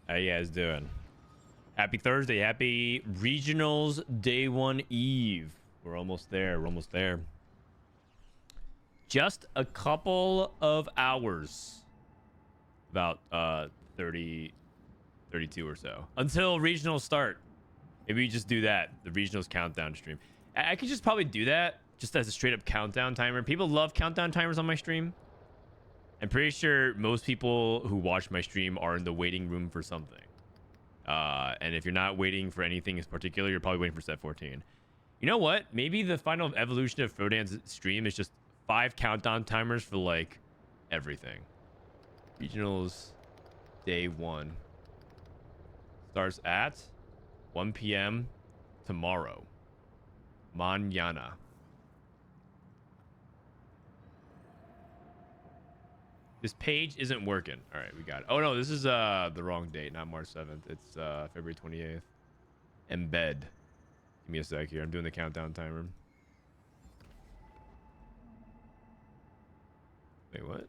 How you guys doing? Happy Thursday. Happy Regionals Day 1 Eve. We're almost there. We're almost there. Just a couple of hours. About 30, 32 or so. Until regionals start. Maybe we just do that. The regionals countdown stream. I could just probably do that. Just as a straight up countdown timer. People love countdown timers on my stream. I'm pretty sure most people who watch my stream are in the waiting room for something. And if you're not waiting for anything in particular, you're probably waiting for set 14. You know what? Maybe the final evolution of Frodan's stream is just 5 countdown timers for like everything. Regionals Day 1 starts at 1 p.m. tomorrow. Mañana. This page isn't working. All right, we got it. Oh no, this is the wrong date, not March 7th. It's February 28th. Embed. Give me a sec here. I'm doing the countdown timer. Wait, what?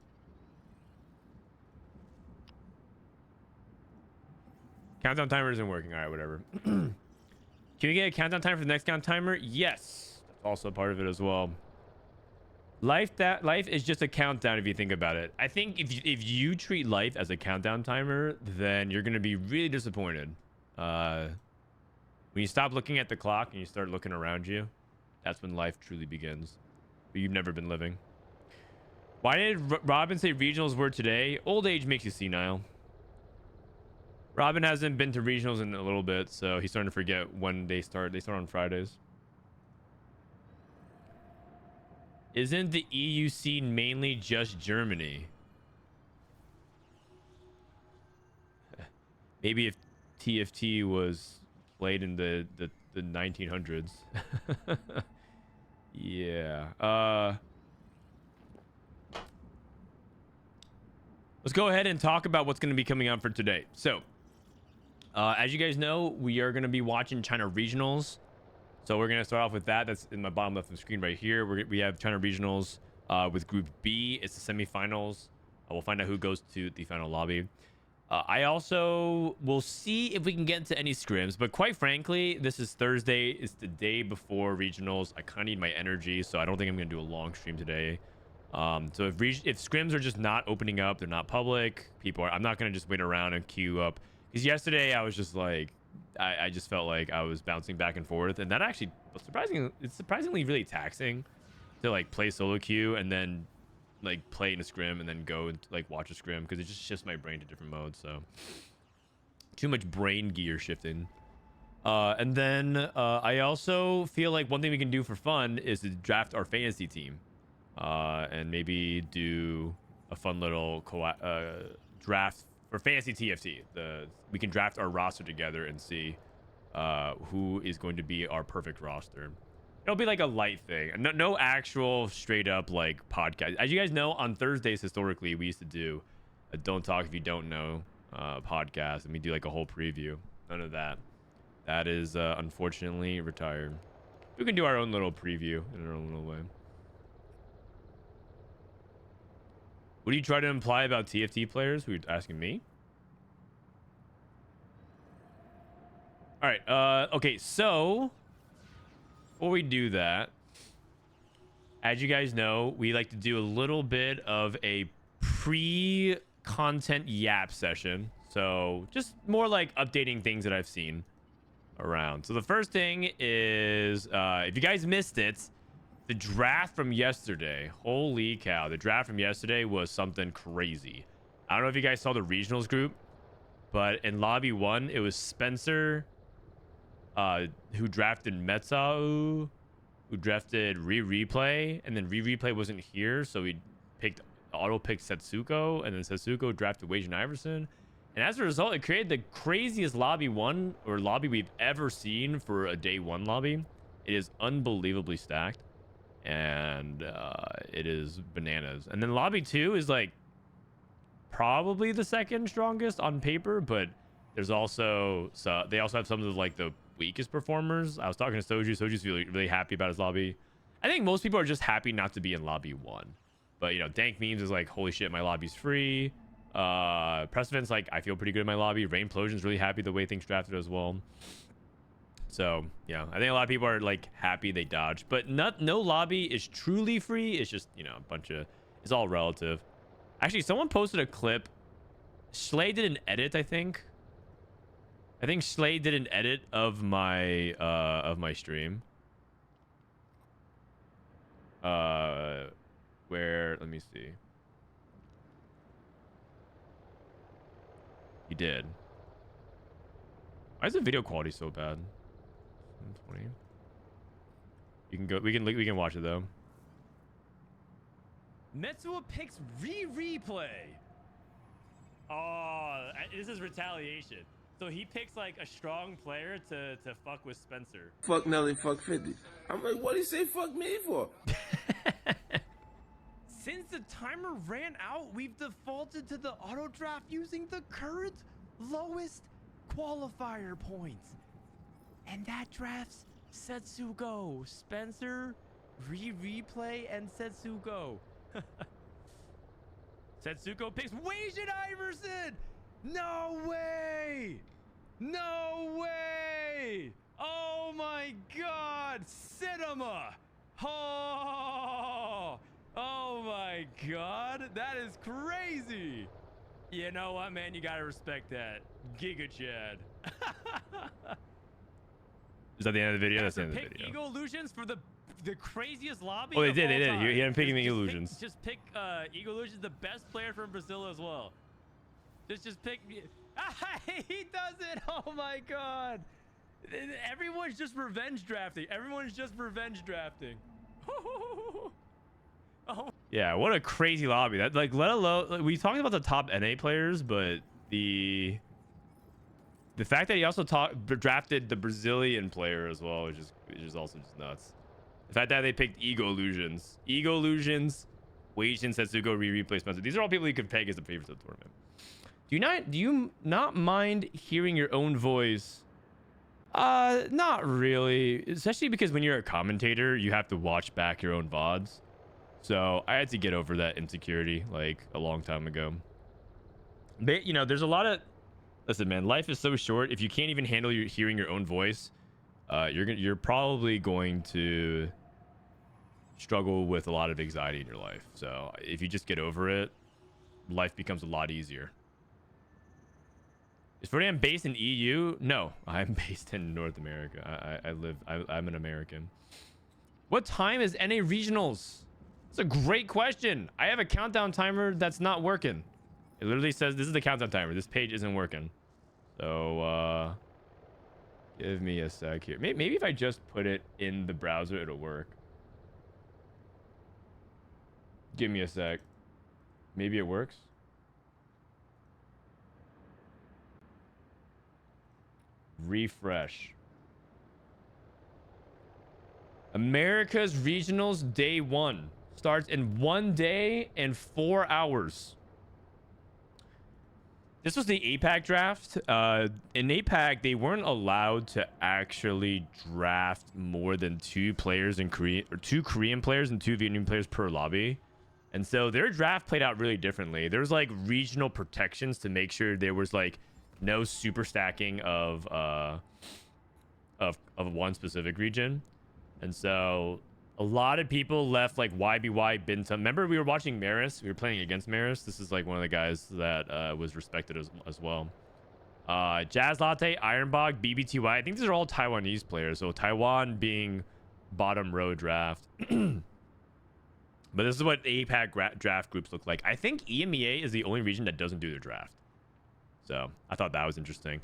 Countdown timer isn't working. All right, whatever. Can we get a countdown timer for the next count timer? Yes. That's also part of it as well. Life is just a countdown if you think about it. I think if you treat life as a countdown timer, then you're gonna be really disappointed. When you stop looking at the clock and you start looking around you, that's when life truly begins. But you've never been living. Why did Robin say regionals were today? Old age makes you senile. Robin hasn't been to regionals in a little bit, so he's starting to forget when they start. They start on Fridays. Isn't the EU scene mainly just Germany? Maybe if TFT was played in the 1900s. Yeah. Let's go ahead and talk about what's going to be coming out for today. So, as you guys know, we are going to be watching China Regionals. So we're going to start off with that. That's in my bottom left of the screen right here. We have China Regionals with Group B. It's the semifinals. We'll find out who goes to the final lobby. I also will see if we can get into any scrims. But quite frankly, this is Thursday. It's the day before Regionals. I kind of need my energy, so I don't think I'm going to do a long stream today. So if scrims are just not opening up, they're not public, I'm not going to just wait around and queue up. Because yesterday I was just like, I just felt like I was bouncing back and forth, and that actually was surprisingly really taxing to like play solo queue and then like play in a scrim and then go and like watch a scrim, because it just shifts my brain to different modes. So too much brain gear shifting. And then I also feel like one thing we can do for fun is to draft our fantasy team, and maybe do a fun little draft for fantasy TFT. We can draft our roster together and see who is going to be our perfect roster. It'll be like a light thing. No actual straight up like podcast. As you guys know, on Thursdays historically we used to do a Don't Talk If You Don't Know podcast, and we do like a whole preview. None of that. That is unfortunately retired. We can do our own little preview in our own little way. What do you try to imply about TFT players? Who are you asking me? All right. Okay. So before we do that, as you guys know, we like to do a little bit of a pre-content yap session. So just more like updating things that I've seen around. So the first thing is, if you guys missed it, the draft from yesterday, holy cow, the draft from yesterday was something crazy. I don't know if you guys saw the regionals group, but in lobby 1 it was Spencer who drafted Metzau, who drafted Replay, and then Replay wasn't here, so he auto-picked Setsuko, and then Setsuko drafted Wajan Iverson. And as a result, it created the craziest lobby we've ever seen for a day 1 lobby. It is unbelievably stacked. And it is bananas. And then lobby 2 is like probably the second strongest on paper, but there's also they also have some of the like the weakest performers. I was talking to Soju's really happy about his lobby. I think most people are just happy not to be in lobby 1, but you know, Dank Memes is like, holy shit, my lobby's free. Precedent's like, I feel pretty good in my lobby. Rainplosion's really happy the way things drafted as well. So yeah, I think a lot of people are like happy they dodged, but no lobby is truly free. It's just, you know, a bunch of, it's all relative. Actually, someone posted a clip. Schley did an edit, I think. I think Schley did an edit of my stream. Where, let me see. He did. Why is the video quality so bad? 120. You can go, we can watch it though. Metsua picks replay. Oh, this is retaliation. So he picks like a strong player to fuck with Spencer. Fuck Nelly, fuck 50. I'm like, what do you say fuck me for? Since the timer ran out, we've defaulted to the auto draft using the current lowest qualifier points. And that drafts Setsugo, Spencer, replay, and Setsugo. Setsuko picks Wajan Iverson! No way! No way! Oh my god! Cinema! Oh! Oh my god! That is crazy! You know what, man? You gotta respect that. Giga Chad. Is that the end of the video? That's the end of the video. Ego Illusions for the craziest lobby. Oh, they did. He had him picking the Illusions. Just pick Ego Illusions, the best player from Brazil as well. Just pick. He does it. Oh my god. Everyone's just revenge drafting. Everyone's just revenge drafting. Oh. Yeah, what a crazy lobby. That, like, let alone, like, we talked about the top NA players, but the fact that he also drafted the Brazilian player as well is just also just nuts. The fact that they picked Ego Illusions, Wajan, Setsugo, replay Spencer. These are all people you could peg as the favorites of the tournament. Do you not mind hearing your own voice? Not really. Especially because when you're a commentator, you have to watch back your own VODs. So I had to get over that insecurity like a long time ago. But you know, there's a lot of, listen, man, life is so short. If you can't even handle hearing your own voice, you're probably going to struggle with a lot of anxiety in your life. So if you just get over it, life becomes a lot easier. Is Frodan based in EU? No, I'm based in North America. I'm an American. What time is NA regionals? It's a great question. I have a countdown timer that's not working. It literally says this is the countdown timer. This page isn't working. So give me a sec here. Maybe if I just put it in the browser, it'll work. Give me a sec. Maybe it works. Refresh. America's regionals day 1 starts in 1 day and 4 hours. This was the APAC draft. In APAC, they weren't allowed to actually draft more than 2 players in Korea, or 2 Korean players and 2 Vietnamese players per lobby. And so their draft played out really differently. There was like regional protections to make sure there was like no super stacking of one specific region. And so a lot of people left like YBY Bintum. Remember we were watching Maris? We were playing against Maris. This is like one of the guys that was respected as well. Jazz Latte, Ironbog, BBTY. I think these are all Taiwanese players. So Taiwan being bottom row draft. But this is what APAC draft groups look like. I think EMEA is the only region that doesn't do their draft. So I thought that was interesting.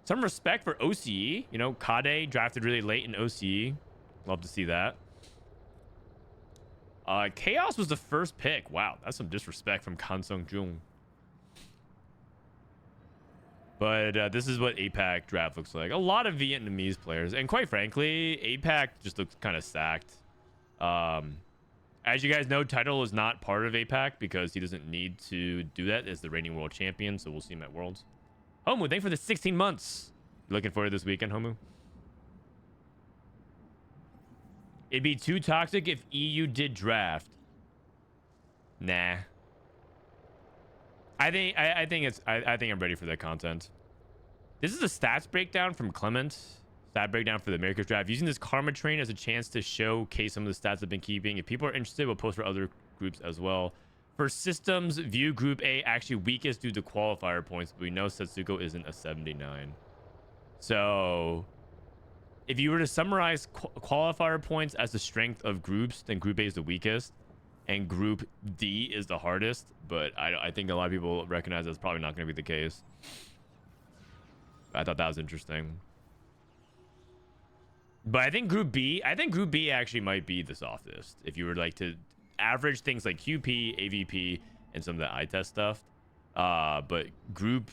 Some respect for OCE. You know, Kade drafted really late in OCE. Love to see that. Chaos was the first pick. Wow, that's some disrespect from Kansung Jung. But this is what APAC draft looks like. A lot of Vietnamese players. And quite frankly, APAC just looks kind of stacked. As you guys know, Title is not part of APAC because he doesn't need to do that as the reigning world champion. So we'll see him at Worlds. Homu, thanks for the 16 months. Looking forward to this weekend, Homu. It'd be too toxic if EU did draft. Nah. I think I'm ready for that content. This is a stats breakdown from Clement. Stat breakdown for the America's draft. Using this karma train as a chance to showcase some of the stats I've been keeping. If people are interested, we'll post for other groups as well. For systems, view Group A actually weakest due to qualifier points, but we know Setsuko isn't a 79. So, if you were to summarize qualifier points as the strength of groups, then Group A is the weakest, and Group D is the hardest. But I think a lot of people recognize that's probably not going to be the case. I thought that was interesting. But I think Group B actually might be the softest if you were like to average things like QP, AVP, and some of the eye test stuff. But Group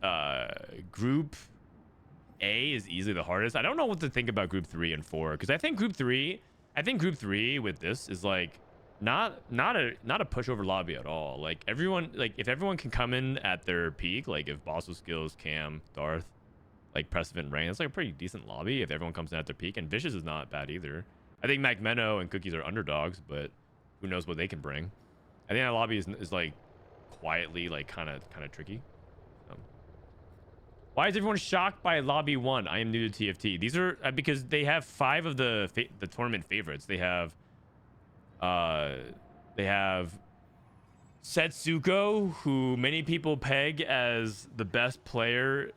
A is easily the hardest. I don't know what to think about Group 3 and 4 because I think Group 3 with this is like not a pushover lobby at all. Like everyone, like if everyone can come in at their peak, like if Bosso Skills, Cam, Darth, like Precedent, Rain, it's like a pretty decent lobby if everyone comes in at their peak. And Vicious is not bad either. I think Magmeno and Cookies are underdogs, but who knows what they can bring. I think that lobby is like quietly like kind of tricky. Why is everyone shocked by lobby 1? I am new to TFT. These are because they have 5 of the tournament favorites. They have Setsuko, who many people peg as the best player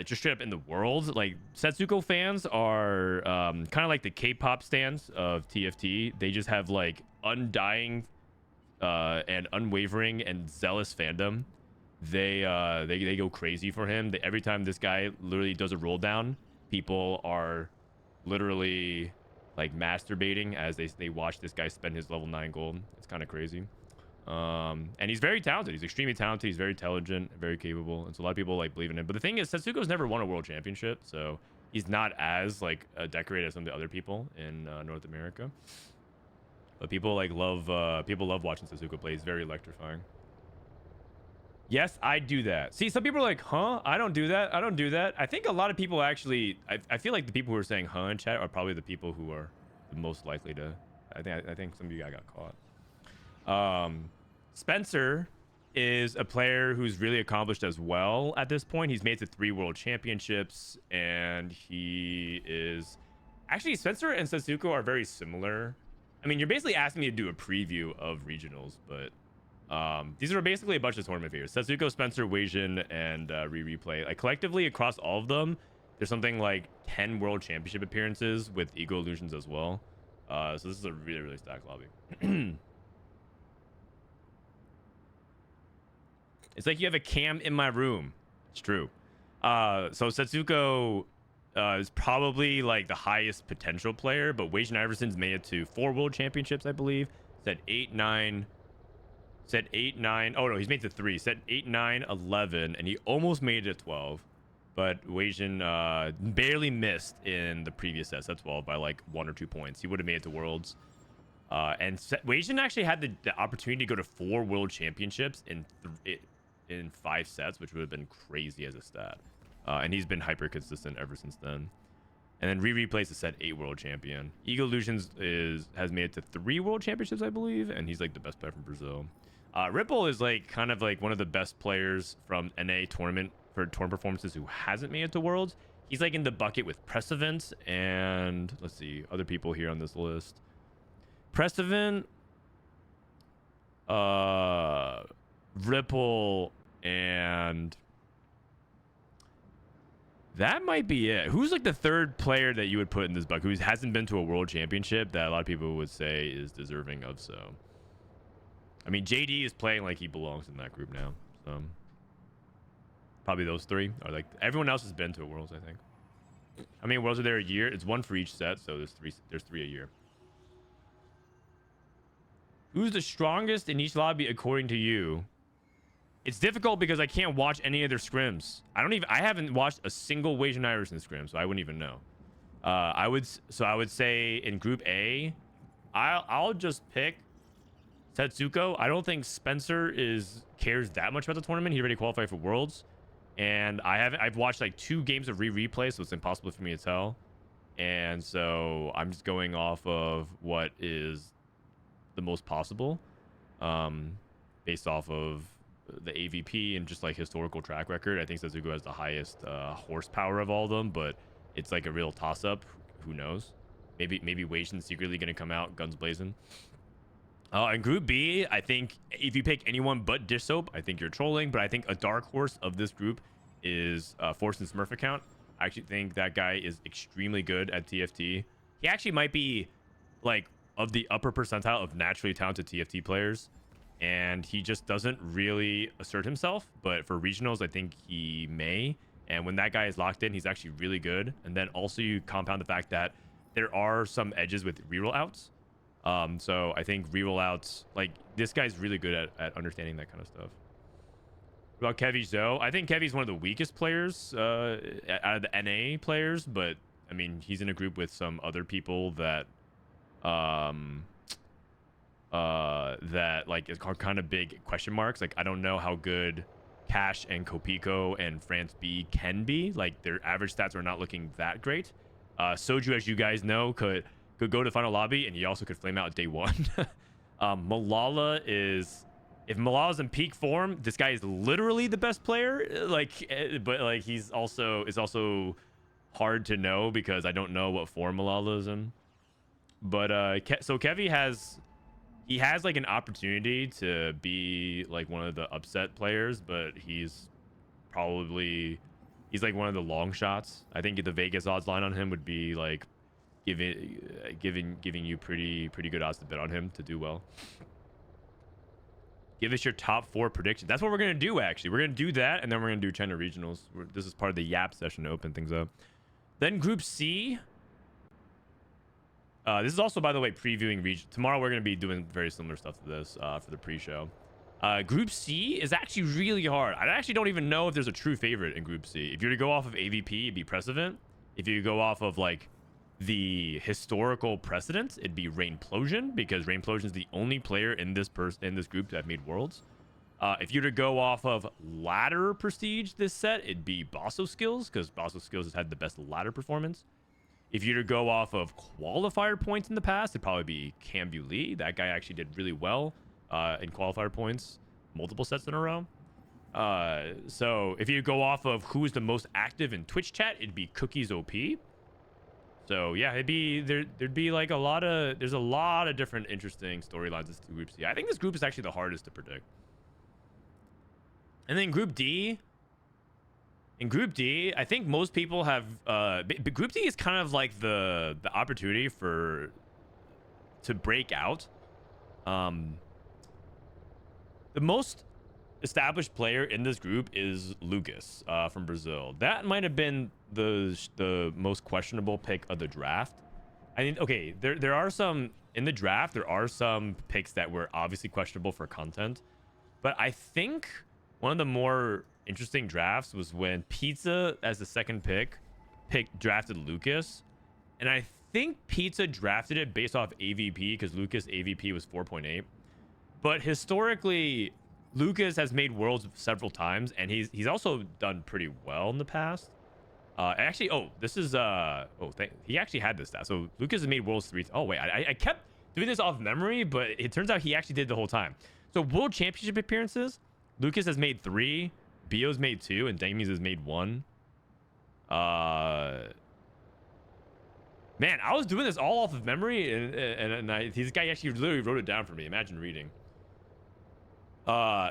just straight up in the world. Like Setsuko fans are kind of like the K-pop stans of TFT. They just have like undying and unwavering and zealous fandom. They go crazy for him. Every time this guy literally does a roll down, people are literally like masturbating as they watch this guy spend his level 9 gold. It's kind of crazy. And he's very talented. He's extremely talented. He's very intelligent, very capable. And so a lot of people like believe in him. But the thing is, Setsuko's never won a world championship, so he's not as like decorated as some of the other people in North America. But people love watching Setsuko play. He's very electrifying. Yes, I do that. See, some people are like, huh? I don't do that. I don't do that. I think a lot of people actually, I feel like the people who are saying huh in chat are probably the people who are the most likely to, I think some of you guys got caught. Spencer is a player who's really accomplished as well at this point. He's made it to 3 world championships, and he is actually, Spencer and Setsuko are very similar. I mean, you're basically asking me to do a preview of regionals, but these are basically a bunch of tournament favorites. Setsuko, Spencer, Weijin, and Replay. Like collectively across all of them, there's something like 10 world championship appearances with Ego Illusions as well. So this is a really, really stacked lobby. It's like you have a cam in my room. It's true. So Setsuko is probably like the highest potential player, but Weijin Iverson's made it to 4 world championships, I believe. Said 8, 9. Said 8, 9. Oh no, he's made it to 3. Said 8, 9, 11, and he almost made it to 12. But Weijin barely missed in the previous set 12 by like 1 or 2 points. He would have made it to Worlds. And Weijin actually had the opportunity to go to 4 world championships in 5 sets, which would have been crazy as a stat. And he's been hyper consistent ever since then. And then Replays the set 8 world champion. Ego Illusions has made it to 3 world championships, I believe, and he's like the best player from Brazil. Ripple is like kind of like one of the best players from NA tournament for tournament performances who hasn't made it to Worlds. He's like in the bucket with Precedent and let's see other people here on this list. Precedent, Ripple, and that might be it. Who's like the third player that you would put in this bucket who hasn't been to a world championship that a lot of people would say is deserving of so? I mean, JD is playing like he belongs in that group now. So probably those 3 are like everyone else has been to a Worlds, I think. How many Worlds are there a year? It's 1 for each set, so there's 3 a year. Who's the strongest in each lobby according to you? It's difficult because I can't watch any of their scrims. I haven't watched a single Weijin Iverson scrim, so I wouldn't even know. I would say in Group A, I'll just pick Setsuko. I don't think Spencer cares that much about the tournament. He already qualified for Worlds, and I've watched like 2 games of replay, so it's impossible for me to tell. And so I'm just going off of what is the most possible, based off of the AVP and just like historical track record, I think XiaoZhiZhu has the highest horsepower of all of them, but it's like a real toss up. Who knows? Maybe Wei Shen's secretly gonna come out guns blazing. In Group B, I think if you pick anyone but Dish Soap, I think you're trolling. But I think a dark horse of this group is Force and Smurf account. I actually think that guy is extremely good at TFT. He actually might be like of the upper percentile of naturally talented TFT players, and he just doesn't really assert himself. But for regionals, I think he may. And when that guy is locked in, he's actually really good. And then also you compound the fact that there are some edges with reroll outs. So I think reroll outs, like this guy's really good at understanding that kind of stuff. About XiaoZhiZhu, I think Kevy's one of the weakest players out of the NA players, but I mean he's in a group with some other people that that like are kind of big question marks. Like I don't know how good Cash and Copico and France B can be. Like their average stats are not looking that great. Soju, as you guys know, could go to final lobby, and he also could flame out day one. Malala is, if Malala's in peak form, this guy is literally the best player. Like, but like it's also hard to know because I don't know what form Malala is in. But so Kevy has like an opportunity to be like one of the upset players, but he's like one of the long shots. I think the Vegas odds line on him would be like giving you pretty good odds to bet on him to do well. Give us your top 4 predictions. That's what we're gonna do. Actually, we're gonna do that, and then we're gonna do China regionals. This is part of the Yap session to open things up. Then Group C. This is also, by the way, previewing region. Tomorrow we're gonna be doing very similar stuff to this for the pre-show. Group C is actually really hard. I actually don't even know if there's a true favorite in Group C. If you're to go off of AVP, it'd be Precedent. If you go off of like the historical precedent, it'd be Rainplosion, because Rainplosion is the only player in this group that made worlds. If you're to go off of ladder prestige this set, it'd be Basso Skills, because Basso Skills has had the best ladder performance. If you're to go off of qualifier points in the past, it'd probably be Cambu Lee. That guy actually did really well in qualifier points multiple sets in a row. So if you go off of who is the most active in Twitch chat, it'd be Cookies OP. So yeah, there'd be like there's a lot of different interesting storylines this Group C. I think this group is actually the hardest to predict. And then Group D. In Group D, I think most people have Group D is kind of like the opportunity to break out. The most established player in this group is Lucas from Brazil. That might have been the most questionable pick of the draft. I mean, okay, there are some in the draft. There are some picks that were obviously questionable for content, but I think one of the more interesting drafts was when Pizza, as the second pick drafted Lucas, and I think Pizza drafted it based off AVP because Lucas AVP was 4.8. But historically, Lucas has made worlds several times, and he's also done pretty well in the past. Actually, he actually had this stat. So Lucas has made worlds 3. Oh wait, I kept doing this off memory, but it turns out he actually did the whole time. So world championship appearances, Lucas has made 3, Bio's made 2, and Damies has made 1. Man, I was doing this all off of memory, and this guy actually literally wrote it down for me. Imagine reading.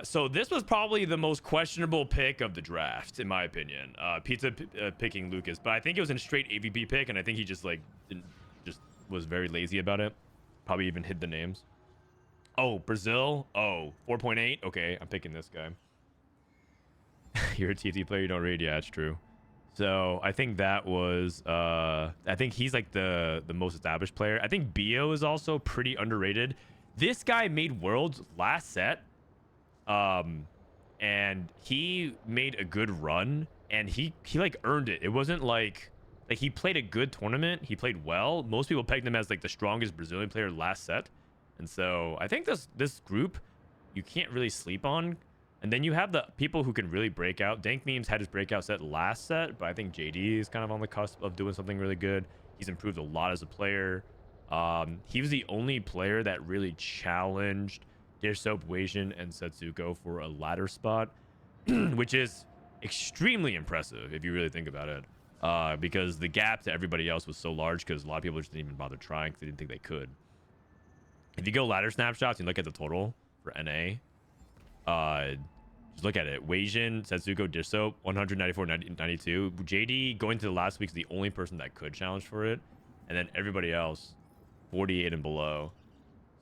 So this was probably the most questionable pick of the draft, in my opinion. Pizza picking Lucas, but I think it was a straight AVP pick, and I think he just was very lazy about it. Probably even hid the names. Oh, Brazil. Oh, 4.8. Okay, I'm picking this guy. You're a TT player, you don't raid. Yeah, it's true. So I think that was I think he's like the most established player. I think Bio is also pretty underrated. This guy made worlds last set. And he made a good run, and he like earned it. It wasn't like he played a good tournament. He played well. Most people pegged him as like the strongest Brazilian player last set. And so I think this group you can't really sleep on. And then you have the people who can really break out. Dank Memes had his breakout set last set, but I think JD is kind of on the cusp of doing something really good. He's improved a lot as a player. He was the only player that really challenged Dish Soap, Weijin, and Setsuko for a ladder spot, which is extremely impressive if you really think about it. Because the gap to everybody else was so large because a lot of people just didn't even bother trying because they didn't think they could. If you go ladder snapshots and look at the total for NA, just look at it. Weijin, Setsuko, Dish Soap, 194, 92. JD going to the last week is the only person that could challenge for it. And then everybody else, 48 and below.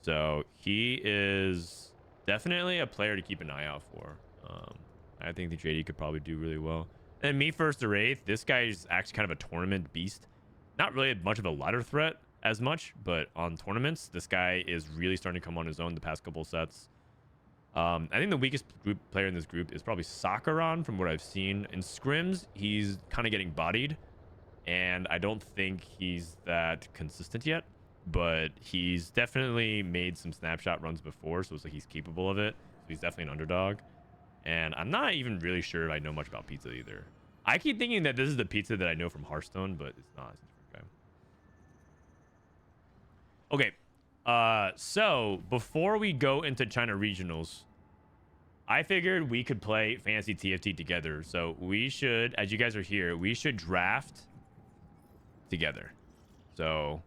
So he is definitely a player to keep an eye out for. I think the JD could probably do really well. And me first to Rave, this guy is actually kind of a tournament beast. Not really much of a ladder threat as much, but on tournaments, this guy is really starting to come on his own the past couple sets. I think the weakest player in this group is probably Sakaran from what I've seen. In scrims, he's kind of getting bodied, and I don't think he's that consistent yet, but he's definitely made some snapshot runs before, so it's like he's capable of it. So he's definitely an underdog. And I'm not even really sure if I know much about pizza either. I keep thinking that this is the pizza that I know from Hearthstone, but it's not. It's a different guy. Okay. So before we go into China regionals, I figured we could play Fantasy TFT together. So we should, as you guys are here, we should draft together. So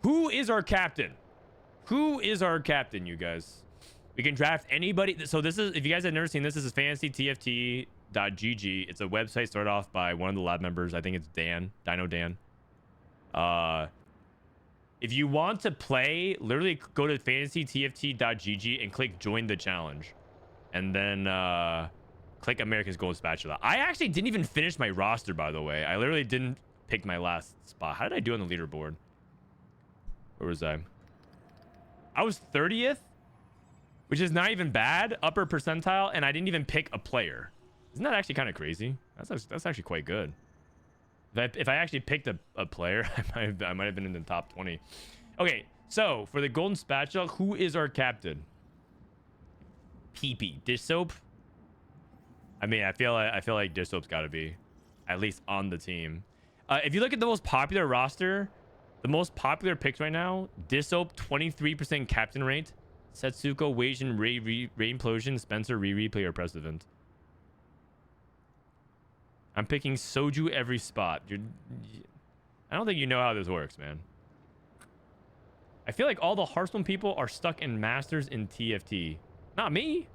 who is our captain? Who is our captain, you guys? We can draft anybody. So this is, if you guys have never seen this, this is fantasytft.gg. It's a website started off by one of the lab members. I think it's Dan, Dino Dan. If you want to play, literally go to fantasytft.gg and click join the challenge. And then click America's Gold Spatula. I actually didn't even finish my roster, by the way. I literally didn't pick my last spot. How did I do on the leaderboard? Where was I? I was 30th, which is not even bad, upper percentile, and I didn't even pick a player. Isn't that actually kind of crazy? That's actually quite good. If I actually picked a player, I might have been in the top 20. Okay, so for the Golden Spatula, who is our captain? PP. Dish Soap? I mean, I feel like Dish Soap's got to be at least on the team. If you look at the most popular roster, the most popular picks right now, Dish Soap, 23% captain rate. Setsuko, Weijin, Ray Implosion, Spencer, Riri, player press event. I'm picking Soju every spot. I don't think you know how this works, man. I feel like all the Hearthstone people are stuck in Masters in TFT. Not me.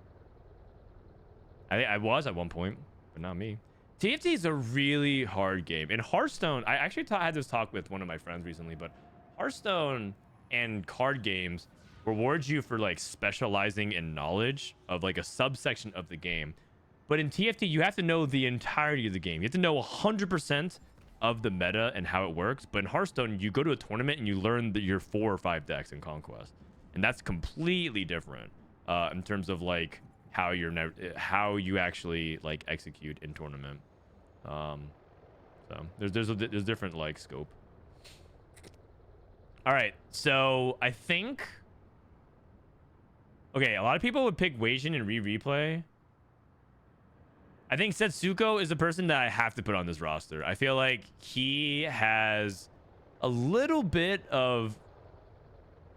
I was at one point, but not me. TFT is a really hard game. In Hearthstone, I actually had this talk with one of my friends recently, but Hearthstone and card games rewards you for like specializing in knowledge of like a subsection of the game. But in TFT, you have to know the entirety of the game. You have to know 100% of the meta and how it works. But in Hearthstone, you go to a tournament and you learn your 4 or 5 decks in Conquest. And that's completely different in terms of like how you actually like execute in tournament. So there's different like scope. All right, so I think, okay, a lot of people would pick Weijin and replay. I think Setsuko is the person that I have to put on this roster. I feel like he has a little bit of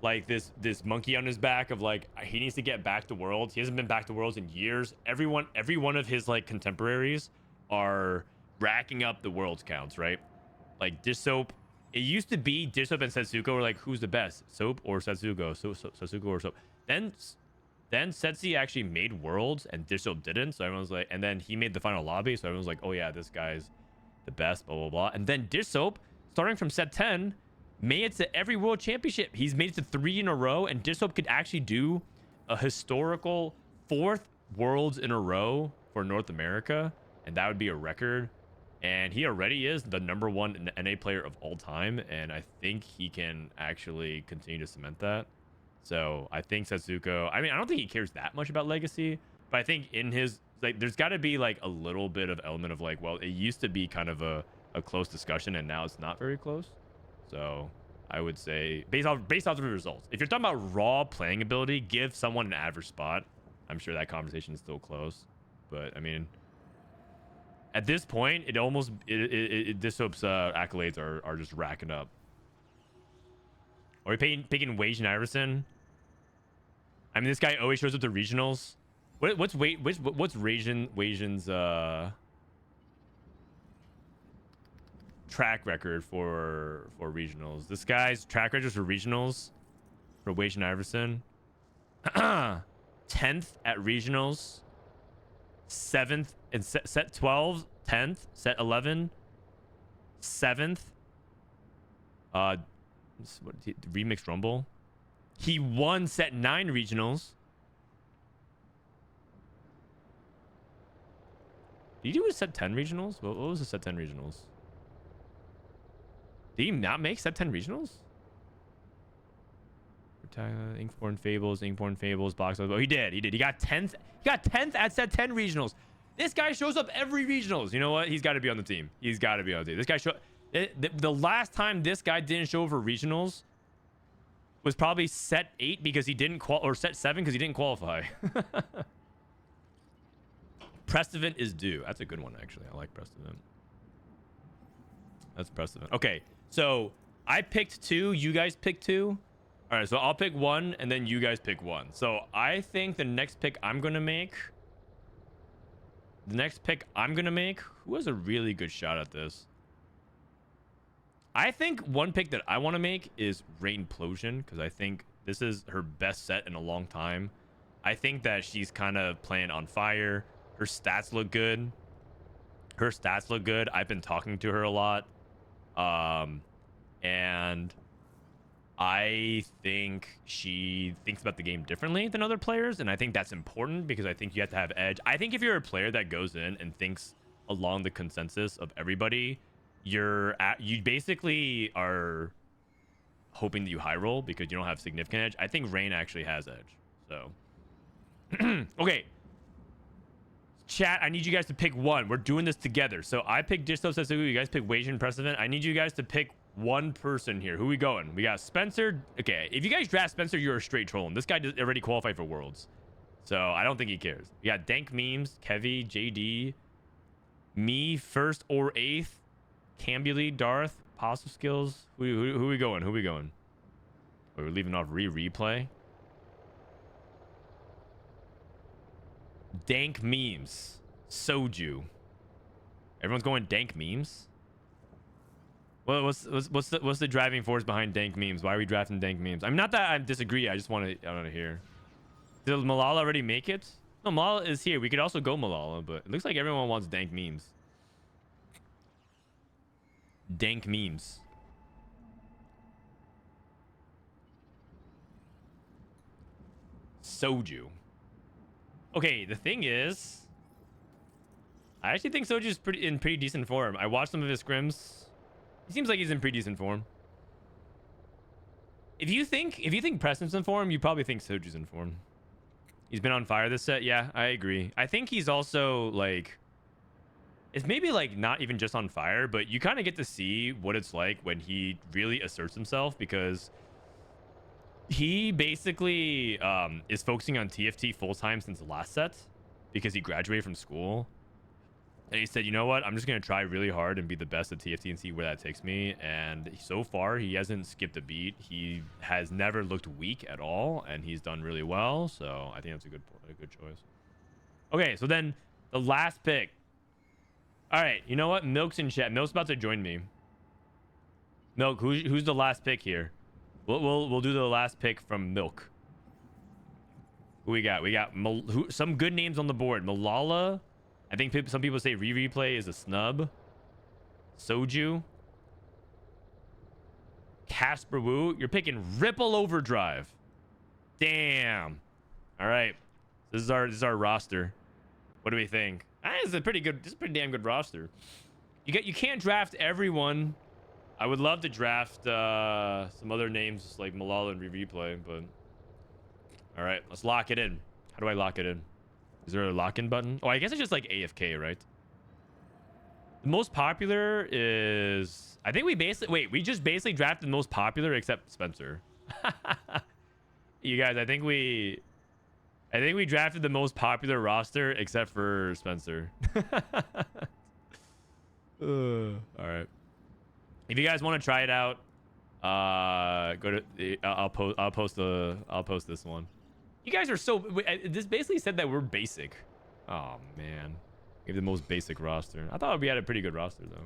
like this monkey on his back of like he needs to get back to Worlds. He hasn't been back to Worlds in years. Every one of his like contemporaries are racking up the Worlds counts, right? Like Dish Soap. It used to be Dish Soap and Setsuko were like, who's the best, Soap or Setsuko? Setsuko or Soap. Then Setsi actually made Worlds and Dish Soap didn't, so everyone was like, and then he made the final lobby, so everyone was like, oh yeah, this guy's the best, blah blah blah. And then Dish Soap, starting from set 10, made it to every world championship. He's made it to 3 in a row, and Dish Soap could actually do a historical 4th Worlds in a row for North America, and that would be a record. And he already is the #1 NA player of all time, and I think he can actually continue to cement that. So I think Setsuko, I mean, I don't think he cares that much about legacy, but I think in his, like, there's got to be like a little bit of element of like, well, it used to be kind of a close discussion and now it's not very close. So I would say based off of the results, if you're talking about raw playing ability, give someone an average spot. I'm sure that conversation is still close, but I mean, at this point, Dish Soap's accolades are just racking up. Are we picking Weijin Iverson? I mean, this guy always shows up to regionals. What's Wasian's track record for regionals? This guy's track record for regionals for Wasian Iverson. 10th at regionals, 7th in set 12, 10th, set 11, 7th. Remixed Rumble. He won set 9 regionals. Did he do a set 10 regionals? What was the set 10 regionals? Did he not make set 10 regionals? Inkborn Fables, box. Oh, he did. He got 10th. He got 10th at set 10 regionals. This guy shows up every regionals. You know what? He's got to be on the team. He's got to be on the team. This guy the last time this guy didn't show up for regionals was probably set 8 because he didn't or set 7 because he didn't qualify. Precedent is due. That's a good one, actually. I like Precedent. That's Precedent. Okay, so I picked 2. You guys picked 2. All right, so I'll pick 1, and then you guys pick 1. So I think the next pick I'm going to make... Who has a really good shot at this? I think one pick that I want to make is Rainplosion, because I think this is her best set in a long time. I think that she's kind of playing on fire. Her stats look good. I've been talking to her a lot. And I think she thinks about the game differently than other players. And I think that's important because I think you have to have edge. I think if you're a player that goes in and thinks along the consensus of everybody, you basically are hoping that you high roll because you don't have significant edge. I think Rain actually has edge. So, okay. Chat, I need you guys to pick 1. We're doing this together. So I pick XiaoZhiZhu. You guys pick Wasian Precedent. I need you guys to pick one person here. Who we going? We got Spencer. Okay, if you guys draft Spencer, you're a straight troll. This guy already qualified for Worlds. So I don't think he cares. We got Dank Memes, Kevy, JD, me, 1st or 8th, Cambuli, Darth, Passive Skills. Who we going? We're leaving off replay. Dank Memes, Soju. Everyone's going Dank Memes. Well, what's the driving force behind Dank Memes? Why are we drafting Dank Memes? I mean, not that I disagree. I just want to hear. Did Malala already make it? No, Malala is here. We could also go Malala, but it looks like everyone wants Dank Memes. Dank Memes. Soju. Okay, the thing is, I actually think Soju's in pretty decent form. I watched some of his scrims. He seems like he's in pretty decent form. If you think Preston's in form, you probably think Soju's in form. He's been on fire this set. Yeah, I agree. I think he's also like, it's maybe like not even just on fire, but you kind of get to see what it's like when he really asserts himself, because he basically is focusing on TFT full-time since the last set because he graduated from school. And he said, you know what? I'm just going to try really hard and be the best at TFT and see where that takes me. And so far, he hasn't skipped a beat. He has never looked weak at all, and he's done really well. So I think that's a good choice. Okay, so then the last pick. All right, you know what? Milk's in chat. Milk's about to join me. Milk, who's the last pick here? We'll do the last pick from Milk. Who we got? We got some good names on the board. Malala. I think some people say replay is a snub. Soju. Casper Wu. You're picking Ripple Overdrive. Damn. All right. This is our roster. What do we think? This is a pretty damn good roster. You can't draft everyone. I would love to draft some other names like Malala and replay, but all right, let's lock it in. How do I lock it in? Is there a lock-in button? Oh, I guess it's just like AFK, right? The most popular is... I think we just basically drafted the most popular except Spencer. You guys, I think we drafted the most popular roster except for Spencer. All right. If you guys want to try it out, go to I'll post this one. You guys are so... This basically said that we're basic. Oh, man. We have the most basic roster. I thought we had a pretty good roster, though.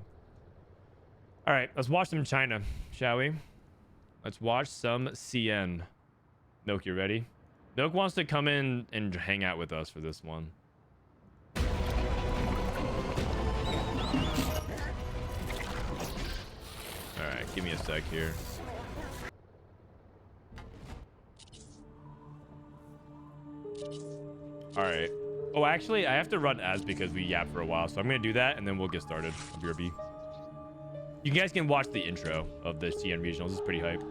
All right, let's watch some China, shall we? Let's watch some CN. Milk, you ready? Milk wants to come in and hang out with us for this one. All right, give me a sec here. All right. Oh, actually, I have to run ads because we yapped for a while, so I'm gonna do that and then we'll get started. BRB. You guys can watch the intro of the CN regionals. It's pretty hype.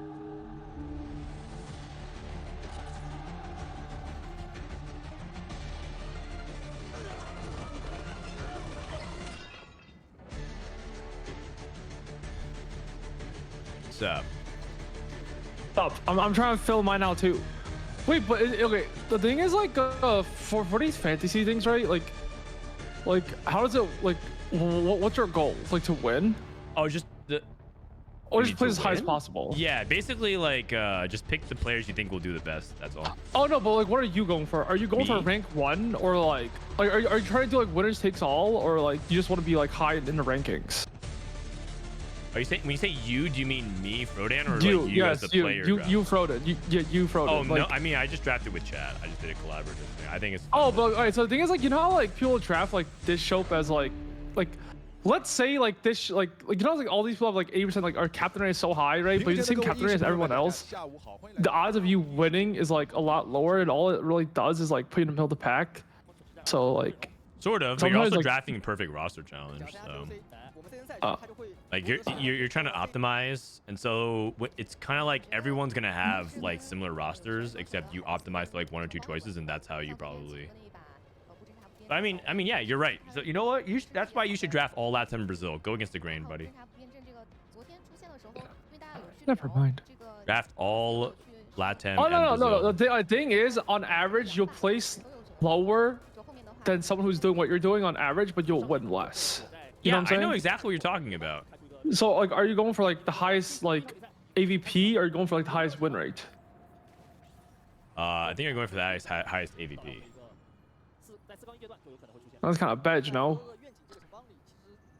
What's up? Stop. I'm trying to fill mine out too. Wait, but okay. The thing is like for these fantasy things, right? Like how does it like? What's your goal? Like to win? Oh, just the. Or just play as high as possible. Yeah, basically like just pick the players you think will do the best. That's all. Oh no, but like what are you going for? Are you going for Me? rank 1 or like are you trying to do like winners takes all, or like you just want to be like high in the rankings? Are you saying when you say you, do you mean me, Frodan, or You, like you yes, as the player? you Frodan. You Frodan. Oh like, no, I mean I just drafted with chat. I just did a collaborative thing. I think it's. Oh, but all right. So the thing is, like, you know how like people draft like this shop as like, let's say like this like you know like all these people have like 80% like our captain rate is so high, right? But you're the same captain rate as everyone else. The odds of you winning is like a lot lower, and all it really does is like put you in the middle of the pack. So like. Sort of, but you're sometimes, also like, drafting a perfect roster challenge, so. Uh, Like you're trying to optimize, and so it's kind of like everyone's gonna have like similar rosters, except you optimize for like 1 or 2 choices, and that's how you probably. But I mean, yeah, you're right. So you know what? That's why you should draft all Latin Brazil. Go against the grain, buddy. Never mind. Draft all Latin. Oh and no. Brazil. The thing is, on average, you'll place lower than someone who's doing what you're doing on average, but you'll win less. You know what I'm I saying? know exactly what you're talking about. So like, are you going for like the highest like AVP, or are you going for like the highest win rate? I think you're going for the highest AVP. That's kind of bad, you know.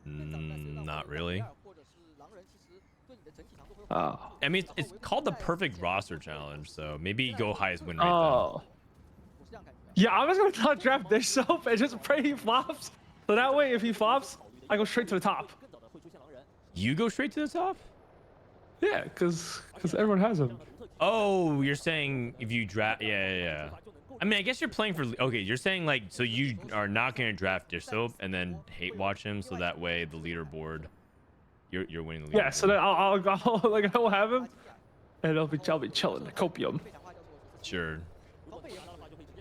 Not really. Oh. I mean, it's called the perfect roster challenge, so maybe go highest win rate. Oh. Yeah, I'm just gonna not draft this soap and just pray he flops. So that way, if he flops, I go straight to the top. You go straight to the top? Yeah, because everyone has him. Oh, you're saying if you draft, yeah. I mean, I guess you're playing for. Okay, you're saying like so you are not gonna draft your soap and then hate watch him, so that way the leaderboard, you're winning the leaderboard. Yeah, so then I'll have him, and I'll be chilling, copium. Sure.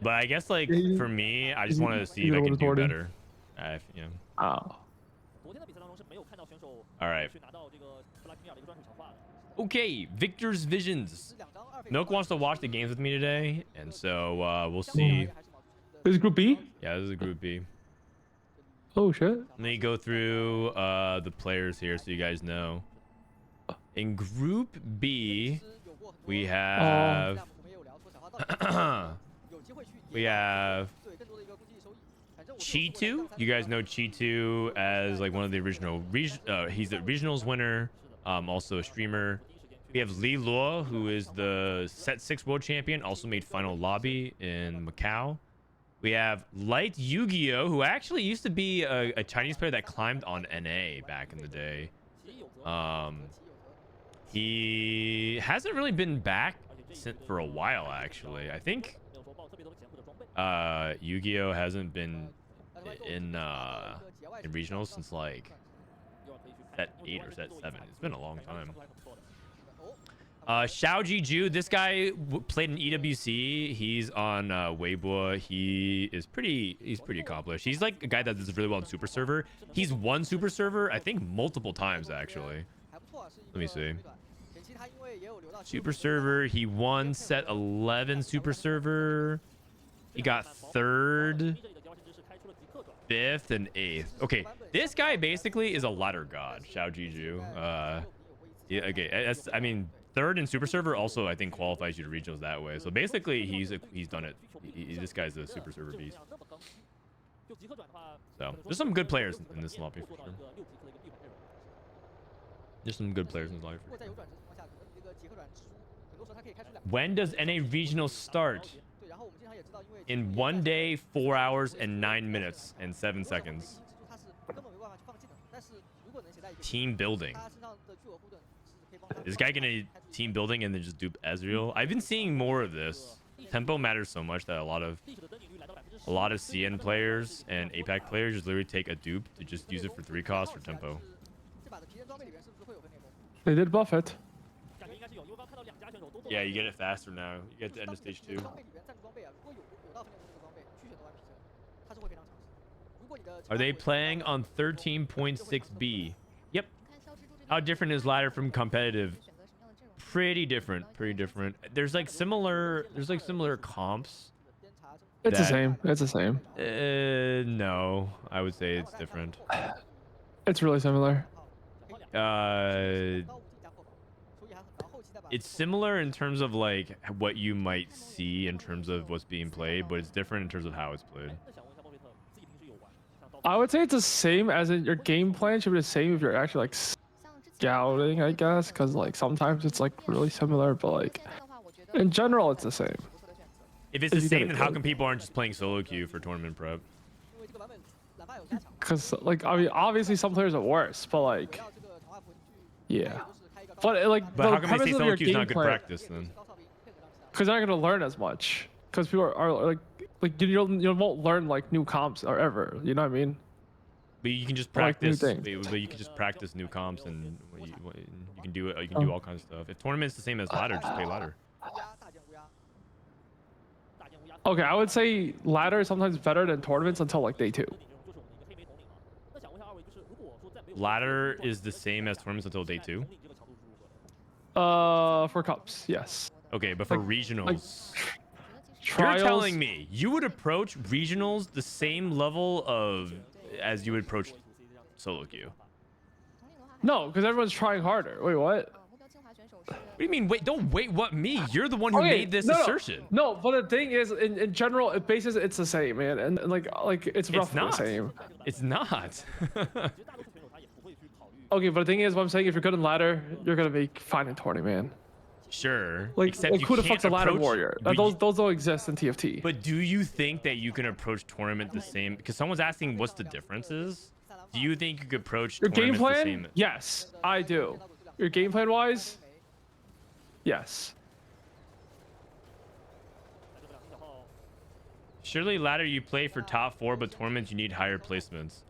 But I guess like for me, I just wanted to see if I You know can what do it's better. Yeah. Oh. All right. Okay, Viktor's Visions. Milk wants to watch the games with me today, and so we'll see. This is Group B? Yeah, this is Group B. Oh, shit. Let me go through the players here so you guys know. In Group B, we have... we have... QituX. You guys know QituX as like one of the original... he's the regionals winner, also a streamer. We have LiLuo, who is the Set 6 world champion, also made final lobby in Macau. We have Lightygo, who actually used to be a Chinese player that climbed on NA back in the day. He hasn't really been back for a while, actually. I think Yu-Gi-Oh hasn't been in regionals since like Set 8 or Set 7. It's been a long time. XiaoZhiZhu, this guy played in EWC. He's on Weibo. He's pretty accomplished. He's like a guy that does really well in Super Server. He's won Super Server, I think, multiple times actually. Let me see. Super Server, he won Set 11 Super Server. He got 3rd, 5th, and 8th. Okay, this guy basically is a ladder god, XiaoZhiZhu. Yeah, okay. I mean, third in Super Server also I think qualifies you to regionals that way. So basically he's done it. This guy's a Super Server beast. So there's some good players in this lobby for sure. There's some good players in this lobby for sure. When does NA regionals start? In 1 day, 4 hours, and 9 minutes and 7 seconds. Team building. Is this guy gonna team building and then just dupe Ezreal? I've been seeing more of this. Tempo matters so much that a lot of CN players and APAC players just literally take a dupe to just use it for 3 costs for tempo. They did buff it. Yeah, you get it faster now. You get to end of stage 2. Are they playing on 13.6B? Yep. How different is ladder from competitive? Pretty different. Pretty different. There's like similar comps. It's the same. It's the same. No, I would say it's different. It's really similar. It's similar in terms of like what you might see in terms of what's being played, but it's different in terms of how it's played. I would say it's the same, as in your game plan should be the same if you're actually like scouting, I guess, because like sometimes it's like really similar, but like in general it's the same. If it's the same, then how come people aren't just playing solo queue for tournament prep? Because like I mean, obviously some players are worse, but like yeah. But like, but how come they say solo queue is not good practice then? Because they're not gonna learn as much. Because people are like you won't learn like new comps or ever. You know what I mean? But you can just practice. But you can just practice new comps, and you can do it. You can do all kinds of stuff. If tournament's the same as ladder, just play ladder. Okay, I would say ladder is sometimes better than tournaments until like day 2. Ladder is the same as tournaments until day 2. For cups, yes. Okay, but for regionals, trials, you're telling me you would approach regionals the same level of as you would approach solo queue? No, because everyone's trying harder. Wait, what? What do you mean? Wait, don't wait. What me? You're the one who made this assertion. No, but the thing is, in general, it bases it's the same, man, and like it's roughly the same. It's not. Okay, but the thing is, what I'm saying, if you're good in ladder, you're gonna be fine in tourney, man. Sure. Like, except like you who the can't fuck's a ladder approach, warrior? Those don't exist in TFT. But do you think that you can approach tournament the same? Because someone's asking what's the differences. Do you think you could approach your game plan? the same? Yes, I do. Your game plan wise, yes. Surely ladder you play for top 4, but tournaments you need higher placements.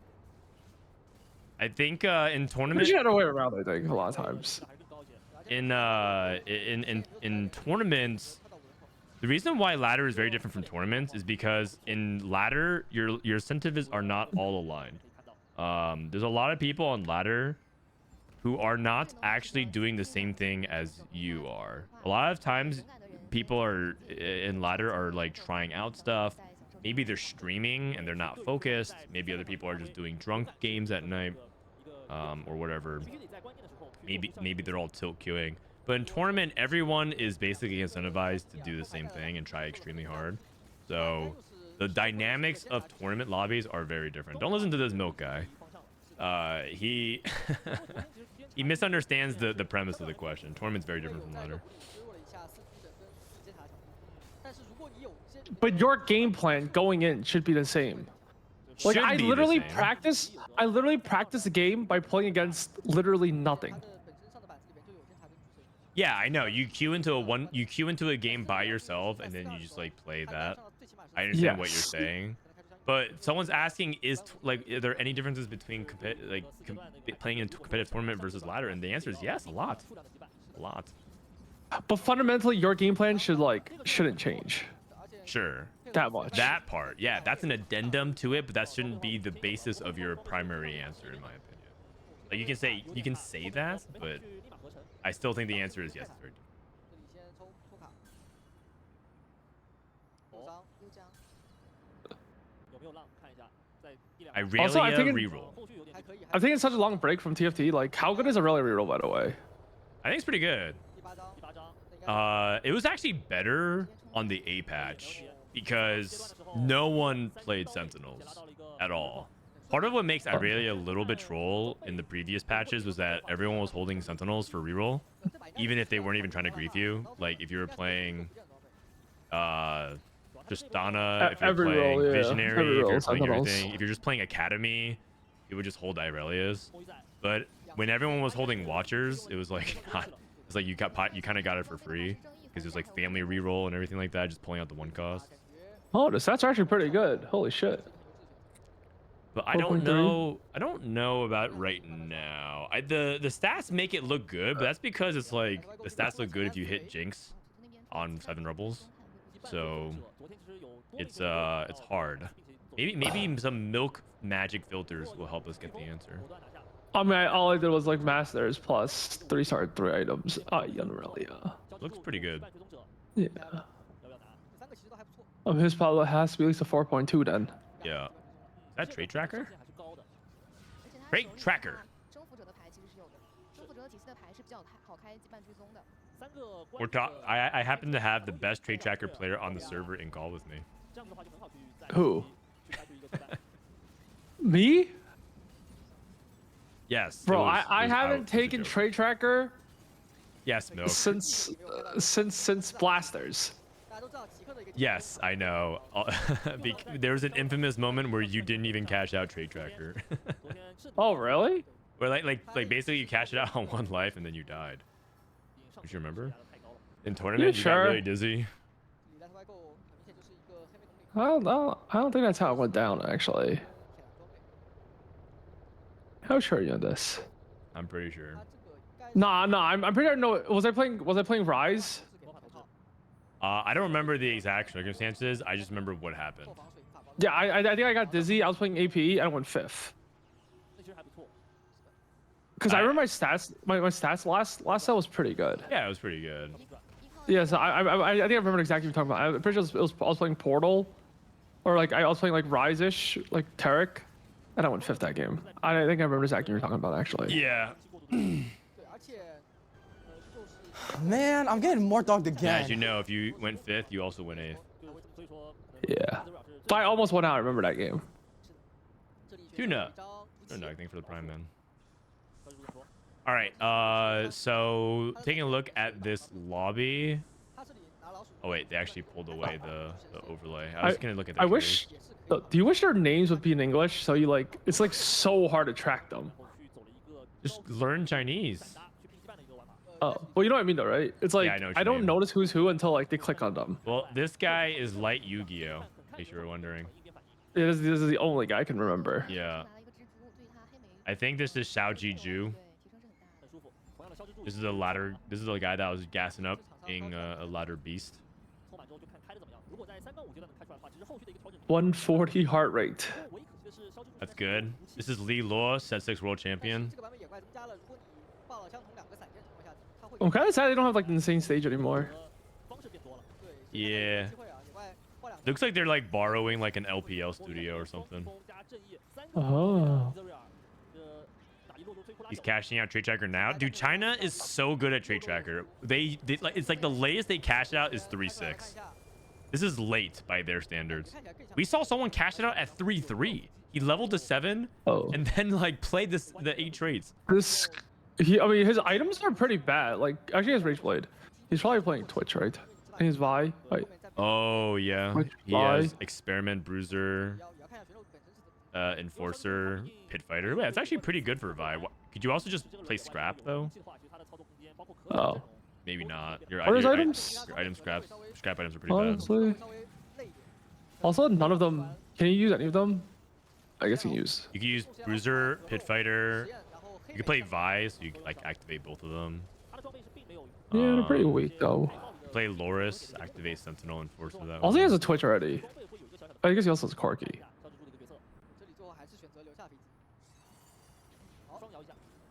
I think in tournament. There's other way around. I think a lot of times. In tournaments, the reason why ladder is very different from tournaments is because in ladder your incentives are not all aligned. There's a lot of people on ladder who are not actually doing the same thing as you are. A lot of times people are in ladder are like trying out stuff. Maybe they're streaming and they're not focused. Maybe other people are just doing drunk games at night, or whatever. Maybe they're all tilt queuing. But in tournament, everyone is basically incentivized to do the same thing and try extremely hard. So the dynamics of tournament lobbies are very different. Don't listen to this milk guy. He he misunderstands the premise of the question. Tournament's very different from ladder. But your game plan going in should be the same. Like I literally practice the game by playing against literally nothing. Yeah, I know. You queue into a game by yourself and then you just like play that. I understand what you're saying. But someone's asking are there any differences between playing in a competitive tournament versus ladder? And the answer is yes, a lot. A lot. But fundamentally your game plan shouldn't change. Sure. That much. That part. Yeah, that's an addendum to it, but that shouldn't be the basis of your primary answer in my opinion. Like you can say that, but I still think the answer is yes. It's very different. Also, I think reroll. I think it's such a long break from TFT. Like, how good is a really reroll, by the way? I think it's pretty good. It was actually better on the A patch because no one played Sentinels at all. Part of what makes Irelia a little bit troll in the previous patches was that everyone was holding Sentinels for reroll, even if they weren't even trying to grief you. Like if you were playing just Donna, if you're Every playing roll, yeah. Visionary, Every if you're roll, playing Sentinels. everything, if you're just playing Academy, it would just hold Irelias. But when everyone was holding Watchers, it was like it's like you kind of got it for free because it was like family reroll and everything like that, just pulling out the one cost. Oh, the stats are actually pretty good. Holy shit. But I don't 4.3. know. I don't know about right now. The stats make it look good, but that's because it's like the stats look good if you hit Jinx on 7 Rebels. So it's hard. Maybe some milk magic filters will help us get the answer. I mean, all I did was like Masters plus 3-star 3 items. Unreal. Looks pretty good. Yeah. His probably has to be at least a 4.2 then. Yeah. Is that Trait Tracker? Trait Tracker. I happen to have the best Trait Tracker player on the server in call with me. Who? Me? Yes. Bro, it I was haven't out. taken Trait Tracker Yes, Milk. since Blasters. Yes, I know. There was an infamous moment where you didn't even cash out Trait Tracker. Oh, really? Where like basically you cashed it out on 1 life and then you died. Don't you remember? In tournament, you got sure? really dizzy. I don't think that's how it went down actually. How sure are you on this? I'm pretty sure. Nah, I'm pretty sure. No, was I playing Rise? I don't remember the exact circumstances. I just remember what happened. Yeah, I think I got dizzy. I was playing AP. I went 5th. Because I remember my stats. My stats last set was pretty good. Yeah, it was pretty good. Yeah, so I think I remember exactly what you're talking about. I'm pretty sure I was playing Portal, or like I was playing like Rise-ish, like Tarek, and I went 5th that game. I think I remember exactly what you're talking about actually. Yeah. Man, I'm getting more dogged again. Yeah, as you know, if you went 5th, you also went 8th. Yeah. But I almost went out. I remember that game. Tuna. No, thanks for the prime, man. All right. So taking a look at this lobby. Oh wait, they actually pulled away the overlay. I was gonna look at. I wish. Do you wish their names would be in English so you like? It's like so hard to track them. Just learn Chinese. Oh, well, you know what I mean though, right? It's like Yeah, I know what I you don't mean. notice who's who until like they click on them. Well, this guy is Light Yu-Gi-Oh, in case you were wondering. This is the only guy I can remember. Yeah. I think this is XiaoZhiZhu. This is the ladder. This is the guy that was gassing up, being a ladder beast. 140 heart rate. That's good. This is LiLuo, set 6 world champion. I'm kind of sad they don't have like the insane stage anymore. Yeah. Looks like they're like borrowing like an LPL studio or something. Oh. He's cashing out Trait Tracker now. Dude, China is so good at Trait Tracker. They like it's like the latest they cashed out is 3-6. This is late by their standards. We saw someone cash it out at 3-3. He leveled to 7 and then like played the 8 traits. I mean, his items are pretty bad. Like, actually, he has Rage Blade. He's probably playing Twitch, right? And he's Vi. Wait. Oh yeah. Twitch, He Vi. has Experiment, Bruiser, Enforcer, Pit Fighter. Yeah, it's actually pretty good for Vi. Could you also just play Scrap though? Oh. Maybe not. Your What are his your items? item scrap items are pretty Honestly. Also, none of them. Can you use any of them? I guess you can use. bad. You can use Bruiser, Pit Fighter. You can play Vi, so you can like activate both of them. Yeah, they're pretty weak though. Play Loris, activate Sentinel, Enforcer that Also, he one. has a Twitch already. I guess he also has Corki.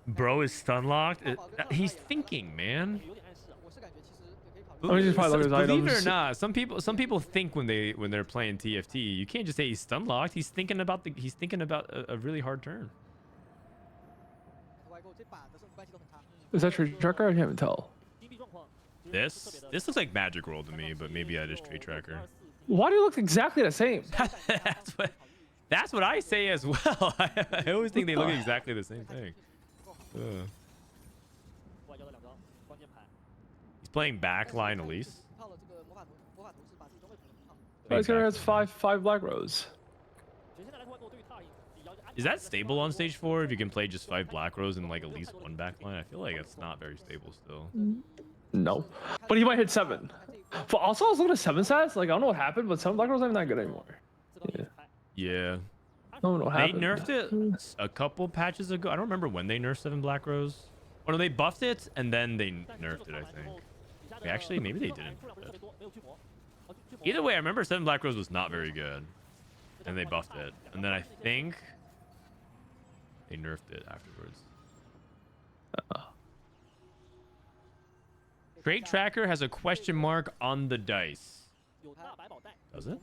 Bro is stun locked. He's thinking, man. I mean, he's probably looking at his Believe it or items. not, some people think when they're playing TFT. You can't just say he's stun locked. He's thinking about a really hard turn. Is that Trait Tracker? I can't even tell. This looks like Magic World to me, but maybe that is Trade Tracker. Why do you look exactly the same? That's what I say as well. I always think they look exactly the same thing. Ugh. He's playing backline Elise. This guy has five black rows. Is that stable on stage 4 if you can play just 5 black rows and like at least 1 backline? I feel like it's not very stable still. No, but he might hit 7. But also, I was looking at 7 stats. Like I don't know what happened, but 7 black rows aren't that good anymore. Yeah. Yeah. I don't know what They happened. nerfed it a couple patches ago. I don't remember when they nerfed 7 black rows. Oh no, they buffed it and then they nerfed it, I think. Okay, actually, maybe they didn't. Either way, I remember 7 black rows was not very good. And they buffed it. And then I think they nerfed it afterwards. Trade Tracker has a question mark on the dice. Does it?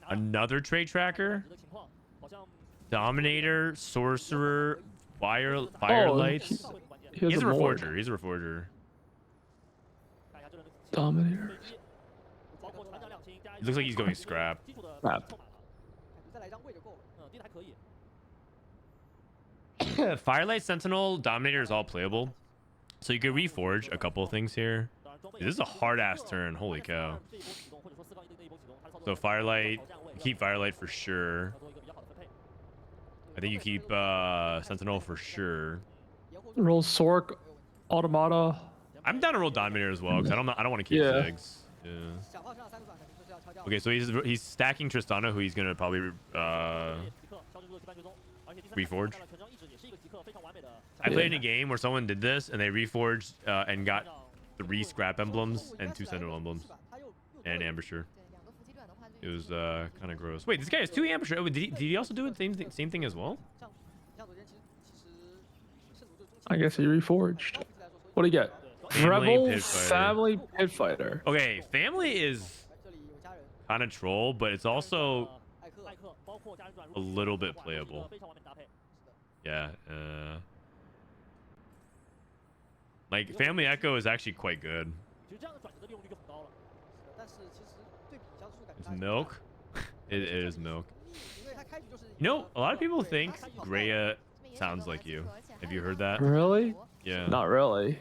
Another Trade Tracker? Dominator, Sorcerer, Firelights. He's a Reforger. He's a Reforger. Dominator. It looks like he's going scrap. Firelight, Sentinel, Dominator is all playable. So you can reforge a couple of things here. This is a hard ass turn. Holy cow. So Firelight, keep Firelight for sure. I think you keep Sentinel for sure. Roll Sork, Automata. I'm down to roll Dominator as well because I don't want to keep Ziggs. Yeah. Okay, so he's stacking Tristana, who he's gonna probably reforge. I played in a game where someone did this and they reforged and got 3 scrap emblems and 2 Sentinel emblems and Ambusher. It was kind of gross. Wait, this guy has 2 Ambusher. Oh, did he also do it same thing as well? I guess he reforged. What do you get? Rebel Family Pit Fighter. Okay, Family is kind of troll, but it's also a little bit playable. Yeah. Like Family Echo is actually quite good. It's milk. It is milk. You know, a lot of people think Greya sounds like you. Have you heard that? Really? Yeah. Not really.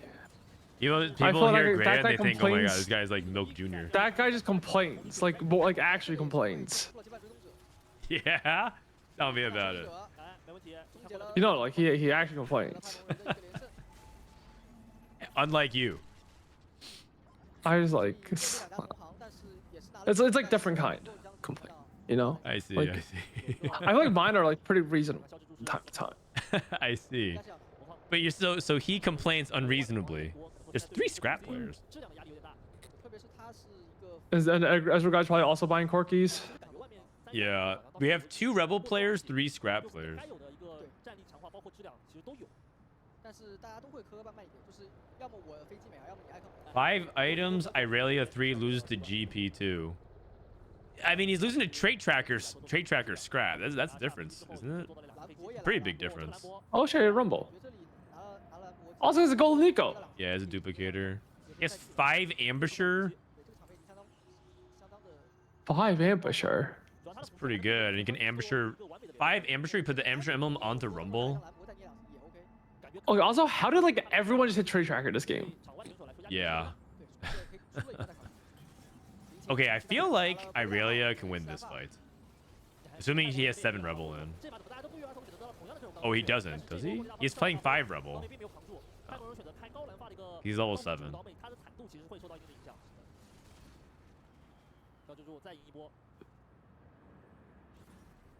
You know, people hear like Greya and they that think, oh my god, this guy's like Milk Jr. That guy just complains. Like actually complains. Yeah? Tell me about it. You know, like he actually complains. Unlike you. I was like, it's like different kind of complaint. You know? I see, like, I see. I feel like mine are like pretty reasonable from time to time. I see. But you're so he complains unreasonably. There's 3 scrap players. And Ezra guys probably also buying Corkies. Yeah, we have 2 rebel players, 3 scrap players. 5 items, Irelia 3 loses to GP2. I mean, he's losing to Trade Tracker scrap. That's the difference, isn't it? Pretty big difference. Oh shit, Rumble. Also, he's a Golden Nico. Yeah, as a duplicator. He has 5 Ambusher. 5 Ambusher. That's pretty good. And you can Ambusher 5 Ambusher. You put the Ambusher emblem onto Rumble. Okay. Also, how did like everyone just hit Trade Tracker this game? Yeah. Okay, I feel like Irelia can win this fight. Assuming he has 7 Rebel in. Oh, he doesn't, does he? He's playing 5 Rebel. Oh. He's level 7.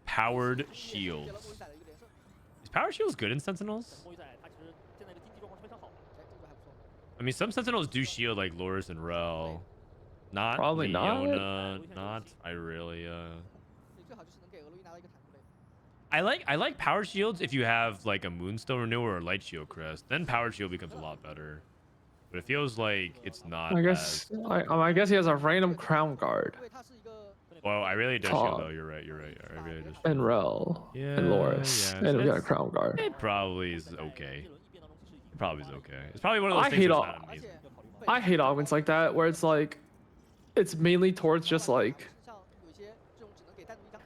Powered Shields. Is Powered Shields good in Sentinels? I mean, some Sentinels do shield like Loris and Rel. Not Probably Leona, not Irelia. I like Power Shields if you have like a Moonstone Renewer or Light Shield Crest. Then Power Shield becomes a lot better. But it feels like it's not. I guess I guess he has a random Crown Guard. Well, I really does shield though. You're right. I really does. And Rel. Yeah. And Loris. Yeah, And we got a Crown Guard. It probably is okay. Probably is okay. It's probably one of those I things hate that's all- not amazing. I hate augments like that where it's like, it's mainly towards just like,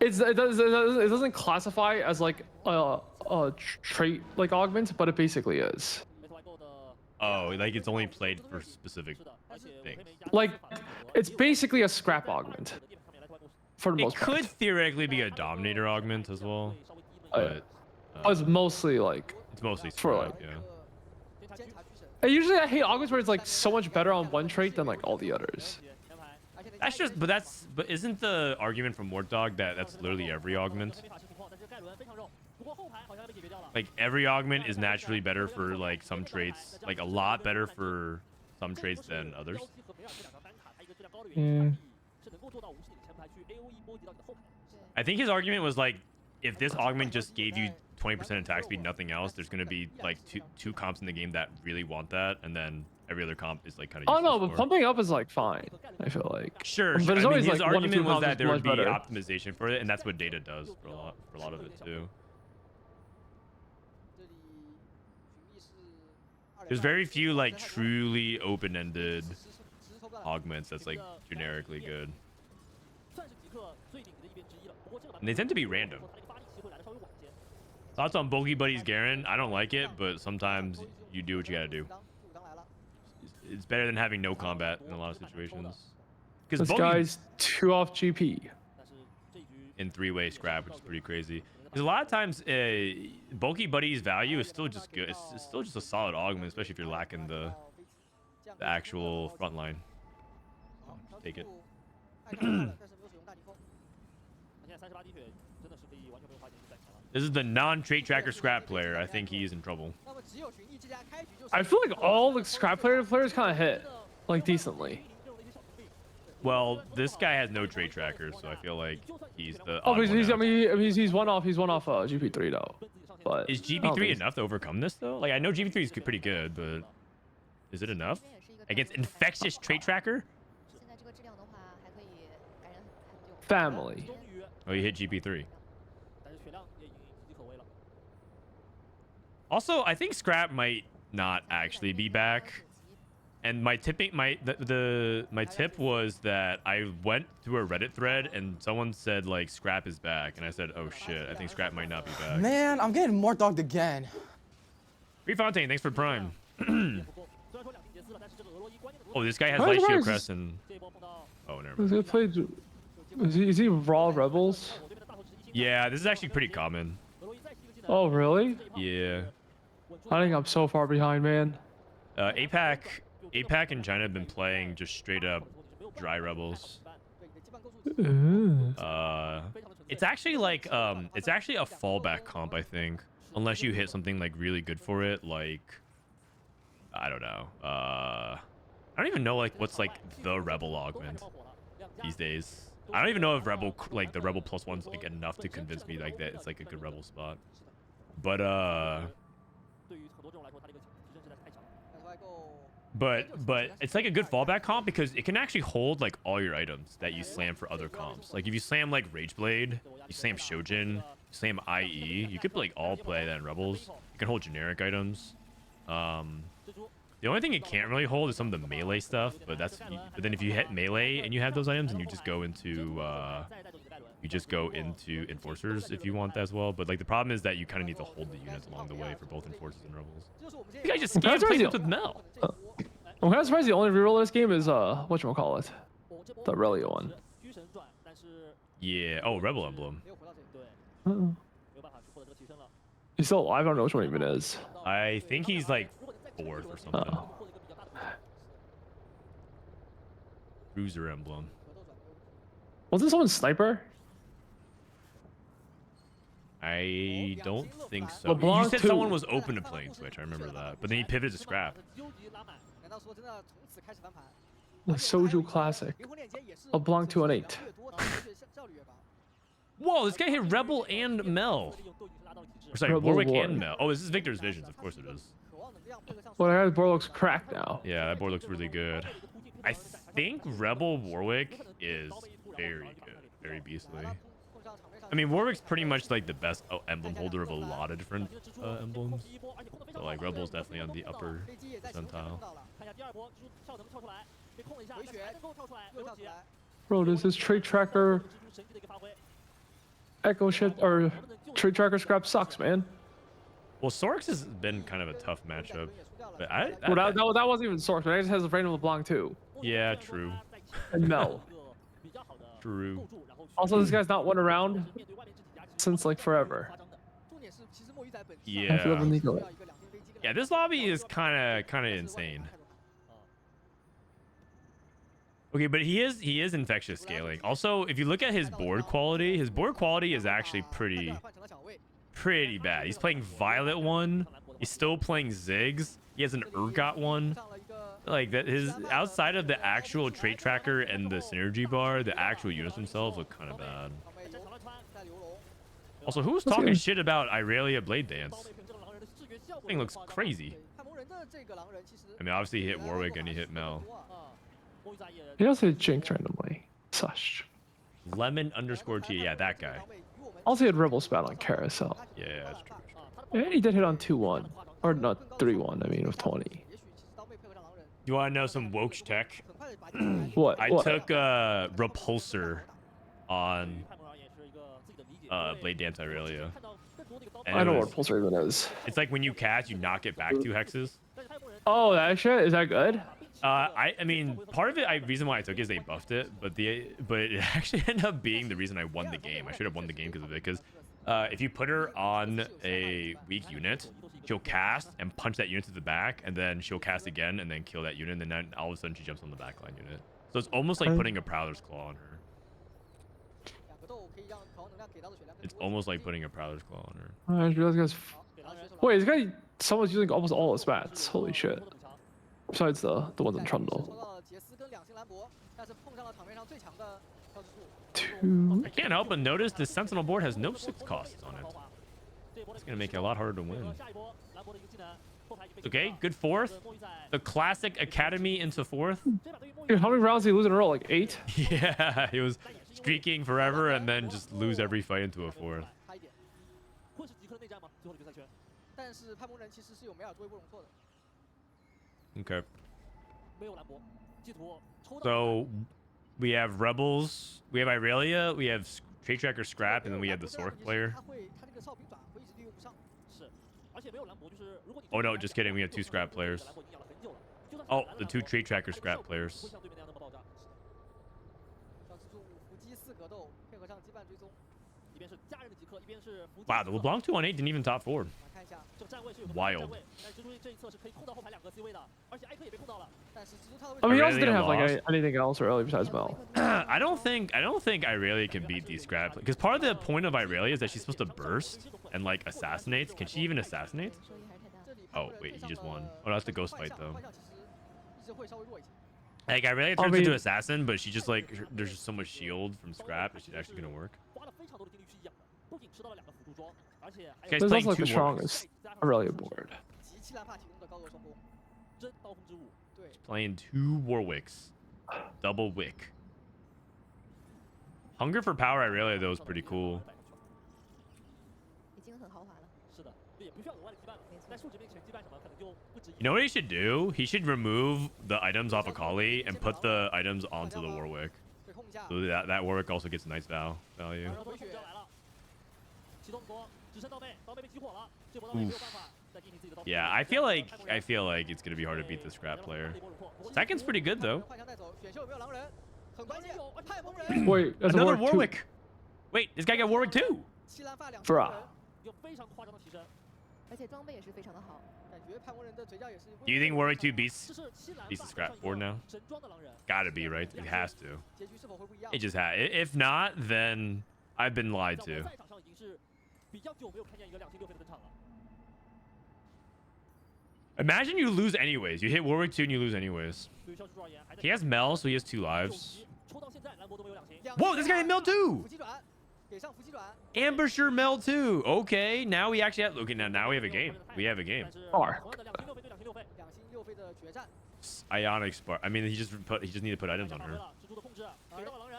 it doesn't classify as like a trait like augment, but it basically is. Oh, like it's only played for specific things. Like, it's basically a scrap augment for the It most part. could theoretically be a dominator augment as well, Yeah. but But it's mostly like, it's mostly for, scrap, like- yeah. and usually I hate augments where it's like so much better on one trait than like all the others. That's just, but isn't the argument from Warthog that that's literally every augment? Like every augment is naturally better for like some traits, like a lot better for some traits than others. Yeah. I think his argument was like, if this augment just gave you 20% attack speed, nothing else, there's gonna be like two comps in the game that really want that, and then every other comp is like kind of. Oh no, but pumping up is like fine. I feel like. Sure, But sure. there's I mean, always his like one or two argument was comps that there much would be better. optimization for it, and that's what data does for a lot of it too. There's very few like truly open-ended augments that's like generically good. And they tend to be random. Thoughts on Bulky Buddies Garen? I don't like it, but sometimes you do what you gotta do. It's better than having no combat in a lot of situations. Because This guy's 2 off GP. in 3-way scrap, which is pretty crazy. Because a lot of times, Bulky Buddy's value is still just good. It's still just a solid augment, especially if you're lacking the actual front line. Take it. This is the non-trait tracker scrap player. I think he's in trouble. I feel like all the scrap players kind of hit like decently. Well, this guy has no trait tracker, so I feel like he's the. Oh, odd he's, one he's I out. mean he's one off GP3 though. But Is I don't GP3 think- enough to overcome this though? Like I know GP3 is pretty good, but is it enough against infectious trait tracker? Family. Oh, you hit GP3. Also, I think scrap might not actually be back. And my tip was that I went through a Reddit thread and someone said like scrap is back, and I said, oh shit, I think scrap might not be back. Man, I'm getting more dogged again. Refontaine, thanks for Prime. Oh, this guy has Why light is shield Rise- crest and. Oh, never Is mind. he played? Is he raw rebels? Yeah, this is actually pretty common. Oh really? Yeah. I think I'm so far behind, man. APAC and China have been playing just straight up dry rebels. Ooh. It's actually like it's actually a fallback comp, I think, unless you hit something like really good for it, like I don't know. I don't even know like what's like the rebel augment these days. I don't even know if rebel like the rebel +1's like enough to convince me like that it's like a good rebel spot. But it's like a good fallback comp because it can actually hold like all your items that you slam for other comps. Like if you slam like Rageblade, you slam Shojin, you slam IE, you could like all play that in Rebels. You can hold generic items. The only thing it can't really hold is some of the melee stuff, but but then if you hit melee and you have those items, and you just go into enforcers if you want that as well. But like the problem is that you kind of need to hold the units along the way for both enforcers and rebels. You guys just scam placements with Mel. I'm kind of surprised the only reroll of this game is whatchamacallit, the Relia one. Yeah. Oh, Rebel Emblem. He's still alive. I don't know which one even is. I think he's like 4th or something. Oh. Cruiser Emblem. Wasn't someone sniper? I don't think so. LeBlanc You said too. someone was open to playing Twitch. I remember that. But then he pivoted to scrap. The Soju Classic. LeBlanc 2 and 8. Whoa, this guy hit Rebel and Mel. Or sorry, Rebel Warwick War. and Mel. Oh, this is Victor's Visions. Of course it is. Well, that board looks cracked now. Yeah, that board looks really good. I think Rebel Warwick is very good. Very beastly. I mean, Warwick's pretty much like the best emblem holder of a lot of different emblems. So like Rebel's definitely on the upper percentile. Bro, does this trade tracker echo shit or trade tracker scrap sucks, man. Well, Sorks has been kind of a tough matchup, but Well, that wasn't even Sorks, man. It just has a Random LeBlanc too. yeah, true. And Mel. True. Also, this guy's not won a round since like forever. Yeah. Yeah, this lobby is kind of insane. Okay, but he is infectious scaling. Also, if you look at his board quality is actually pretty bad. He's playing Violet 1. He's still playing Ziggs. He has an Urgot 1. Like that, his outside of the actual trait tracker and the synergy bar, the actual units themselves look kind of bad. Also, who was talking shit about Irelia Blade Dance? Thing looks crazy. I mean, obviously he hit Warwick and he hit Mel. He also hit Jinx randomly. Sush. Lemon_T, yeah, that guy. Also, he had Rebel Spat on Carousel. Yeah, that's true. And he did hit on 2-1. Or not 3-1, I mean, with 20. You want to know some woke tech? What? I What? took Repulsor on Blade Dance Irelia. And I don't know what Pulsar even is. it's like when you cast, you knock it back 2 hexes. Oh, that shit? Is that good? I mean, part of it, reason why I took it is they buffed it, but it actually ended up being the reason I won the game. I should have won the game because of it. Because if you put her on a weak unit, she'll cast and punch that unit to the back, and then she'll cast again and then kill that unit, and then all of a sudden she jumps on the backline unit. So it's almost like putting a Prowler's Claw on her. It's almost like putting a Prowler's Claw on her. I just realized guys. Wait, this guy, someone's using almost all his bats. Holy shit. Besides the ones in Trundle. I can't help but notice this Sentinel board has no 6 costs on it. It's gonna make it a lot harder to win. Okay, good 4th. The classic Academy into 4th. Dude, how many rounds did he lose in a row? Like 8? Yeah, he was streaking forever and then just lose every fight into a 4th. Okay. So we have Rebels, we have Irelia, we have Trade Tracker Scrap, and then we have the Sork player. Oh no, just kidding. We have 2 Scrap players. Oh, the 2 Trade Tracker Scrap players. Wow, the LeBlanc 2-on-8 didn't even top 4. Wild. I mean, he also didn't have Irelia like anything else really besides Mel. I don't think Irelia can beat these Scrap, because part of the point of Irelia is that she's supposed to burst and like assassinates. Can she even assassinate? Oh wait, he just won. Oh, that's the ghost fight though. Like Irelia turns into assassin, but she just like there's just so much shield from Scrap. Is she actually gonna work? This is also like the strongest Aurelia board. He's playing 2 Warwicks. Double Wick. Hunger for Power Irelia though is pretty cool. You know what he should do? He should remove the items off Akali and put the items onto the Warwick. So that Warwick also gets nice value. Oof. Yeah, I feel like it's gonna be hard to beat the Scrap player. Second's pretty good though. Wait, there's another a Warwick. Wait, this guy got Warwick too. Bruh. Do you think Warwick 2 beats the Scrap board now? Gotta be, right? It has to. It just has. If not, then I've been lied to. Imagine you lose anyways. You hit Warwick 2 and you lose anyways. He has Mel, so he has 2 lives. Whoa, this guy had Mel too! Ambusher Mel too. Okay, now we actually have... Okay, now we have a game. We have a game. R. Ionic Spark. I mean, he just need to put items on her.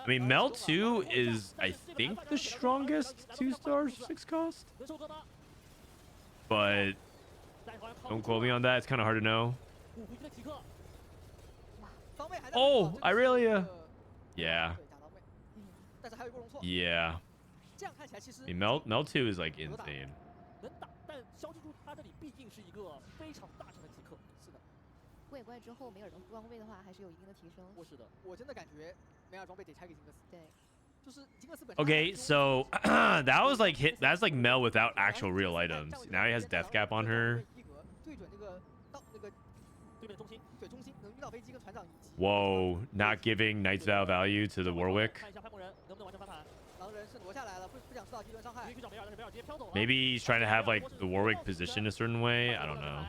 I mean, Mel 2 is, I think, the strongest 2-star 6 cost. But don't quote me on that. It's kind of hard to know. Oh, Irelia. Yeah. Yeah. I mean, Mel 2 is like insane. Okay, so that was like that's like Mel without actual real items. Now he has death cap on her. Whoa, not giving Knight's Vow value to the Warwick. Maybe he's trying to have like the Warwick position a certain way. I don't know.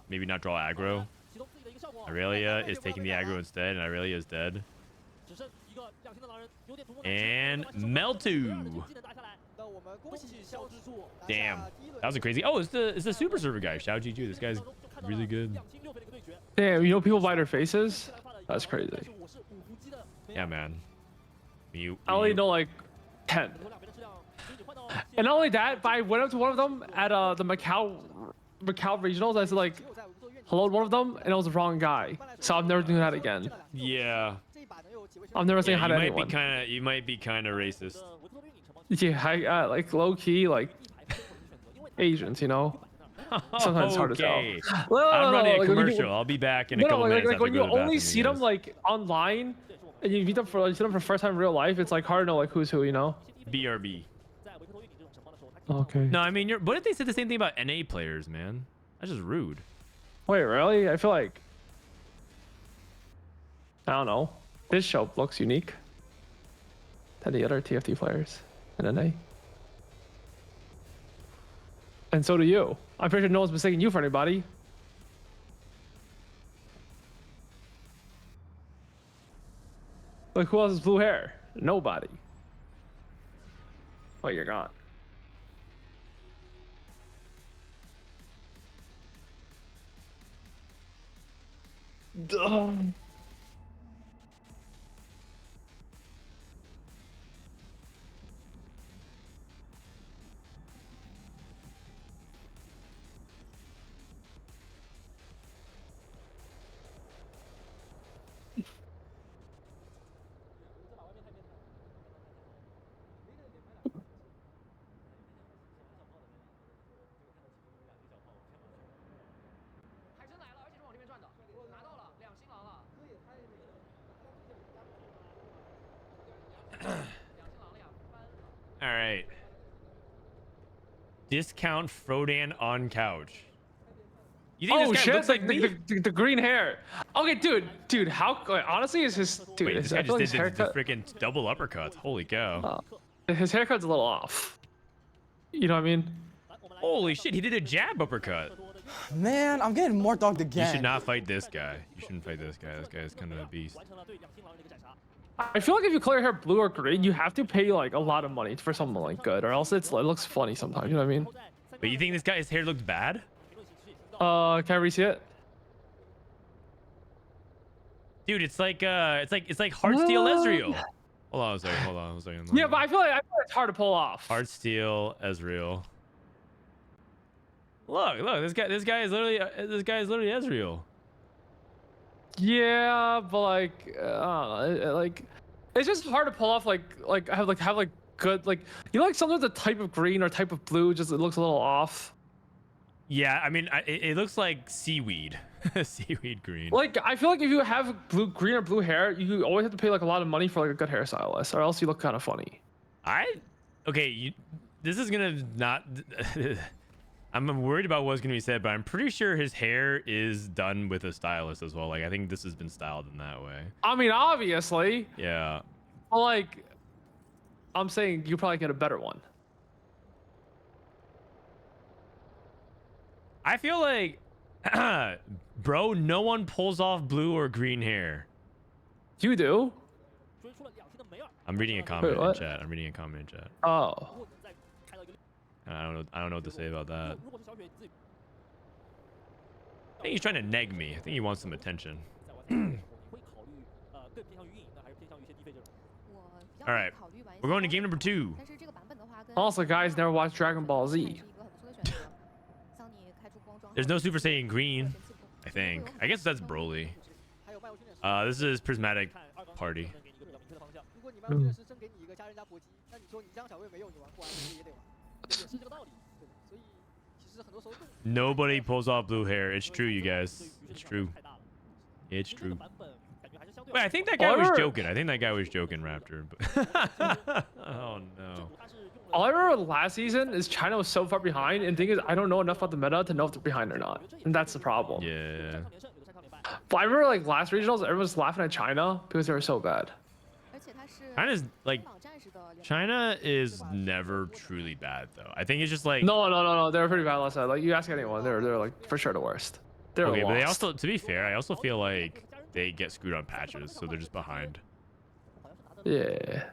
Maybe not draw aggro. Irelia is taking the aggro instead, and Irelia is dead. And Meltu. Damn, that was a crazy. Oh, it's the super server guy, XiaoZhiZhu. This guy's really good. Damn, you know people buy their faces? That's crazy. Yeah, man. I only know like 10. And not only that, but I went up to one of them at the Macau regionals. I said like, hello to one of them, and it was the wrong guy. So I'm never doing that again. Yeah. I'm never saying hi to anyone. You might be kind of racist. Yeah, I like low key like Asians, you know. Sometimes it's hard to tell. I'm running a commercial. I'll be back in a couple minutes. Like when you only see them like online, and you meet them for the first time in real life, it's like hard to know like who's who, you know. BRB. Okay. No, I mean, what if they said the same thing about NA players, man? That's just rude. Wait, really? I feel like I don't know. This show looks unique than the other TFT players in NA. And so do you. I'm pretty sure no one's mistaking you for anybody. Like, who else has blue hair? Nobody. Wait, you're gone. Duh. All right. Discount Frodan on couch. You think Oh this guy shit! looks like me? The green hair. Okay, dude. How? Honestly, is his dude? Wait, this guy I feel just like did the freaking double uppercuts. Holy cow! His haircut's a little off. You know what I mean? Holy shit! He did a jab uppercut. Man, I'm getting more dogged again. You should not fight this guy. You shouldn't fight this guy. This guy is kind of a beast. I feel like if you color your hair blue or green, you have to pay like a lot of money for something like good, or else it looks funny sometimes. You know what I mean? But you think this guy's hair looks bad? Can I re-see it? Dude, it's like Heartsteel Ezreal. Hold on a second. Yeah, but I feel like it's hard to pull off. Heartsteel Ezreal. Look, this guy is literally Ezreal. Yeah, but like, I don't know, like, it's just hard to pull off. Have good, like, you know, like sometimes the type of green or type of blue just it looks a little off. Yeah, I mean, it looks like seaweed, seaweed green. Like, I feel like if you have green or blue hair, you always have to pay like a lot of money for like a good hairstylist, or else you look kind of funny. This is gonna not. I'm worried about what's gonna be said, but I'm pretty sure his hair is done with a stylist as well. Like, I think this has been styled in that way. I mean, obviously. Yeah. But like, I'm saying you probably get a better one. I feel like, bro, no one pulls off blue or green hair. You do. I'm reading a comment in chat. Oh. I don't know what to say about that. I think he's trying to neg me. I think he wants some attention. All right, we're going to game number 2. Also, guys, never watched Dragon Ball Z. There's no Super Saiyan Green, I think. I guess that's Broly. This is Prismatic Party. Nobody pulls off blue hair. It's true, you guys. It's true. It's true. Wait, I think that guy was joking. I think that guy was joking, Raptor. But oh no. All I remember last season is China was so far behind, and the thing is, I don't know enough about the meta to know if they're behind or not, and that's the problem. Yeah. But I remember like last regionals, everyone was laughing at China because they were so bad. China's like, China is never truly bad though. I think it's just like No. They were pretty bad last time. Like you ask anyone, they're like for sure the worst. They're okay, lost. but they also, to be fair, I also feel like they get screwed on patches, so they're just behind. Yeah.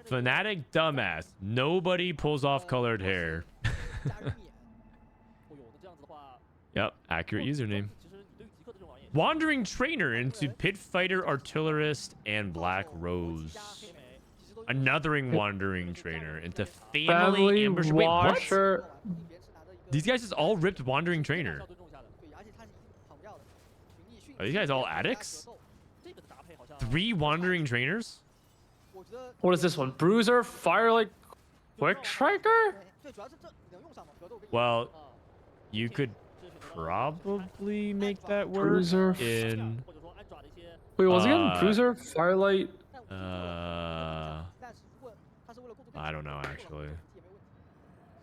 Fanatic dumbass. Nobody pulls off colored hair. Yep, accurate username. Wandering trainer into pit fighter, artillerist, and black rose. Another wandering trainer into family ambush. Wait, what? These guys just all ripped wandering trainer. Are these guys all addicts? 3 wandering trainers? What is this one? Bruiser, Firelight, Quick Striker? Well, you could probably make that work Bruiser. in... Wait, was it again? Bruiser, Firelight? I don't know, actually.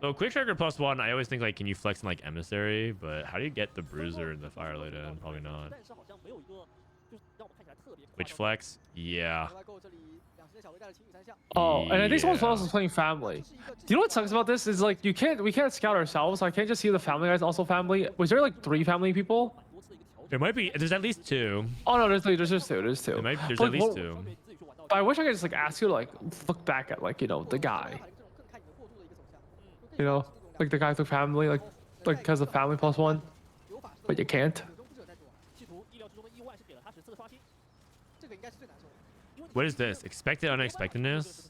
So Quick Striker +1, I always think, like, can you flex in, like, Emissary? But how do you get the Bruiser and the Firelight in? Probably not. Which flex? Yeah. Oh, and I think someone else is playing family. Do you know what sucks about this? Is like we can't scout ourselves, so I can't just see the family guys also family. Was there like 3 family people? There might be. There's at least 2. Oh no, there's just 2. There's 2. There's at least 2. But I wish I could just like ask you to like look back at like, you know, the guy. You know, like the guy with the family, like has a family +1, but you can't. What is this? Expected unexpectedness?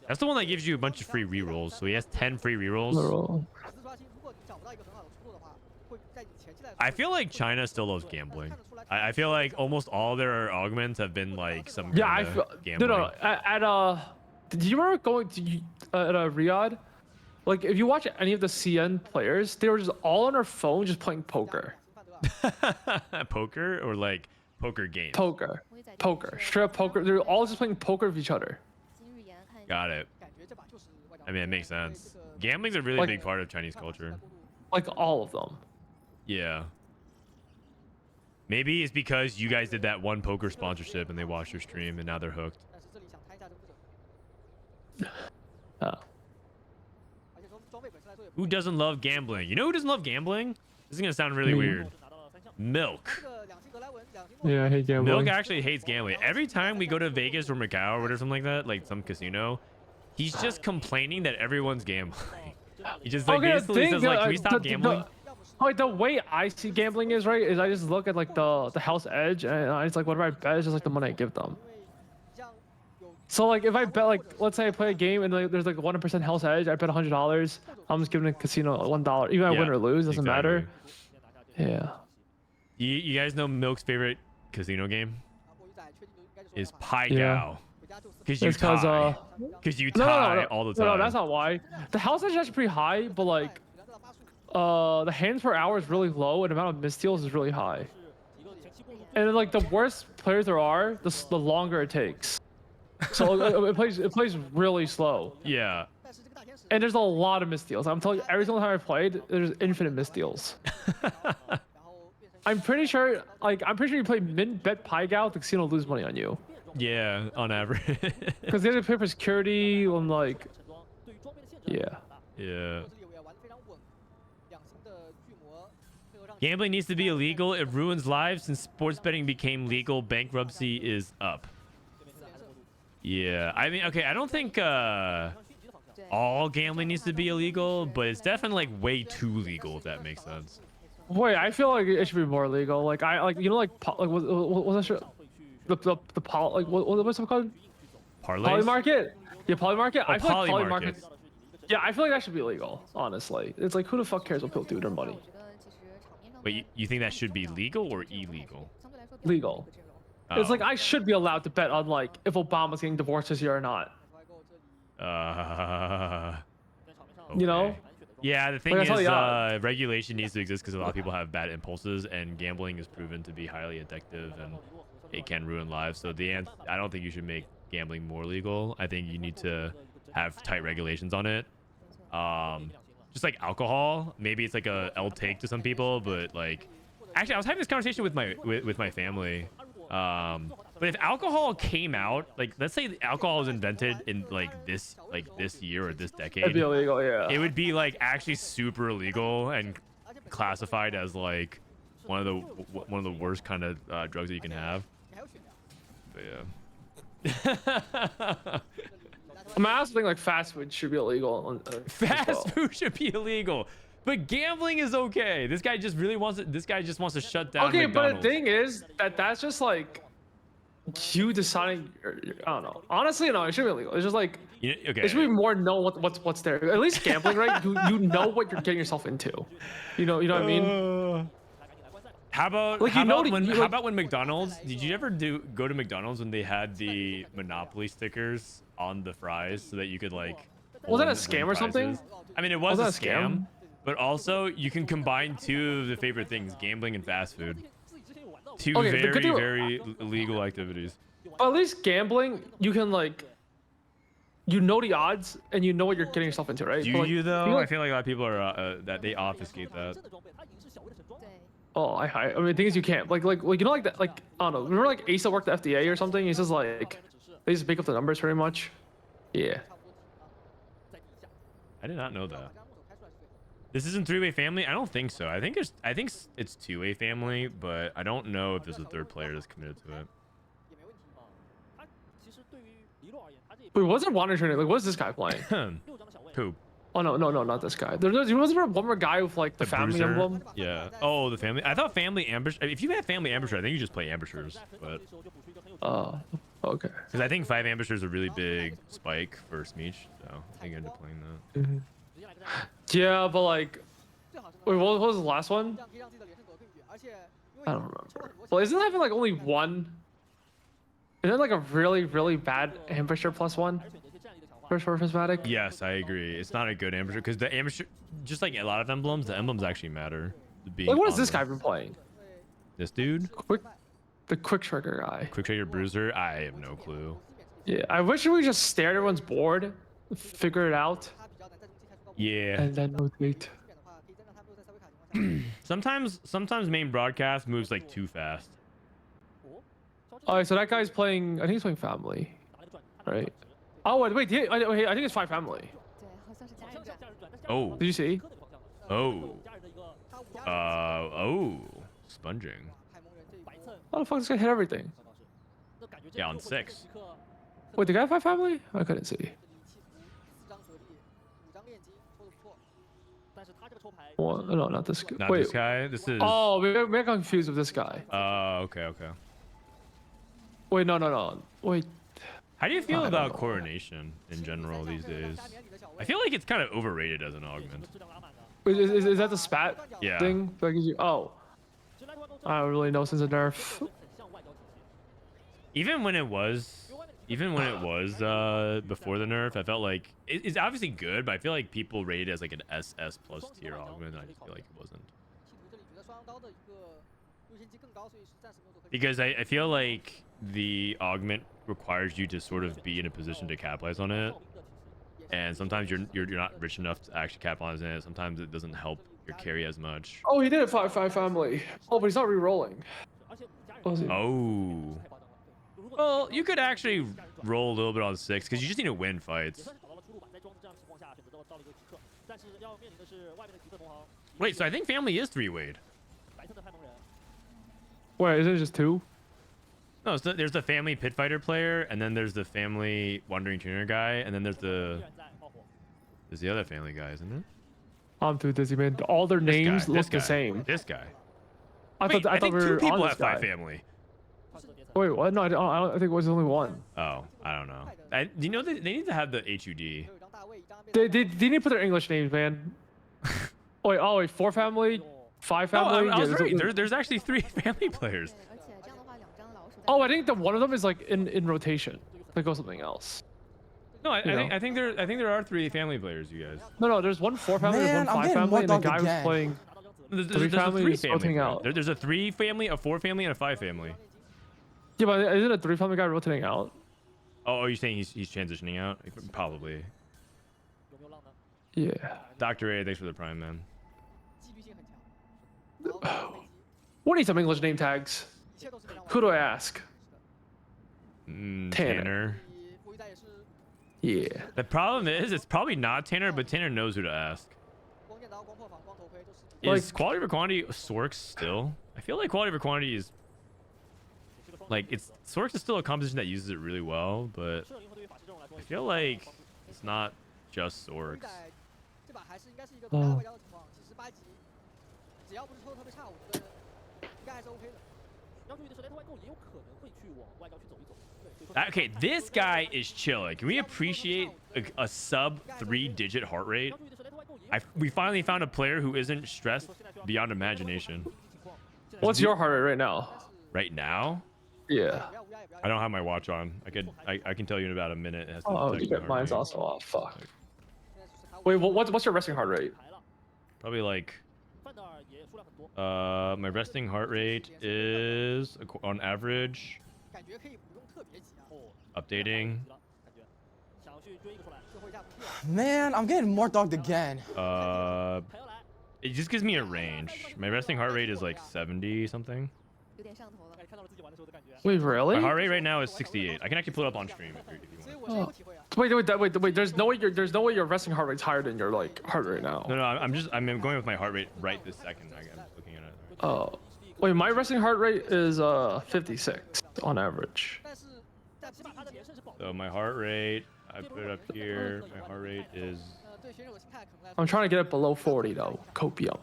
That's the one that gives you a bunch of free rerolls. So he has 10 free rerolls. I feel like China still loves gambling. I feel like almost all their augments have been like some kind of gambling. No. Did you remember going to at Riyadh? Like if you watch any of the CN players, they were just all on their phone just playing poker. Poker or like poker games? Poker. Straight up poker. They're all just playing poker with each other. Got it. I mean, it makes sense. Gambling's a really big part of Chinese culture. Like all of them. Yeah. Maybe it's because you guys did that one poker sponsorship and they watched your stream and now they're hooked. Oh. Who doesn't love gambling? You know who doesn't love gambling? This is gonna sound really weird. Milk. Yeah, I hate gambling. Milk actually hates gambling. Every time we go to Vegas or Macau or something like that, like some casino, he's just complaining that everyone's gambling. He just like basically says like, can we stop gambling? The way I see gambling is right is I just look at like the house edge and it's like whatever I bet is just like the money I give them. So like if I bet like let's say I play a game and like, there's like 1% house edge, I bet $100. I'm just giving the casino $1. Even if I win or lose, doesn't matter. Yeah. You guys know Milk's favorite casino game is PaiGao. Because you tie. Because you tie all the time. No, that's not why. The house edge is actually pretty high, but like the hands per hour is really low and the amount of misdeals is really high. And then, like the worse players there are, the longer it takes. So it plays really slow. Yeah. And there's a lot of misdeals. I'm telling you, every single time I played, there's infinite misdeals. I'm pretty sure you play min bet PaiGao, the casino will lose money on you. Yeah, on average. Because they have to pay for security and like, yeah. Yeah. Gambling needs to be illegal. It ruins lives. Since sports betting became legal, bankruptcy is up. Yeah, I mean, okay, I don't think all gambling needs to be illegal, but it's definitely like way too legal, if that makes sense. Wait, I feel like it should be more legal. Like you know, like what's that shit? What's it called? Parlays? Poly market. Yeah, poly market. Oh, I feel like poly poly markets. market. Yeah, I feel like that should be legal. Honestly, it's like who the fuck cares what people do with their money? But you think that should be legal or illegal? Legal. Oh. It's like I should be allowed to bet on like if Obama's getting divorced this year or not. You know? Okay. Yeah, the thing Like, that's is, how regulation needs to exist because a lot of people have bad impulses, and gambling is proven to be highly addictive, and it can ruin lives. So I don't think you should make gambling more legal. I think you need to have tight regulations on it. Just like alcohol, maybe it's like a L take to some people, but like, actually, I was having this conversation with my family. But if alcohol came out, like let's say alcohol was invented in like this year or this decade, It'd be illegal, yeah. it would be like actually super illegal and classified as like one of the worst kind of drugs that you can have. But yeah. I mean, I also think like fast food should be illegal. Fast food should be illegal, but gambling is okay. This guy just wants to shut down Okay, McDonald's. but the thing is that's just like you deciding. I don't know. Honestly, no, it should be illegal. It's just like okay. it should be more know what's there. At least gambling, right? You know what you're getting yourself into. You know what I mean? How about Like, how you know about what- when you, like- how about when McDonald's? Did you ever go to McDonald's when they had the Monopoly stickers on the fries so that you could like? Was that a win scam or something? prizes? I mean, it was a that a scam, scam? but also you can combine two of the favorite things: gambling and fast food. Two Okay, the good very thing- illegal activities. But at least gambling, you can like, you know the odds and you know what you're getting yourself into, right? Do But, like, you though? feel I like- feel like a lot of people are that they obfuscate that. Oh, I mean, the thing is, you can't like you know like that like I don't know. Remember like Asa worked at the FDA or something? He's just like they just make up the numbers pretty much. Yeah. I did not know that. This isn't three-way family? I don't think so. I think it's two-way family, but I don't know if there's a third player that's committed to it. Wait, what's it monitoring? Like, what's this guy playing? Poop. Oh no, not this guy. There wasn't there one more guy with like the family Bruiser? emblem. Yeah. Oh, the family. I thought family ambush. If you had family ambusher, I think you just play ambushers. But Oh, okay. because I think 5 ambushers are a really big spike for Smeech, so I think I end up playing that. Yeah, but like, wait, what was the last one? I don't remember. Well, isn't that like only one? Isn't that like a really bad ambusher plus one? For Prismatic? Yes, I agree. It's not a good ambusher because the ambusher, just like a lot of emblems, the emblems actually matter. Like, what has this guy been playing? This dude? The quick trigger guy. Quick trigger bruiser? I have no clue. Yeah, I wish we just stare at everyone's board, figure it out, Yeah. and then rotate. Sometimes main broadcast moves like too fast. Alright, so that guy's playing. I think he's playing family, right? Oh wait, I think it's 5 family. Oh. Did you see? Oh. Oh. Sponging. How the fuck this guy hit everything? Yeah, on 6. Wait, the guy have 5 family? I couldn't see. Well, no, not this guy. Not Wait. this guy. This is. Oh, we're confused with this guy. Okay. Wait, no. Wait. How do you feel I don't about know. coronation in general these days? I feel like it's kind of overrated as an augment. Is that the spat Yeah. thing? Like, oh. I don't really know since the nerf. Even when it was before the nerf, I felt like it's obviously good, but I feel like people rated it as like an SS plus tier augment. And I just feel like it wasn't. Because I feel like the augment requires you to sort of be in a position to capitalize on it, and sometimes you're not rich enough to actually capitalize on it. Sometimes it doesn't help your carry as much. Oh, he did it 5 family. Oh, but he's not re-rolling. Oh. Well, you could actually roll a little bit on 6 because you just need to win fights. Wait, so I think family is 3-wayed. Wait, isn't it just 2? No, so there's the family pit fighter player, and then there's the family wandering tuner guy, and then there's the There's the other family guy, isn't it? I'm too dizzy, man. All their names look the same. This guy. I Wait, thought I think we two were people on have this guy. five family. Wait, what? No, I think it was only one. Oh, I don't know. Do you know they need to have the HUD? They need to put their English names, man. Wait, 4 family, 5 No, family. I was Yeah, right. There's actually 3 family players. Oh, I think that one of them is like in rotation. Like go something else. No, I think there are 3 family players, you guys. No, there's one 4 family, Man, one I'm 5 getting family, more and the dog guy again. was playing. There's Three a families 3 family. rotating player. out. There's a 3 family, a 4 family, and a 5 family. Yeah, but isn't a 3 family guy rotating out? Oh, are you saying he's transitioning out? Probably. Yeah. Dr. A, thanks for the prime, man. What need some English name tags? Who do I ask? Tanner. Yeah. The problem is, it's probably not Tanner, but Tanner knows who to ask. Is quality over quantity Sorks still? I feel like quality over quantity is like Sorks is still a composition that uses it really well, but I feel like it's not just Sorks. Oh. Okay, this guy is chilling. Can we appreciate a sub 3-digit heart rate? We finally found a player who isn't stressed beyond imagination. What's your heart rate right now? Right now? Yeah. I don't have my watch on. I can tell you in about a minute. It has to Oh, detect you my got heart mine's rate. also off. Fuck. Wait, what's your resting heart rate? Probably like my resting heart rate is on average updating. Man, I'm getting more dogged again. It just gives me a range. My resting heart rate is like 70 something. Wait, really? My heart rate right now is 68. I can actually pull it up on stream if you want. Oh. Wait. There's no way your resting heart rate's higher than your like heart rate now. No, I'm going with my heart rate right this second. I'm looking at it. Oh. Wait, my resting heart rate is 56 on average. So my heart rate, I put it up here. My heart rate is. I'm trying to get it below 40 though. Copium.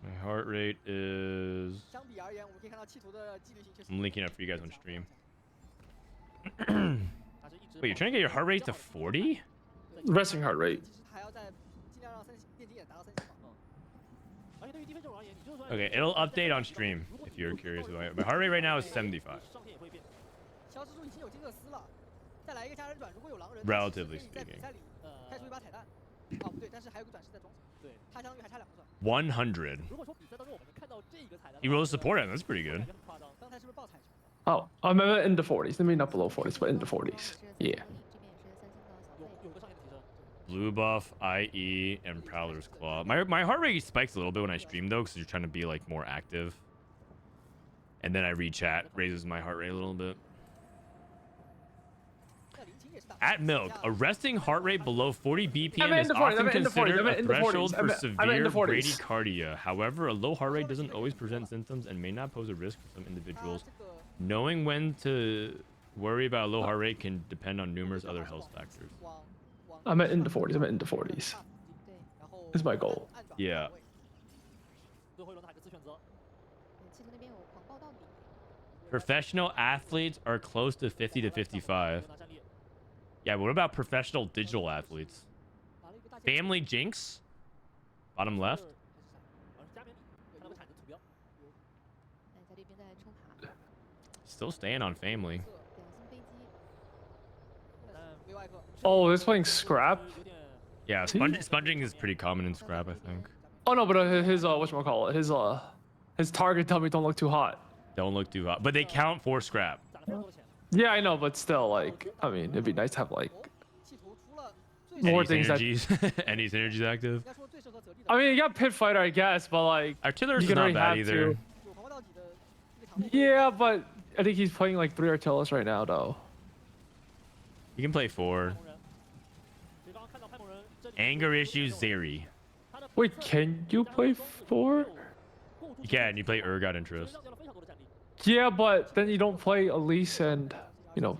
My heart rate is. I'm linking up for you guys on stream. Wait, you're trying to get your heart rate to 40? Resting heart rate. Okay, it'll update on stream if you're curious. My heart rate right now is 75. Relatively speaking. 100. He rolls support him. That's pretty good. Oh, I'm in the 40s. I mean, not below 40s, but in the 40s. Yeah. Blue buff, IE, and Prowler's Claw. My heart rate spikes a little bit when I stream though, because you're trying to be like more active. And then I read chat, raises my heart rate a little bit. At Milk, a resting heart rate below 40 BPM is often considered a threshold for severe bradycardia. However, a low heart rate doesn't always present symptoms and may not pose a risk for some individuals. Knowing when to worry about a low heart rate can depend on numerous other health factors. I'm in the 40s. I'm in the 40s. Is my goal. Yeah. Professional athletes are close to 50 to 55. Yeah, but what about professional digital athletes? Family Jinx? Bottom left? Still staying on family. Oh, they're playing Scrap? Yeah, sponging is pretty common in Scrap, I think. Oh no, but his whatchamacallit, his target dummy don't look too hot. Don't look too hot. But they count for Scrap. Yeah, I know, but still, like, I mean, it'd be nice to have like more Any things synergies? Any synergies active? I mean, you got Pit Fighter, I guess, but like Artillery's you can not already bad have either. to. Yeah, but I think he's playing like 3 Artillers right now, though. You can play 4. Anger issues, Zeri. Wait, can you play 4? You can. You play Urgot Interest. Yeah, but then you don't play Elise and, you know,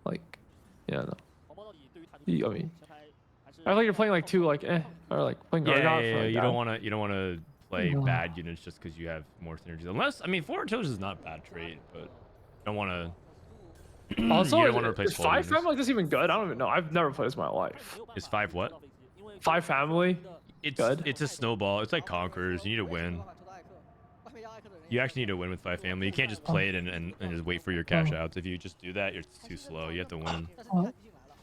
like, yeah, no. mean, I feel like you're playing like two like or like playing Yeah, Gargot yeah, for, yeah. like, You that. don't want to play bad units just because you have more synergies. Unless, I mean, Four Intelligence is not a bad trait, but you don't want to. Also, You don't want to replace is full five units. family like this even good? I don't even know. I've never played this in my life. Is 5 what? 5 family. Good. It's a snowball. It's like Conquerors. You need to win. You actually need to win with 5 family. You can't just play it and just wait for your cash outs. If you just do that, you're too slow. You have to win.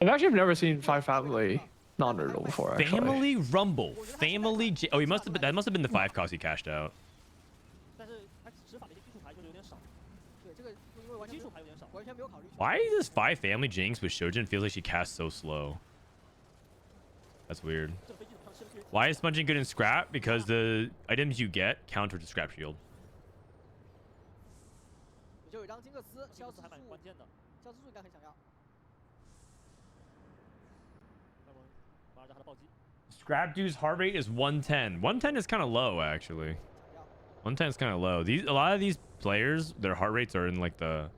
I've never seen 5 family non-neutral before. Actually. Family Rumble. Family. Oh, he must have been. That must have been the 5 cost he cashed out. Why does 5 family Jinx with Shojin feels like she casts so slow? That's weird. Why is sponging good in scrap? Because the items you get counter to scrap shield. Scrap dude's heart rate is 110. 110 is kind of low, actually. 110 is kind of low. A lot of these players, their heart rates are in like the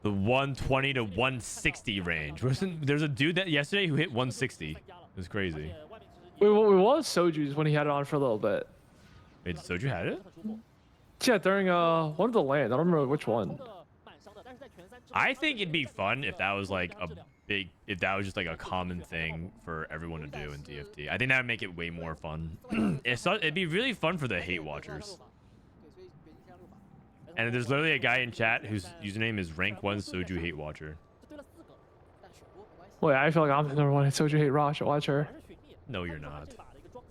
120 to 160 range. There's a dude that yesterday who hit 160. It was crazy. Wait, what was SoJu's when he had it on for a little bit? Wait, Soju had it? Yeah, during one of the land. I don't remember which one. I think it'd be fun if that was like if that was just like a common thing for everyone to do in TFT. I think that would make it way more fun. It'd be really fun for the hate watchers. And there's literally a guy in chat whose username is rank 1 Soju hate watcher. Wait, I feel like I'm the number one SoJu hate watcher. No, you're not.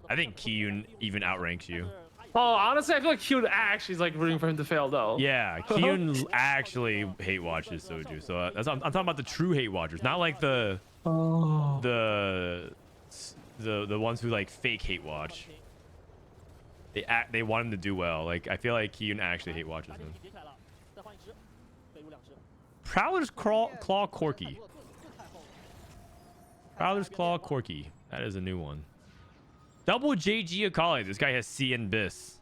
I think Kiyun even outranks you. Oh, honestly, I feel like Q actually is like rooting for him to fail though. Yeah, Kiyun actually hate watches Soju. So I'm talking about the true hate watchers, not like the ones who like fake hate watch. They want him to do well. Like I feel like Kiyun actually hate watches him. Prowler's Claw Corky. Prowler's Claw Corky. That is a new one. Double JG Akali. This guy has CN Biss.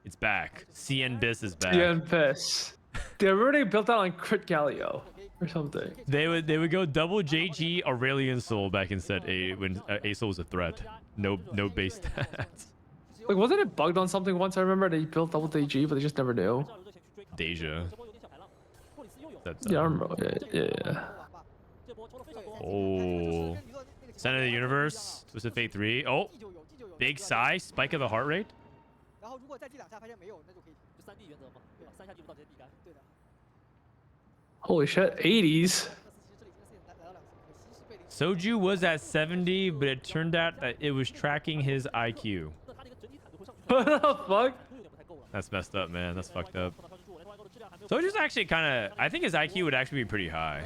It's back. CN Biss is back. CN Biss. They already built that on Crit Galio or something. They would go double JG Aurelian Soul back in set A when A Soul was a threat. No base stats. Like wasn't it bugged on something once? I remember they built double JG, but they just never knew. Deja. Yeah, I remember. Yeah. Oh. Center of the Universe. Twisted Fate 3. Oh. Big Psy. Spike of the heart rate. Holy shit, 80s. Soju was at 70, but it turned out that it was tracking his IQ. What the fuck? That's messed up, man. That's fucked up. Soju's actually kind of... I think his IQ would actually be pretty high.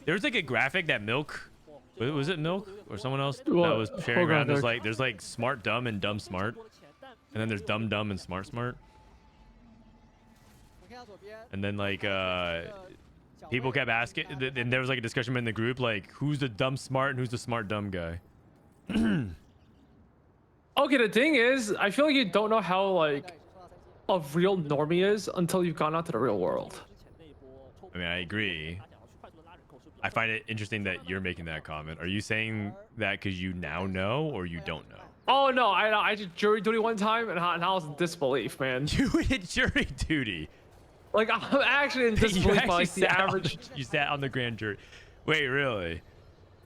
There's like a graphic that Milk... Was it Milk or someone else that was sharing around? There's like smart dumb and dumb smart. And then there's dumb dumb and smart smart. And then like people kept asking, and there was like a discussion in the group like who's the dumb smart and who's the smart dumb guy. Okay, the thing is, I feel like you don't know how like a real normie is until you've gone out to the real world. I mean, I agree. I find it interesting that you're making that comment. Are you saying that because you now know or you don't know? Oh no, I did jury duty one time and I was in disbelief, man. You did jury duty. Like I'm actually in disbelief by like the average. You sat on the grand jury. Wait, really?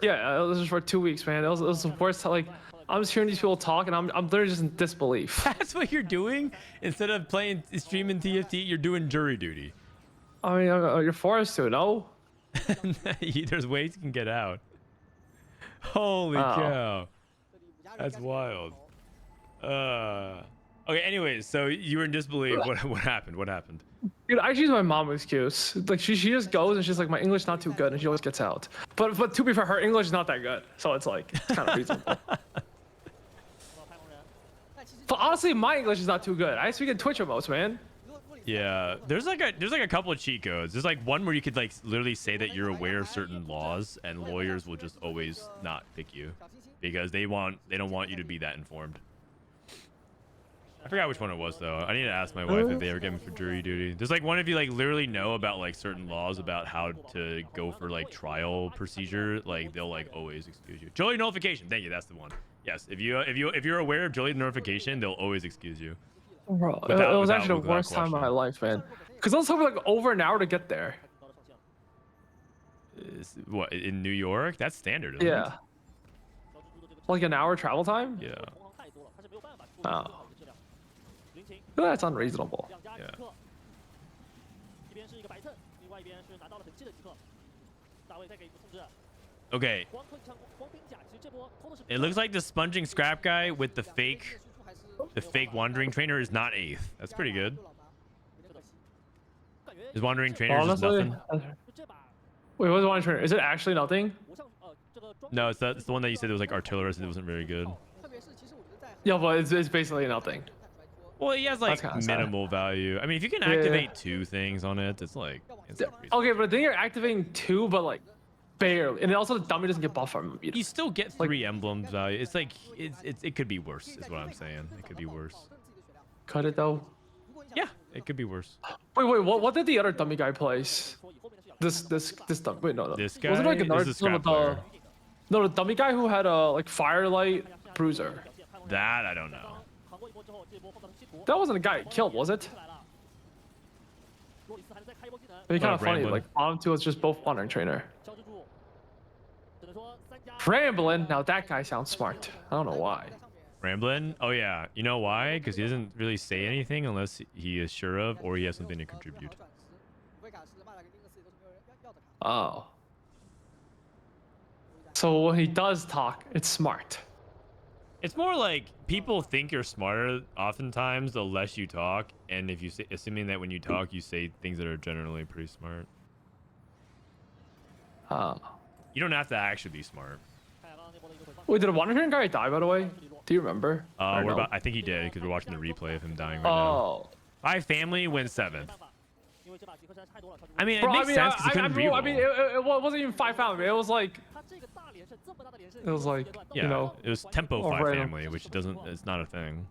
Yeah, it was just for 2 weeks, man. It was the worst. Like I'm just hearing these people talk and I'm literally just in disbelief. That's what you're doing? Instead of streaming TFT, you're doing jury duty. I mean, you're forced to, no? There's ways you can get out. Holy cow. That's wild. Okay, anyways, so you were in disbelief. What happened? What happened? Dude, I use my mom excuse. Like she just goes and she's like, my English not too good, and she always gets out. But to be fair, her English is not that good, so it's like it's kind of reasonable. But honestly, my English is not too good. I speak in Twitch emotes, man. Yeah, there's like a couple of cheat codes. There's like one where you could like literally say that you're aware of certain laws, and lawyers will just always not pick you because they don't want you to be that informed. I forgot which one it was though. I need to ask my wife if they ever get me for jury duty. There's like one if you like literally know about like certain laws about how to go for like trial procedure, like they'll like always excuse you. Jury notification. Thank you. That's the one. Yes. If you're aware of jury notification, they'll always excuse you. Bro, it was actually the worst time of my life, man. Because I was hoping like over an hour to get there. What, in New York? That's standard. Isn't Yeah. it? Like an hour travel time? Yeah. Oh. That's unreasonable. Yeah. Okay. It looks like the sponging scrap guy with the fake wandering trainer is not 8th. That's pretty good. His wandering trainer is just nothing. Wait, what's the wandering trainer? Is it actually nothing? No, it's the one that you said it was like artillerist. It wasn't very good. Yeah, but it's basically nothing. Well, he has like minimal value. I mean, if you can activate 2 things on it, it's like okay, but then you're activating 2, but like barely, and also the dummy doesn't get buff from it. You still get 3 emblems value. It's like it could be worse, is what I'm saying. It could be worse. Cut it though. Yeah, it could be worse. Wait, what did the other dummy guy place? This dummy. Wait, no. This guy. Wasn't it like another This is a scrap player. No, the dummy guy who had a like firelight bruiser. That I don't know. That wasn't a guy he killed, was it? It'd be kind of funny, Ramblin'. like bottom 2 was just both wandering trainer. Ramblin', now that guy sounds smart. I don't know why. Ramblin'? Oh yeah. You know why? Because he doesn't really say anything unless he is sure of or he has something to contribute. Oh. So when he does talk, it's smart. It's more like people think you're smarter oftentimes the less you talk, and if you say, assuming that when you talk you say things that are generally pretty smart. Oh. You don't have to actually be smart. Wait, did a wandering guy die, by the way? Do you remember? Or no? I think he did because we're watching the replay of him dying right Oh. now. My family wins 7th. I mean, it Bro, makes sense because he couldn't reroll. I mean, it wasn't even 5 family. It was like, yeah, you know. it was tempo 5 random. family, which doesn't. It's not a thing.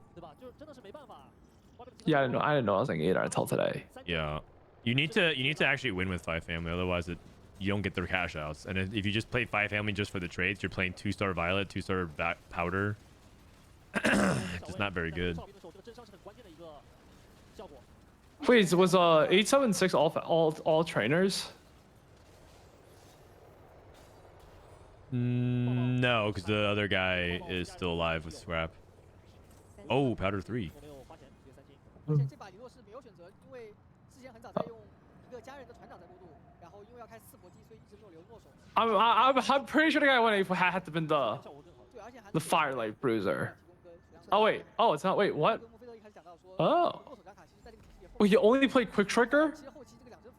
Yeah, I didn't know I was like 8 until today. Yeah, you need to actually win with 5 family, otherwise you don't get their cash outs. And if you just play 5 family just for the trades, you're playing 2-star violet, 2-star powder. Just not very good. Wait, was 876 all trainers? No, because the other guy is still alive with scrap. Oh, powder 3. I'm pretty sure the guy went had to been the firelight bruiser. Oh wait, oh it's not. Wait, what? Oh, wait, you only play quick trigger?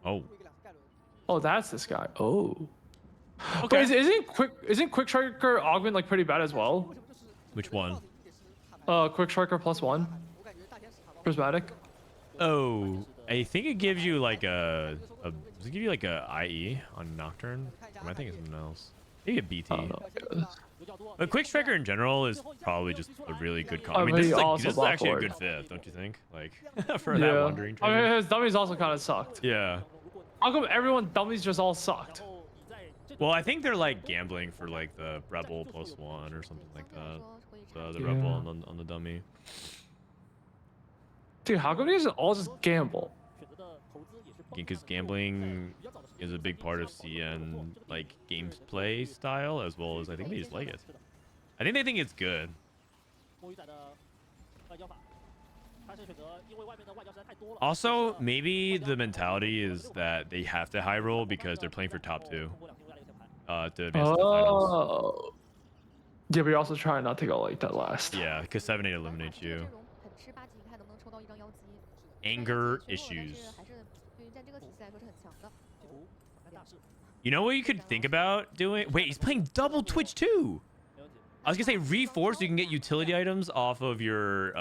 Oh, that's this guy. Oh. Okay. But isn't quick trigger augment like pretty bad as well? Which one? Quick striker +1. Prismatic. Oh, I think it gives you like does it give you like a IE on Nocturne? Or I think it's something else. You get BT. But Quick Striker in general is probably just a really good comp. I mean, this is actually a good 5th, don't you think? Like for that wandering trainer. I mean, his dummies also kind of sucked. Yeah. How come everyone dummies just all sucked? Well, I think they're like gambling for like the Rebel +1 or something like that. So the Rebel on the dummy. Dude, how come these all just gamble? Because gambling is a big part of CN like gameplay style, as well as I think they just like it. I think they think it's good. Also, maybe the mentality is that they have to high roll because they're playing for top 2 to advance to the finals. Yeah, but you're also trying not to go like that last. Yeah, because 7-8 eliminates you. Anger issues. You know what you could think about doing? Wait, he's playing double Twitch too. I was gonna say reforce so you can get utility items off of your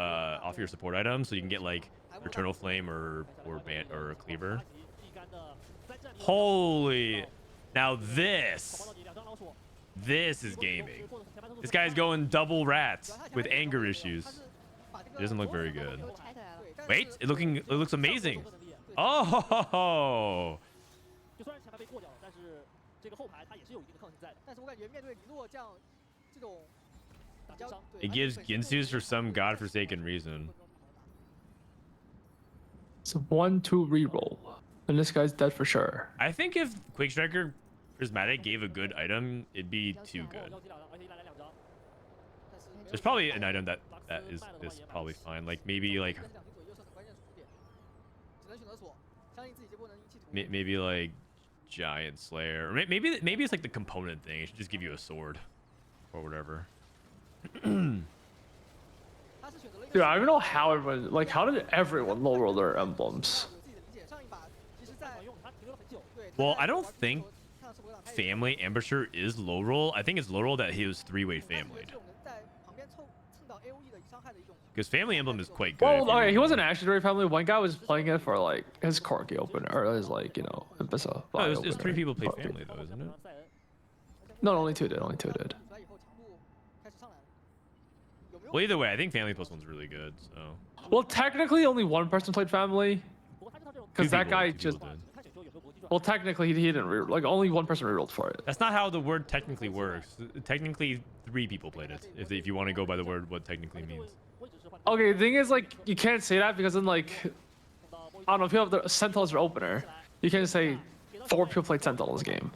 support items, so you can get like Eternal Flame or a Cleaver. Holy! Now this is gaming. This guy's going double rats with anger issues. It doesn't look very good. Wait, it looks amazing. Oh. It gives Ginsu's for some godforsaken reason. It's a 1-2 reroll, and this guy's dead for sure. I think if Quick Striker Prismatic gave a good item, it'd be too good. There's probably an item that is probably fine. Like maybe like Giant Slayer, or maybe it's like the component thing. It should just give you a sword or whatever. Dude, I don't know how everyone, like, how did everyone low roll their emblems? Well, I don't think family Ambusher is low roll. I think it's low roll that he was 3-way familied. Because family emblem is quite good. Well, okay, he wasn't actually very family. One guy was playing it for like his Corki opener, or his like, you know, Impisa. No, it was 3 people played family though, isn't it? No, only 2 did. Only 2 did. Well, either way, I think family plus 1's really good. So. Well, technically, only 1 person played family, because that guy Two just. people did. Well, technically, he didn't like only 1 person rerolled for it. That's not how the word technically works. Technically, 3 people played it. If you want to go by the word, what technically means. Okay, the thing is, like, you can't say that because then, like, I don't know, if you have the Sentinel as your opener, you can't say 4 people played Sentinel this game.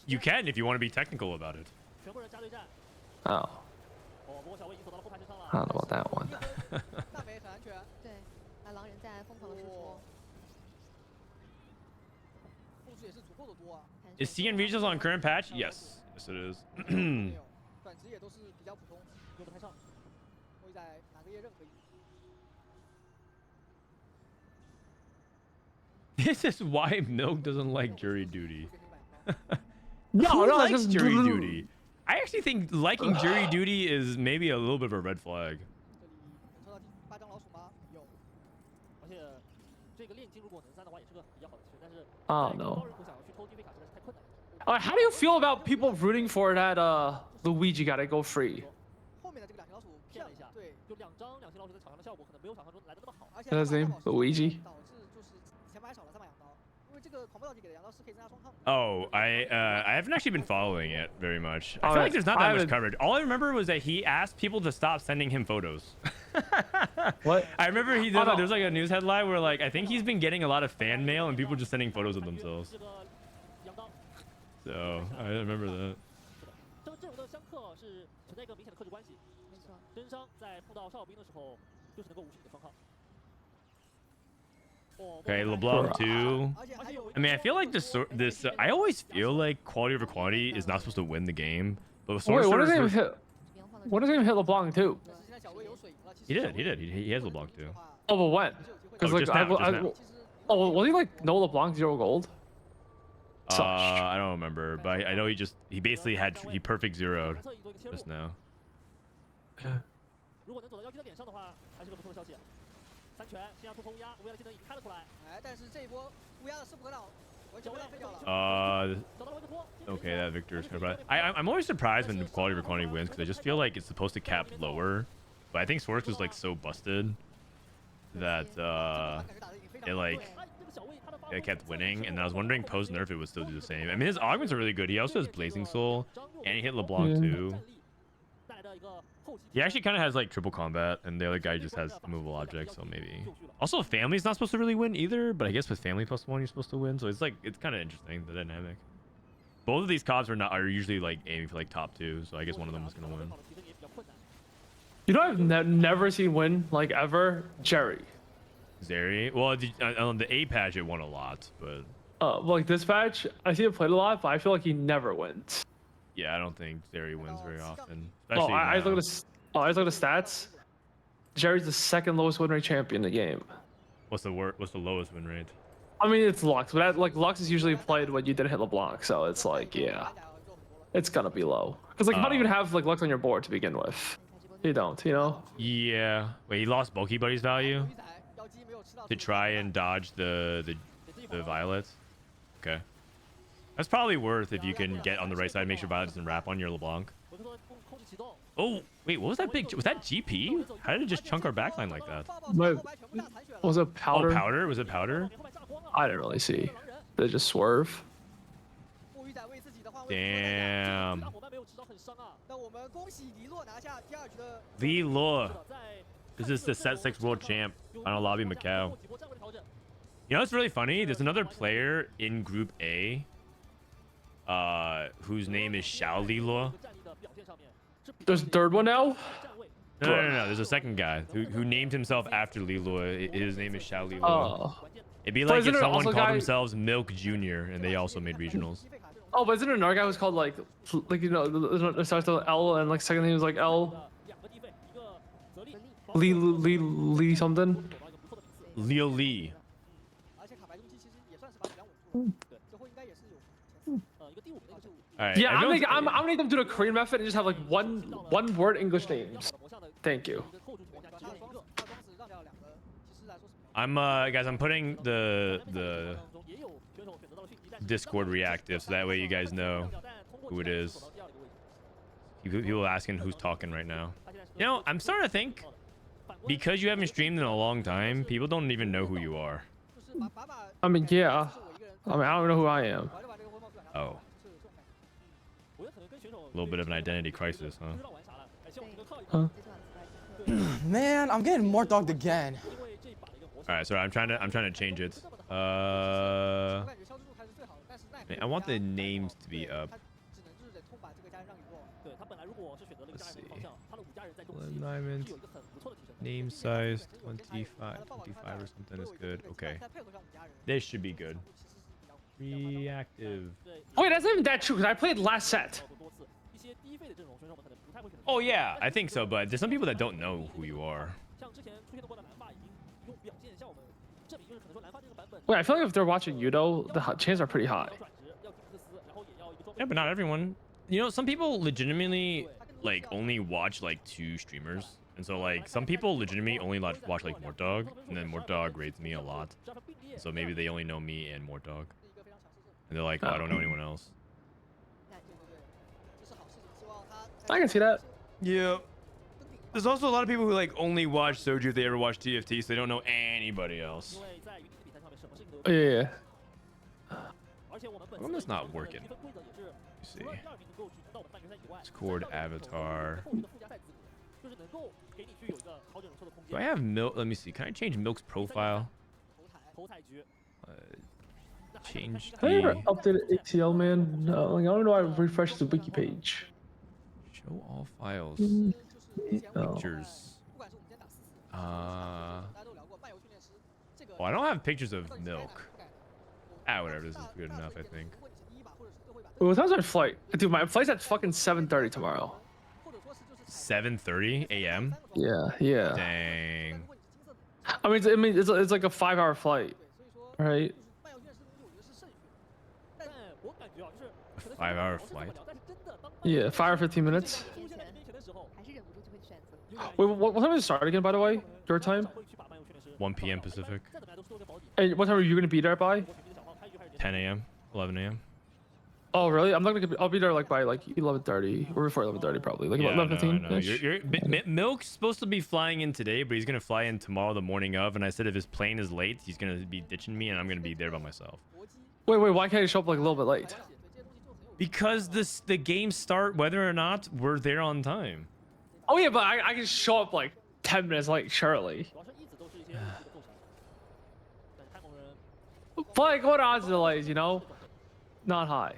You can if you want to be technical about it. Oh. I don't know about that one. Is CN regionals on current patch? Yes. Yes, it is. This is why Milk doesn't like jury duty. Who No, likes it's just jury duty? I actually think liking jury duty is maybe a little bit of a red flag. I don't know. How do you feel about people rooting for that Luigi gotta go free? Is that his name? Luigi? Oh, I haven't actually been following it very much. I feel like there's not that much coverage. All I remember was that he asked people to stop sending him photos. What? I remember he did. There's like a news headline where like I think he's been getting a lot of fan mail and people just sending photos of themselves. So I remember that. Okay, LeBlanc 2. I mean, I feel like this. I always feel like quality over quantity is not supposed to win the game. But with Wait, what does he even hit? What does he even hit LeBlanc too? He did. He has LeBlanc 2. Oh, but when? Because like just now. oh, was he like no LeBlanc 0 gold? I don't remember, but I know he basically he perfect zeroed just now. Okay, that Viktor's kind of. I'm always surprised when quality over quantity wins because I just feel like it's supposed to cap lower, but I think Source was like so busted that it kept winning, and I was wondering post nerf it would still do the same. I mean, his augments are really good. He also has Blazing Soul, and he hit LeBlanc too. He actually kind of has like triple combat, and the other guy just has movable objects, so maybe. Also, family's not supposed to really win either, but I guess with family plus 1 you're supposed to win, so it's kind of interesting, the dynamic. Both of these comps are usually like aiming for like top 2, so I guess one of them was gonna win. You know, I've never seen win like ever. Jerry. Zeri? Well, on the A patch it won a lot, but. Like this patch, I see him played a lot, but I feel like he never wins. Yeah, I don't think Zeri wins very often. Oh, I look at the stats. Jerry's the 2nd lowest win rate champion in the game. What's the lowest win rate? I mean, it's Lux, but Lux is usually played when you didn't hit LeBlanc, so it's like, yeah, it's gonna be low. Because like, how do you even have like Lux on your board to begin with? You don't, you know? Yeah. Wait, he lost Bulky Buddy's value to try and dodge the Violet. Okay. That's probably worth if you can get on the right side, make sure Violet doesn't wrap on your LeBlanc. Oh, wait, what was that big? Was that GP? How did it just chunk our backline like that? But was it powder? Oh, powder? Was it powder? I didn't really see. Did it just swerve? Damn. LiLuo. This is the Set 6 World Champ on a lobby Macau. You know what's really funny? There's another player in Group A whose name is LiLuo. There's a third one now? No. There's a second guy who named himself after LiLuo. His name is LiLuo. Oh. It'd be But like isn't if there someone also called a guy- themselves Milk Jr. and they also made regionals. Oh, but isn't there another guy who's called like you know, it starts with L and like second name is like L? Lee something? Leo Lee. All right, Yeah, everyone's- I'm gonna make them do the Korean method and just have like one word English names. Thank you. Guys, I'm putting the Discord reactive so that way you guys know who it is. People asking who's talking right now. You know, I'm starting to think because you haven't streamed in a long time, people don't even know who you are. I mean, yeah. I mean, I don't know who I am. Oh. A little bit of an identity crisis, huh? Man, I'm getting more dogged again. All right, so I'm trying to change it. I want the names to be up. Let's see. Alignment. Name size 25 or something is good. Okay. This should be good. Reactive. Wait, that's not even that true because I played last set. Oh yeah, I think so, but there's some people that don't know who you are. Wait, I feel like if they're watching Yudo, the chances are pretty high. Yeah, but not everyone. You know, some people legitimately like only watch like 2 streamers. And so like some people legitimately only watch like Mortdog, and then Mortdog rates me a lot. So maybe they only know me and Mortdog. And they're like, oh, I don't know anyone else. I can see that. Yeah. There's also a lot of people who like only watch Soju if they ever watch TFT, so they don't know anybody else. Yeah. How come that's not working? Let's see. Discord avatar. Do I have Milk? Let me see. Can I change Milk's profile? Change Have you ever the updated ATL, man? No, like, I don't know how to refresh the wiki page. show all files. Oh. Pictures. Oh, I don't have pictures of Milk. Ah, whatever. This is good enough, I think. Wait, what time's our flight? Dude, my flight's at fucking 7:30 tomorrow. 7:30 a.m. Yeah. Dang. I mean, it's like a 5-hour flight, right? A 5-hour flight. Yeah, 5 or 15 minutes. Wait, what time does it start again, by the way? Your time? 1 p.m. Pacific. And what time are you gonna be there by? 10 a.m. 11 a.m. Oh, really? I'll be there like by like 11:30 or before 11:30 probably, like Yeah, about no, 11:15. I know. Milk's supposed to be flying in today, but he's gonna fly in tomorrow the morning of. And I said if his plane is late, he's gonna be ditching me, and I'm gonna be there by myself. Wait, why can't you show up like a little bit late? Because the games start whether or not we're there on time. Oh yeah, but I can show up like 10 minutes late, surely. But like, what odds delays, you know? Not high.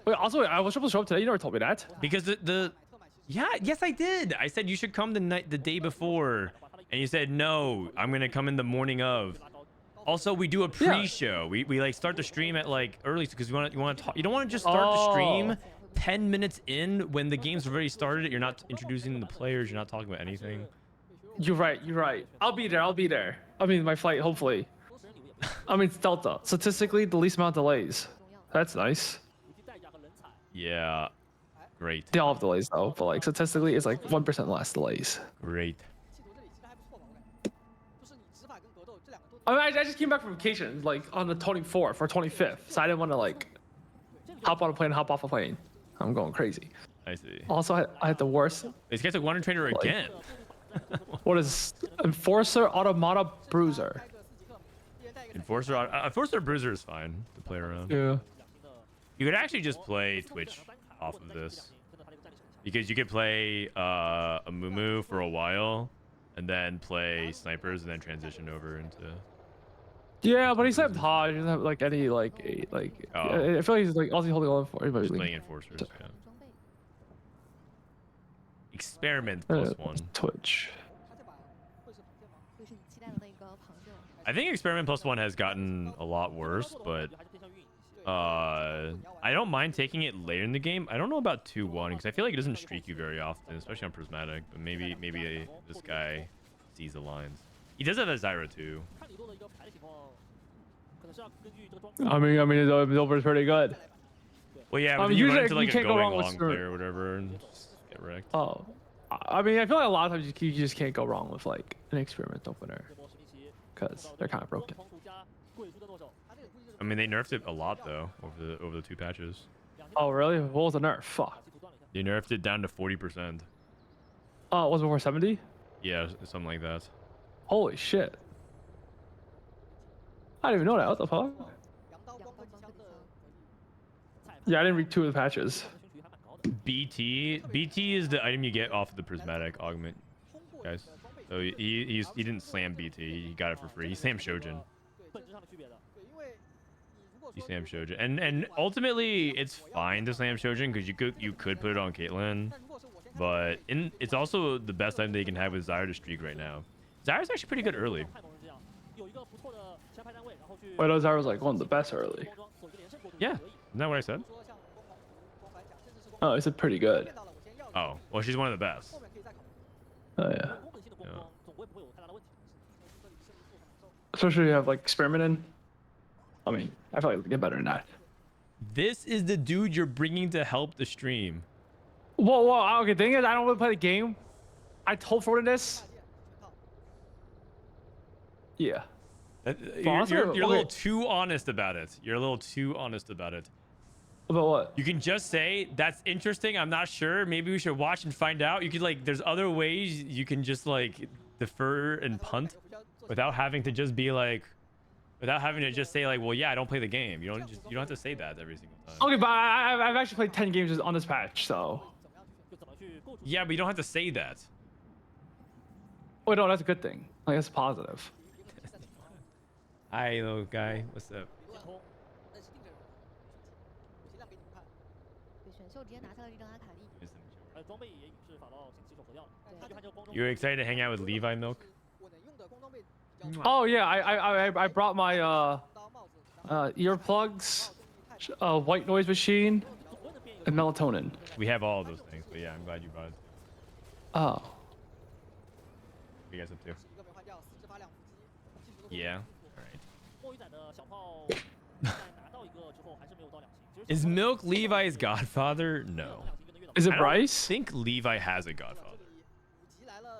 Wait, also, I was supposed to show up today. You never told me that. Because yes, I did. I said you should come the day before, and you said no. I'm gonna come in the morning of. Also, we do a pre-show. We like start the stream at like early because you want to talk. You don't want to just start the stream 10 minutes in when the game's already started. You're not introducing the players. You're not talking about anything. You're right. I'll be there. I mean, my flight, hopefully. I mean, it's Delta. Statistically, the least amount of delays. That's nice. Yeah, great. They all have delays though, but like statistically, it's like 1% less delays. Great. I mean, I just came back from vacation like on the 24th or 25th, so I didn't want to like hop on a plane, hop off a plane. I'm going crazy. I see. Also, I had the worst. This guy's a Wonder Trader again. What is Enforcer, Automata, Bruiser? Enforcer Bruiser is fine to play around. Yeah. You could actually just play Twitch off of this. Because you could play a Mumu for a while, and then play snipers, and then transition over into... Yeah, but he's not high. He doesn't have like any like Oh. I feel like he's like also holding on for him. Just playing Enforcers, yeah. Experiment +1. Twitch. I think Experiment +1 has gotten a lot worse, but I don't mind taking it later in the game. I don't know about 2-1 because I feel like it doesn't streak you very often, especially on Prismatic. But maybe this guy sees the lines. He does have a Zyra too. I mean, his over is pretty good. Well, yeah, but then you run into like a can't go going wrong with long player or whatever and just get wrecked. Oh, I mean, I feel like a lot of times you just can't go wrong with like an experimental opener because they're kind of broken. I mean, they nerfed it a lot though over the 2 patches. Oh, really? What was the nerf? Fuck. They nerfed it down to 40%. Oh, it was before 70? Yeah, something like that. Holy shit. I didn't even know that. What the fuck? Yeah, I didn't read 2 of the patches. BT is the item you get off of the Prismatic augment, guys. So he didn't slam BT. He got it for free. He slammed Shojin. He slammed Shojin, and ultimately it's fine to slam Shojin because you could put it on Caitlyn, but it's also the best item they can have with Zyra to streak right now. Zyra's actually pretty good early. Wait, Zyra was like one of the best early. Yeah, isn't that what I said? Oh, he said pretty good. Oh, well, she's one of the best. Oh yeah. Yeah. Especially if you have like experimenting. I mean, I feel like we get better than that. This is the dude you're bringing to help the stream. Whoa. Okay, thing is, I don't want to play the game. I told Frodan this. Yeah. You're a little too honest about it. You're a little too honest about it. About what? You can just say, that's interesting. I'm not sure. Maybe we should watch and find out. You could like, there's other ways you can just like defer and punt without having to just be like, without having to just say like, well, yeah, I don't play the game. You don't have to say that every single time. Okay, but I've actually played 10 games on this patch, so. Yeah, but you don't have to say that. Oh, no, that's a good thing. Like, that's positive. Hi, little guy. What's up? You're excited to hang out with Levi Milk? Oh yeah, I brought my earplugs, white noise machine, and melatonin. We have all of those things, but yeah, I'm glad you brought it. Oh. What are you guys up to? Yeah. All right. Is Milk Levi's godfather? No. Is it I Bryce? think Levi has a godfather.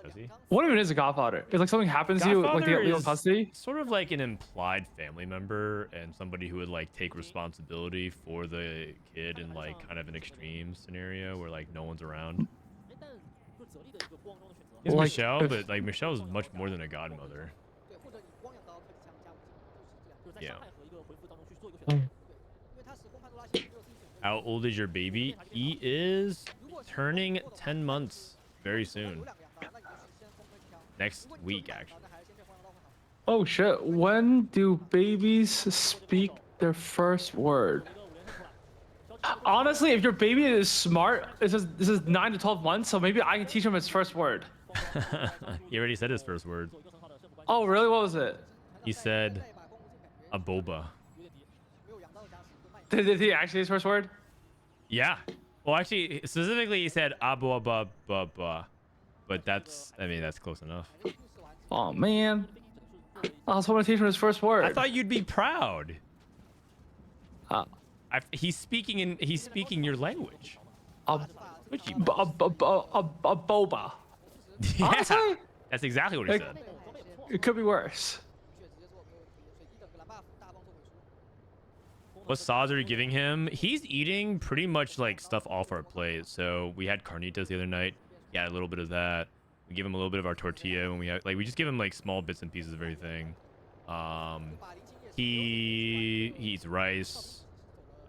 Does he? What even is a godfather? If like something happens to you, like they get legal custody? Sort of like an implied family member and somebody who would like take responsibility for the kid in like kind of an extreme scenario where like no one's around. It's Like, Michelle, but like Michelle's much more than a godmother. Yeah. How old is your baby? He is turning 10 months very soon. Next week, actually. Oh shit! When do babies speak their first word? Honestly, if your baby is smart, this is 9 to 12 months, so maybe I can teach him his first word. He already said his first word. Oh really? What was it? He said, a boba. Did he actually his first word? Yeah. Well, actually, specifically, he said abu ba ba ba, but that's, I mean, that's close enough. Oh man, I was hoping to teach him his first word. I thought you'd be proud. He's speaking your language. A Which you, boba. yeah, Honestly, that's exactly what he said. it could be worse. What saws are you giving him? He's eating pretty much like stuff off our plate. So we had carnitas the other night. Yeah, a little bit of that. We give him a little bit of our tortilla when we have like we just give him like small bits and pieces of everything. He eats rice.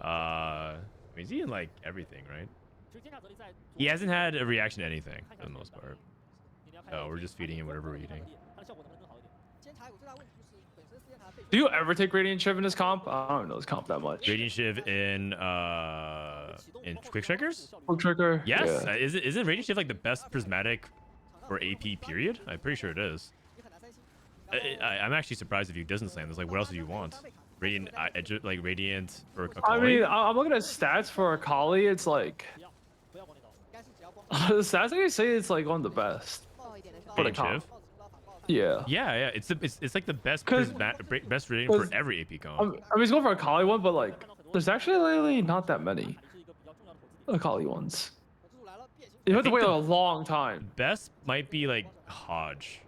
I mean, he's eating like everything, right? He hasn't had a reaction to anything for the most part. So we're just feeding him whatever we're eating. Do you ever take Radiant Shiv in this comp? I don't know this comp that much. Radiant Shiv in Quick Strikers? Quick Striker? Yes. Yeah. Isn't Radiant Shiv like the best prismatic for AP period? I'm pretty sure it is. I'm actually surprised if he doesn't slam this. Like, what else do you want? Radiant, like Radiant or Akali? I mean, I'm looking at stats for Akali. It's like the stats I say it's like one of the best. For the Radiant comp. Shiv? Yeah. Yeah. It's like the best best rating for every AP comp. I mean, it's going for Akali one, but like, there's actually really not that many Akali ones. You have to wait a long time. Best might be like Hodge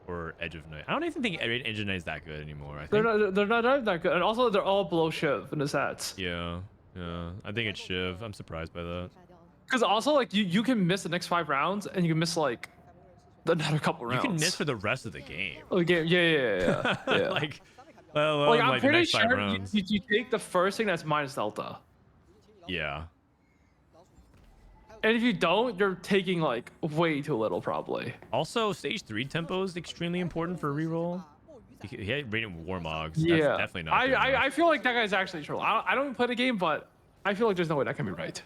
or Edge of Night. I don't even think Edge of Night is that good anymore. I think They're not that good, and also they're all below Shiv in the stats. yeah. I think it's Shiv. I'm surprised by that. Because also like you can miss the next 5 rounds, and you can miss like another couple rounds. You can miss for the rest of the game. Okay, yeah. like, well, like I'm like the pretty next 5 sure rounds. you take the first thing that's minus delta, Yeah. and if you don't, you're taking like way too little probably. Also, stage 3 tempo is extremely important for reroll. He had Radiant Warmogs. That's Yeah, definitely not. good I enough. feel like that guy's actually true. I don't even play the game, but I feel like there's no way that can be right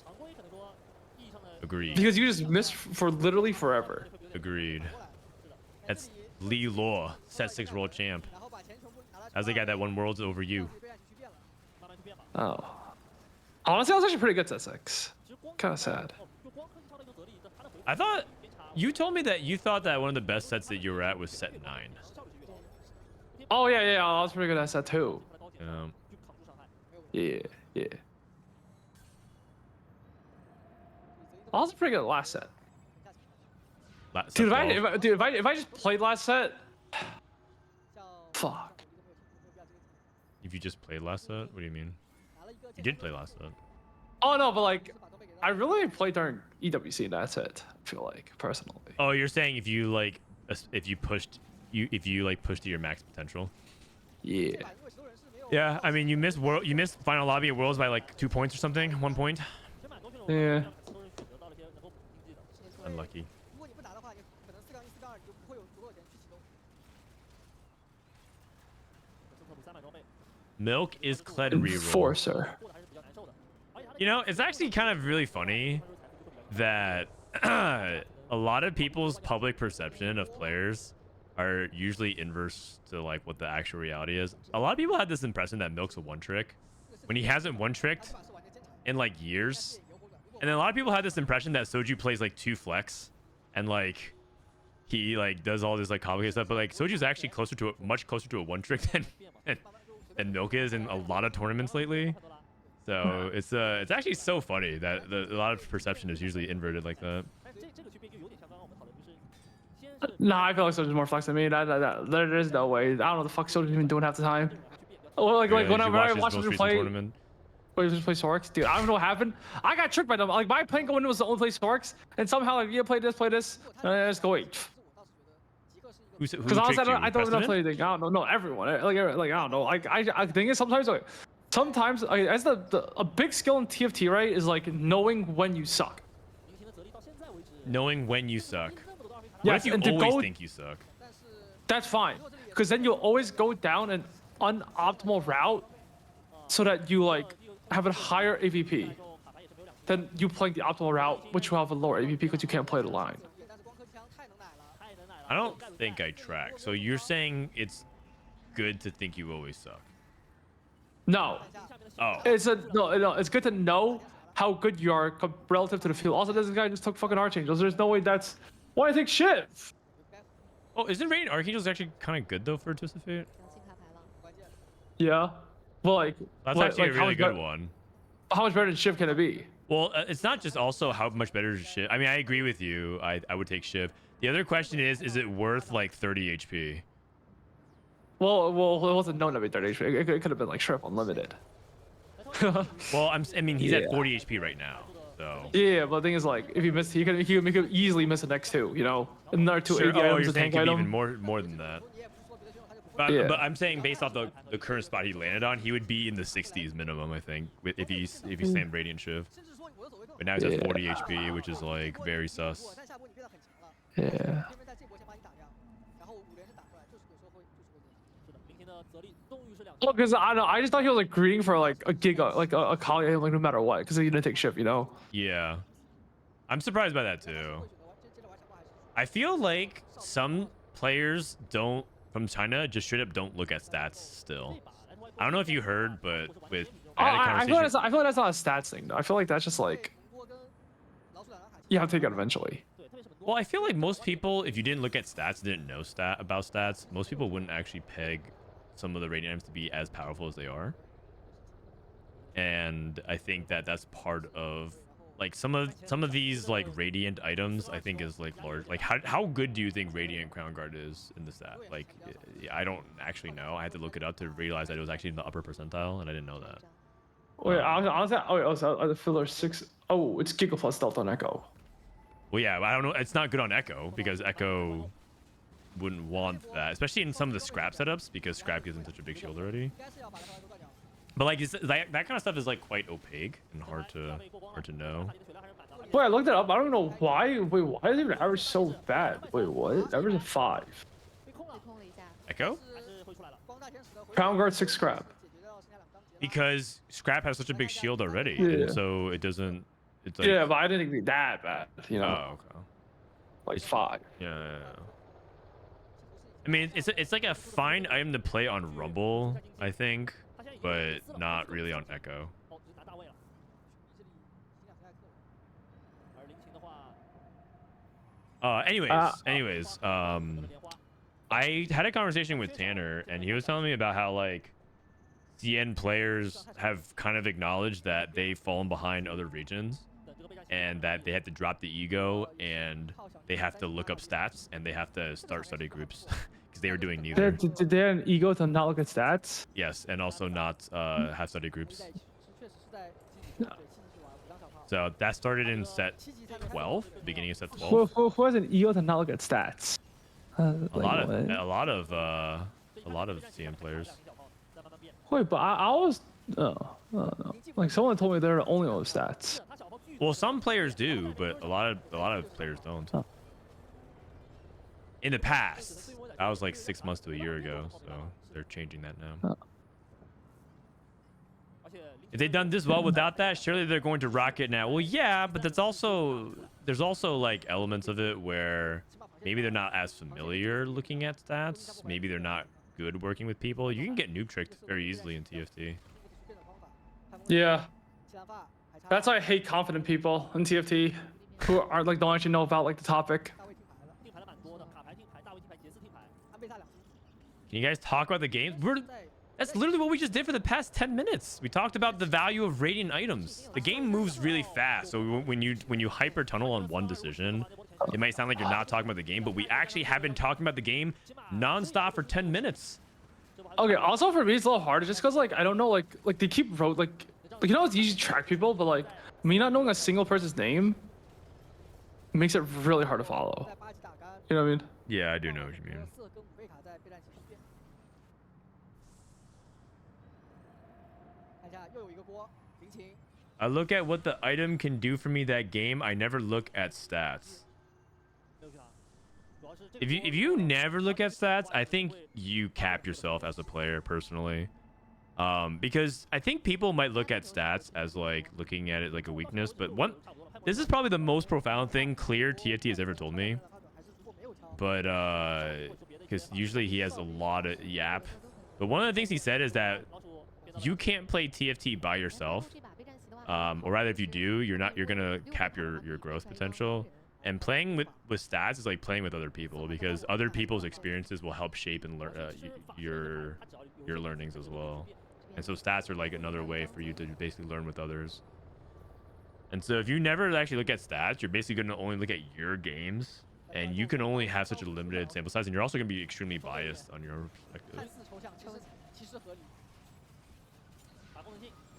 Agreed. because you just miss for literally forever. Agreed. That's LiLuo, set 6 world champ. That's the guy that won worlds over you. Oh, honestly, I was actually pretty good at 6. Kind of sad. I thought you told me that you thought that one of the best sets that you were at was set 9. Oh yeah, I was pretty good at set 2. Yeah. I was pretty good at last set. Dude, if I just played last set, fuck. If you just played last set, what do you mean? You did play last set. Oh no, but like, I really played during EWC and that's it. I feel like personally. Oh, you're saying if you like, pushed to your max potential. Yeah. Yeah, I mean you missed final lobby at Worlds by like 2 points or something, 1 point. Yeah. Unlucky. Milk is Kled reroll. Enforcer. You know, it's actually kind of really funny that a lot of people's public perception of players are usually inverse to like what the actual reality is. A lot of people had this impression that Milk's a one trick when he hasn't one tricked in like years. And then a lot of people had this impression that XiaoZhiZhu plays like 2 flex and like he like does all this like complicated stuff, but like XiaoZhiZhu's actually much closer to a one trick than Milk is in a lot of tournaments lately. So it's actually so funny that a lot of perception is usually inverted like that. Nah, I feel like XiaoZhiZhu's more flex than me. There is no way. I don't know what the fuck XiaoZhiZhu's even doing half the time. Well, like whenever I watch him play. Tournament. Wait, just play Sorks? Dude, I don't know what happened. I got tricked by them. Like, my playing window was the only place Sorks, and somehow, like, yeah, play this. And I just go, wait. Because honestly, I don't even play anything. I don't know. No, everyone. Like, I don't know. Like, I think it's sometimes, like, as a big skill in TFT, right, is, like, knowing when you suck. Knowing when you suck. Yes, what if you always think you suck? That's fine. Because then you'll always go down an unoptimal route so that you, like, have a higher AVP than you playing the optimal route, which will have a lower AVP because you can't play the line. I don't think I track. So you're saying it's good to think you always suck? No. Oh. No, it's good to know how good you are relative to the field. Also, this guy just took fucking Archangels. There's no way that's why I think Shiv. Oh, isn't Radiant Archangels actually kind of good though for Twisted Fate? Yeah. Well, like that's actually a really good one. How much better than Shiv can it be? Well, it's not just also how much better is Shiv. I mean, I agree with you. I would take Shiv. The other question is it worth like 30 HP? Well, it wasn't known to be 30 HP. It could have been like Shrimp Unlimited. Well, I mean, he's at Yeah. 40 HP right now, so. Yeah, but the thing is, like, if he missed, he could easily miss the next two. You know, another two Sure. 80 Oh, items, you're a saying it tank could be item. even more than that. Yeah. But I'm saying based off the current spot he landed on, he would be in the 60s minimum, I think, if he's slammed Radiant Shift. But now he's at 40 HP, which is like very sus. Yeah. Well, because I don't know, I just thought he was like greeting for like a giga, like a Kali, like no matter what, because he didn't take shift, you know. Yeah, I'm surprised by that too. I feel like some players from China just straight up don't look at stats still. I don't know if you heard, but with I feel like that's not a stats thing though. I feel like that's just like you have to take it eventually. Well, I feel like most people, if you didn't look at stats, didn't know about stats, most people wouldn't actually peg some of the radiant items to be as powerful as they are. And I think that that's part of like some of these like radiant items, I think is like large. Like how good do you think radiant crown guard is in the stat? Like I don't actually know. I had to look it up to realize that it was actually in the upper percentile, and I didn't know that. Wait, I filler 6. Oh, it's Giga plus Delta on Echo. Well, yeah, I don't know. It's not good on Echo because Echo wouldn't want that, especially in some of the scrap setups because scrap gives him such a big shield already. But like that kind of stuff is like quite opaque and hard to know. Wait, I looked it up. I don't know why. Wait, why is it average so bad? Wait, what? Average of 5. Echo? Crown guard 6 scrap. Because scrap has such a big shield already, Yeah. and so it doesn't. It's like, Yeah, but I didn't think it'd be that bad. You know, oh, okay. like 5. Yeah. I mean, it's like a fine item to play on Rumble, I think, but not really on Echo. Anyways, I had a conversation with Tanner, and he was telling me about how like CN players have kind of acknowledged that they've fallen behind other regions, and that they had to drop the ego, and they have to look up stats, and they have to start study groups because they were doing neither. Did they have an ego to not look at stats? Yes, and also not have study groups. So that started in set 12, beginning of set 12. Who has an ego to not look at stats? A lot of CM players. Wait, but I was no. Like someone told me they're only on stats. Well, some players do, but a lot of players don't. Huh. In the past, that was like 6 months to a year ago, so they're changing that now. Huh. If they've done this well without that, surely they're going to rock it now. Well, yeah, but there's also like elements of it where maybe they're not as familiar looking at stats. Maybe they're not good working with people. You can get noob tricked very easily in TFT. Yeah. That's why I hate confident people in TFT who aren't like don't actually know about like the topic. Can you guys talk about the game? That's literally what we just did for the past 10 minutes. We talked about the value of radiant items. The game moves really fast, so when you hyper tunnel on one decision, it might sound like you're not talking about the game, but we actually have been talking about the game non-stop for 10 minutes. Okay, also for me it's a little hard just because like I don't know like they keep like you know it's easy to track people, but like me not knowing a single person's name makes it really hard to follow. You know what I mean? Yeah, I do know what you mean. I look at what the item can do for me that game. I never look at stats. If you never look at stats, I think you cap yourself as a player personally. Because I think people might look at stats as like looking at it like a weakness, but this is probably the most profound thing clear TFT has ever told me. But because usually he has a lot of yap. But one of the things he said is that you can't play TFT by yourself. Or rather, if you do, you're gonna cap your growth potential. And playing with stats is like playing with other people, because other people's experiences will help shape and learn your learnings as well. And so stats are like another way for you to basically learn with others. And so if you never actually look at stats, you're basically going to only look at your games, and you can only have such a limited sample size, and you're also going to be extremely biased on your perspective.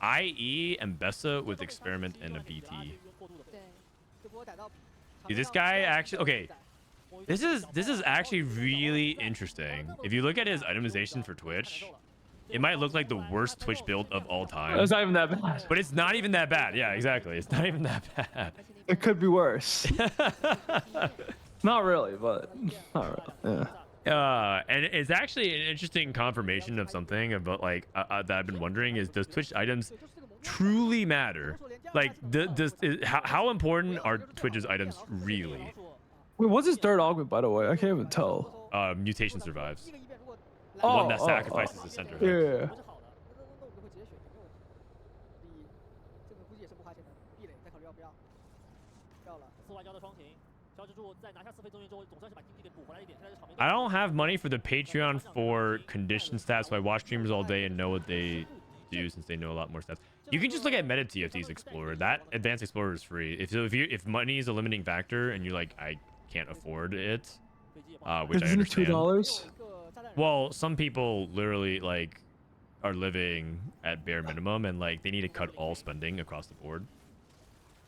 IE and Bessa with experiment and a BT. Dude, this guy actually okay. This is actually really interesting. If you look at his itemization for Twitch, it might look like the worst Twitch build of all time. It's not even that bad. But it's not even that bad. Yeah, exactly. It's not even that bad. It could be worse. Not really, but not really. Yeah. And it's actually an interesting confirmation of something about like that I've been wondering is, does Twitch items truly matter? Like, how important are Twitch's items really? Wait, what's his third augment, by the way? I can't even tell. Mutation survives. The one that sacrifices the center. Yeah. I don't have money for the Patreon for condition stats, so I watch streamers all day and know what they do since they know a lot more stats. You can just look at meta TFT's Explorer. That Advanced Explorer is free. If money is a limiting factor and you're like, I can't afford it, which I understand. $2? Well, some people literally like are living at bare minimum and like they need to cut all spending across the board.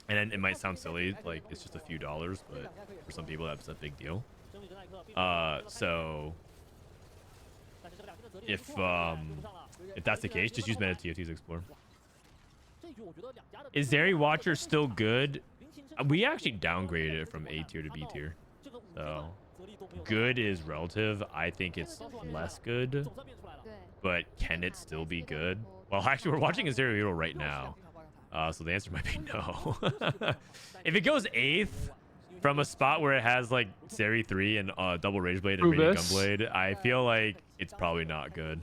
And then it might sound silly, like it's just a few dollars, but for some people that's a big deal. So if that's the case, just use Meta TFT's Explorer. Is Zeri Watcher still good? We actually downgraded it from A tier to B tier. So good is relative. I think it's less good, but can it still be good? Well, actually, we're watching a Zeri Hero right now. So the answer might be no. If it goes 8th from a spot where it has like Zeri 3 and double Rage Blade and Radiant Gunblade, I feel like it's probably not good.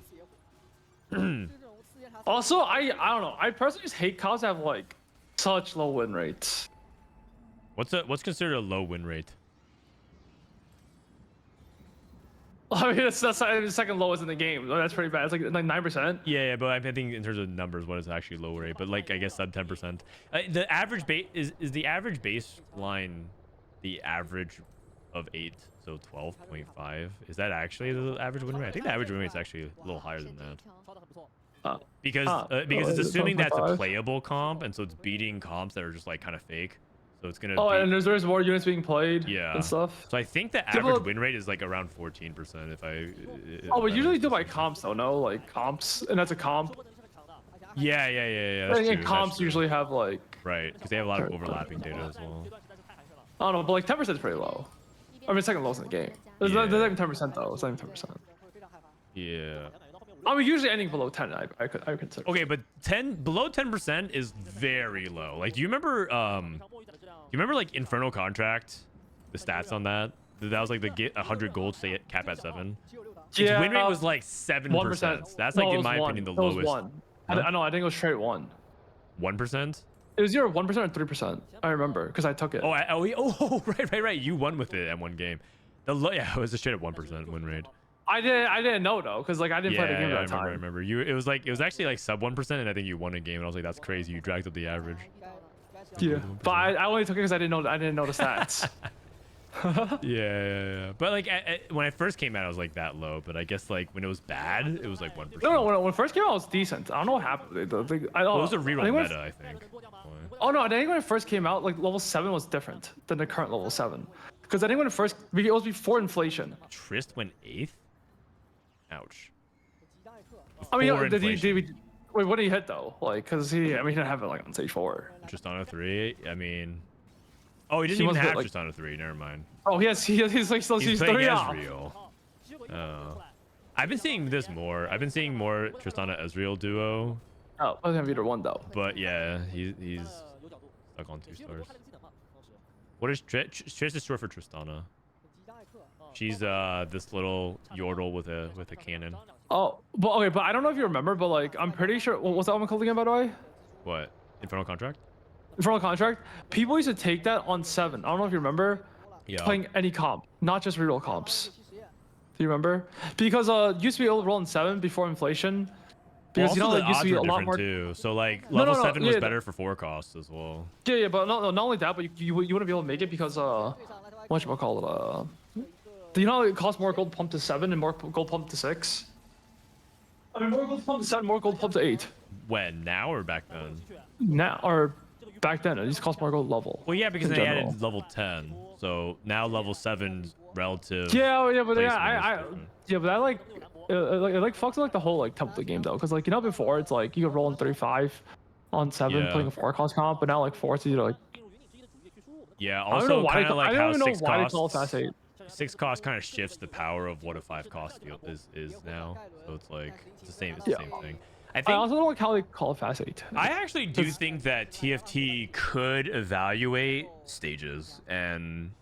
Also, I don't know. I personally just hate cows that have like such low win rates. What's considered a low win rate? I mean, it's the second lowest in the game. That's pretty bad. It's like 9%. Yeah, but I think in terms of numbers, what is actually low rate? But like, I guess sub 10%. The average base is the average baseline the average of 8, so 12.5. Is that actually the average win rate? I think the average win rate is actually a little higher than that. Because it's assuming that's a playable comp, and so it's beating comps that are just like kind of fake. So it's gonna. Oh, and there's more units being played. Yeah. And stuff. So I think the average win rate is like around 14%. If I. Oh, but usually do by comps though, no? Like comps, and that's a comp. Yeah. I think comps usually have like. Right, because they have a lot of overlapping data as well. I don't know, but like 10% is pretty low. I mean, second lowest in the game. There's not even 10% though. It's not even 10%. Yeah. I mean, usually anything below 10, I could consider. Okay, but below 10% is very low. Like, do you remember like Infernal Contract, the stats on that? That was like the get 100 gold, stay at cap at 7. Its win rate was like 7%. 1%. That's like in my opinion the lowest. It was 1. Huh? I know. I think it was straight 1. 1%? It was either 1% or 3%. I remember because I took it. Oh, right. You won with it at one game. Yeah, it was a straight at 1% win rate. I didn't know though, because like I didn't play the game at that time. I remember. It was actually like sub 1%, and I think you won a game, and I was like, that's crazy. You dragged up the average. Yeah, but I only took it because I didn't know the stats. yeah. But like when I first came out, I was like that low. But I guess like when it was bad, it was like 1%. No, when it first came out, it was decent. I don't know what happened. It was a reroll meta, I think. Oh no, I think when it first came out, like level 7 was different than the current level 7. Because I think when it was before inflation. Trist went 8th. Ouch. I mean, wait, what did he hit though? Like, cause he didn't have it like on stage 4. Tristana 3. I mean, oh, he didn't even have Tristana 3. Never mind. Oh, he's like still he's playing Ezreal. I've been seeing this more. I've been seeing more Tristana Ezreal duo. Oh, I have either one though. But yeah, he's stuck on 2 stars. What is Trist is short for Tristana? She's this little Yordle with a cannon. Oh, but okay, but I don't know if you remember, but like I'm pretty sure. What was that one called again, by the way? What? Infernal Contract? Infernal Contract. People used to take that on 7. I don't know if you remember. Yeah. Playing any comp, not just reroll comps. Do you remember? Because used to be able to roll in 7 before inflation. Because well, also, it used to be a lot more too. So like level 7 was better for 4 costs as well. Yeah, but not only that, but you wouldn't be able to make it because whatchamacallit, do you know it costs more gold pump to 7 and more gold pump to 6? I mean, more gold pump to 7, more gold pump to 8. When? Now or back then? Now or back then, it just cost more gold level. Well, yeah, because in they general. added level 10. So now level 7's relative. Yeah, yeah, but yeah, placement is different. yeah, but I like, it like fucks with like the whole like template game though, because like before it's like you could roll in 35 on 7 Yeah. playing a 4 cost comp, but now like forces you to like. Yeah, I don't know also why kind they, of like I how don't even know 6 why they call it costs. fast 8. 6 cost kind of shifts the power of what a 5 cost is now. So it's like it's the same. It's the Yeah. same thing. I also don't like how they call it fast 8. I actually do think that TFT could evaluate stages, and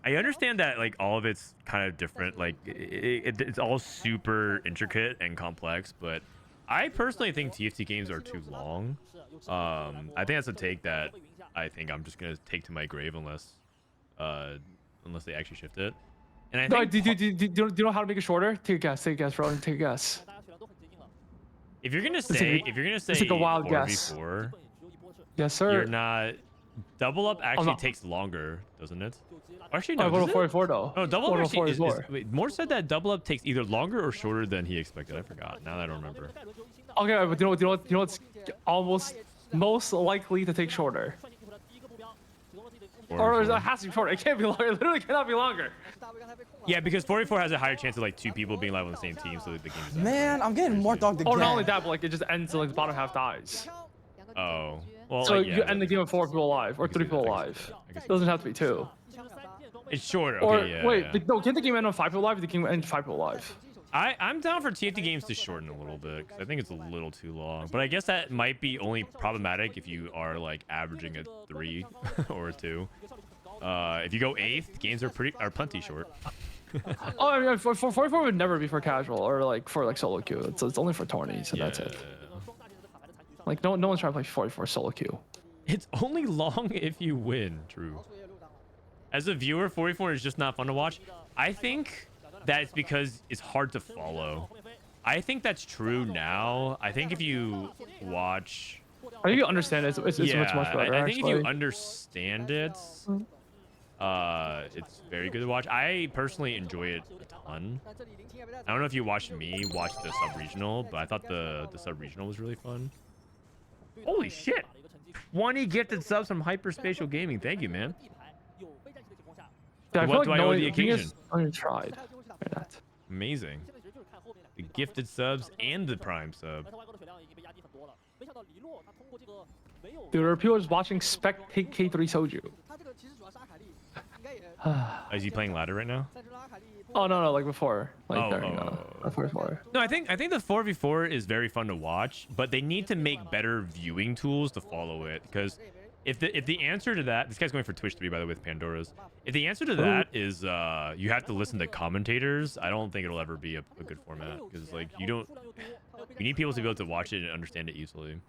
I understand that like all of it's kind of different. Like it's all super intricate and complex, but I personally think TFT games are too long. I think that's a take that I think I'm just gonna take to my grave unless they actually shift it. And I think Do you know how to make it shorter? Take a guess, Frodan. Take a guess. if you're gonna say it's like a wild guess. 4v4, Yes, sir. you're not. Double up actually takes longer, doesn't it? Actually, no. Oh, Does it? 44 though. Oh, double up actually is, 44. wait, Moore said that double up takes either longer or shorter than he expected. I forgot. Now that I don't remember. Okay, but you know what's almost most likely to take shorter. Or it has to be shorter. It can't be longer. It literally cannot be longer. Yeah, because 44 has a higher chance of like 2 people being live on the same team, so the game is. Man, I'm getting more dogged again. Or not only that, but like it just ends and like the bottom half dies. Oh. Well, So like, yeah, you end the game with 4 people alive or I can 3 see people that, alive. I can see It doesn't have to be 2. It's shorter. Or Okay, yeah, wait, yeah. no, can't the game end on 5 people alive? The game end 5 people alive. I'm down for TFT games to shorten a little bit because I think it's a little too long. But I guess that might be only problematic if you are like averaging a 3 or a 2. If you go 8th, games are plenty short. Oh, I mean, for 44 would never be for casual or like for like solo queue. It's only for tourneys and that's it. Like no one's trying to play 44 solo queue. It's only long if you win. True. As a viewer, 44 is just not fun to watch. I think that it's because it's hard to follow. I think that's true now. I think if you watch, I think you understand it. It's yeah, much better. I think actually. if you understand it, it's very good to watch. I personally enjoy it a ton. I don't know if you watched me watch the sub-regional, but I thought the sub-regional was really fun. Holy shit! 20 gifted subs from Hyperspatial Gaming. Thank you, man. Yeah, I feel What like do I owe one the occasion? I even tried. That. Amazing. The gifted subs and the prime sub. Dude, there are people just watching Spectate K3 Soju. Is he playing ladder right now? Oh no, like before, like Oh. before. No, I think the 4v4 is very fun to watch, but they need to make better viewing tools to follow it. Because if the answer to that, this guy's going for Twitch 3 by the way with Pandora's. If the answer to that is you have to listen to commentators, I don't think it'll ever be a good format. Because like you need people to be able to watch it and understand it easily.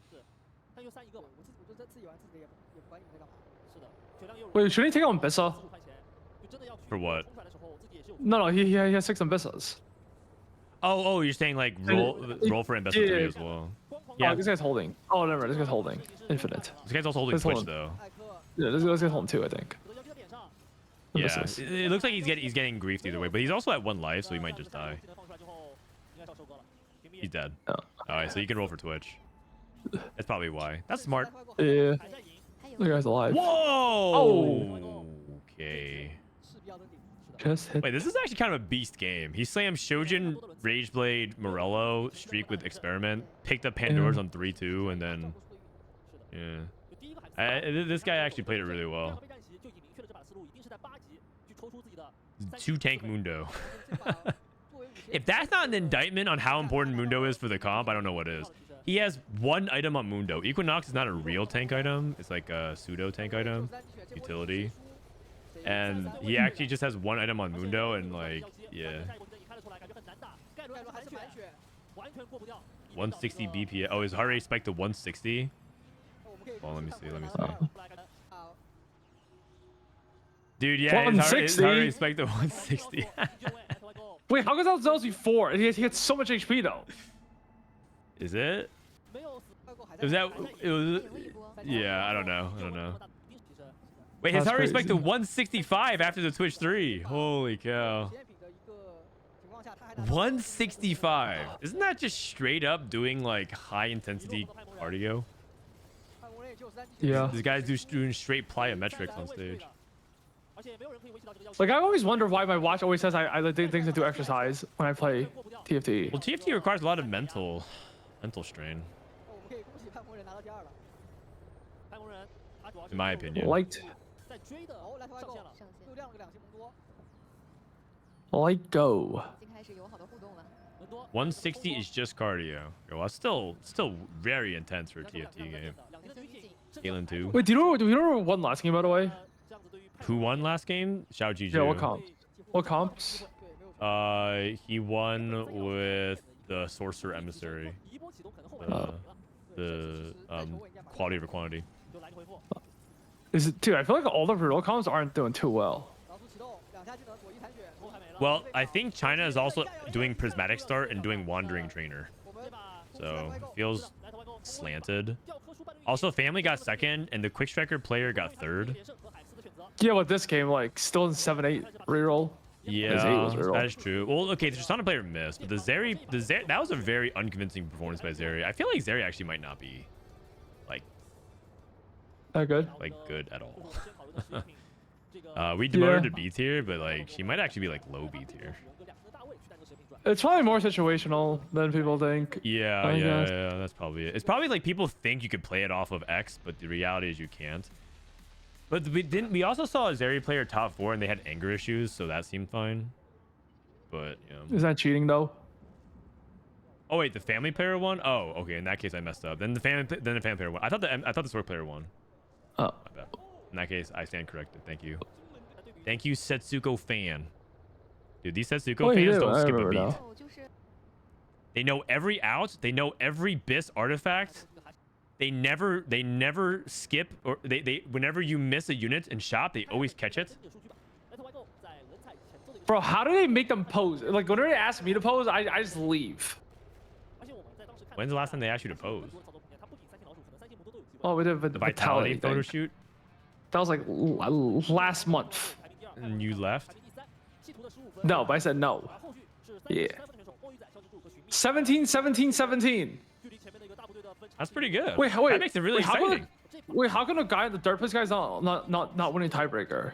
Wait, shouldn't he take on Bissa? For what? No, he has 6 on Bissas. Oh, you're saying like roll for Ambassador 3 as well. Yeah, this guy's holding. Oh, never mind. This guy's holding. Infinite. This guy's also holding This Twitch one. though. Yeah, this guy's holding 2, I think. Yeah, it looks like he's getting griefed either way, but he's also at 1 life, so he might just die. He's dead. Oh. Alright, so you can roll for Twitch. That's probably why. That's smart. Yeah. The guy's alive. Whoa! Oh. Okay. Just hit. Wait, this is actually kind of a beast game. He slammed Shojin, Rageblade, Morello, streak with Experiment, picked up Pandora's on 3-2, and then... Yeah. This guy actually played it really well. 2 tank Mundo. If that's not an indictment on how important Mundo is for the comp, I don't know what is. He has 1 item on Mundo. Equinox is not a real tank item. It's like a pseudo tank item. Utility. And he actually just has 1 item on Mundo and like, yeah. 160 BPM. Oh, his heart rate spiked to 160. Well, let me see. Dude, yeah, his heart rate spiked to 160. Wait, how could that Zelzy 4? He gets so much HP though. Is it? Was that? It was. Yeah, I don't know. Wait, his heart rate spiked to 165 after the Twitch 3. Holy cow. 165. Isn't that just straight up doing like high intensity cardio? Yeah. These guys doing straight plyometrics on stage. Like I always wonder why my watch always says I do things to do exercise when I play TFT. Well, TFT requires a lot of mental strain, in my opinion. Light go. 160 is just cardio. Well, that's still very intense for a TFT game. Galen 2. Wait, do you know who won last game by the way? Who won last game? XiaoZhiZhu. Yeah, what comps? What comps? He won with the Sorcerer Emissary. The quality over quantity. Is it, dude, I feel like all the real comps aren't doing too well. Well, I think China is also doing Prismatic start and doing Wandering Trainer. So it feels slanted. Also, Family got second and the Quick Striker player got third. Yeah, but this game, like, still in 7-8 reroll. Yeah, that is true. Well, okay, the Tristana player missed, but the Zeri, that was a very unconvincing performance by Zeri. I feel like Zeri actually might not be, like, Good. like good at all. We demoted to B tier, but like she might actually be like low B tier. It's probably more situational than people think. Yeah, that's probably it. It's probably like people think you could play it off of X, but the reality is you can't. But we also saw a Zeri player top 4 and they had anger issues, so that seemed fine. But Is that cheating though? Oh wait, the family player won? Oh, okay. In that case, I messed up. Then the family player won. I thought the sword player won. Oh. My bad. In that case, I stand corrected. Thank you. Thank you, Setsuko fan. Dude, these Setsuko fans don't skip a beat. Now. They know every out. They know every BIS artifact. They never skip, or they whenever you miss a unit in shop, they always catch it. Bro, how do they make them pose? Like whenever they ask me to pose, I just leave. When's the last time they asked you to pose? Oh, we did The Vitality photo shoot. That was like last month. And you left? No, but I said no. Yeah. 17, 17, 17. That's pretty good. Wait. That makes it really exciting. How can a guy, the third place guy's not winning tiebreaker?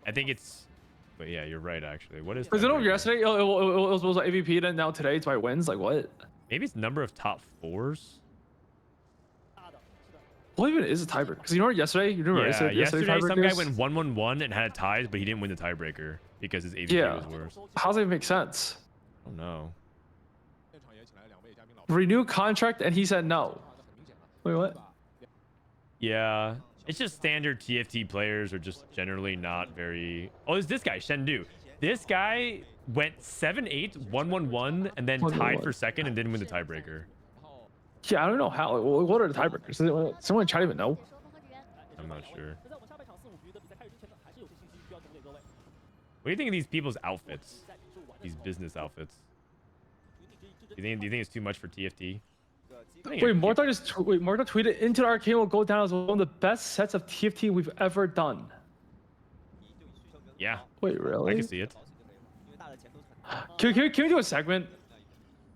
I think it's. But yeah, you're right. Actually, what is? Because you know yesterday it was like AVP, and now today it's by wins. Like what? Maybe it's number of top 4s. What even is a tiebreaker? Because you know yesterday, yesterday some guy went 1-1-1 and had ties, but he didn't win the tiebreaker because his AVP was worse. How does that make sense? I don't know. Renew contract, and he said no. Wait, what? Yeah, it's just standard TFT players are just generally not very. Oh, it's this guy Shendu. This guy went 7-8, 1-1-1, and then tied for second and didn't win the tiebreaker. Yeah, I don't know how. What are the tiebreakers? Does someone in chat even know? I'm not sure. What do you think of these people's outfits? These business outfits? Do you think it's too much for TFT? Wait, Mortar tweeted Into the Arcane will go down as one of the best sets of TFT we've ever done. Yeah. Wait, really? I can see it. Can we do a segment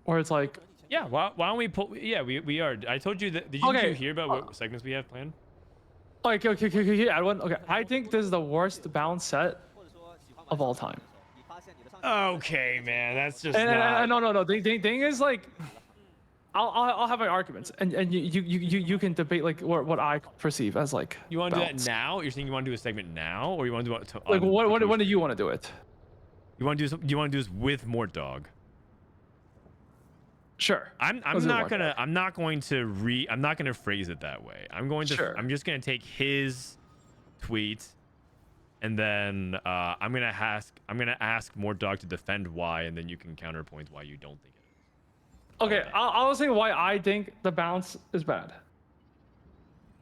where it's like? Yeah. Why don't we pull? Yeah, we are. I told you that. Did you hear about what segments we have planned? Okay, add one. Okay, I think this is the worst bounce set of all time. Okay, man, that's just no. The thing is like, I'll have my arguments, and you can debate like what I perceive as like. You want to do that now? You're saying you want to do a segment now, or you want to do it? Like when do you want to do it? You want to do? Do you want to do this with more dog? Sure. I'm not going to phrase it that way. I'm just gonna take his tweet, and then I'm gonna ask more dog to defend why, and then you can counterpoint why you don't think it is. Okay, I'll say why I think the bounce is bad.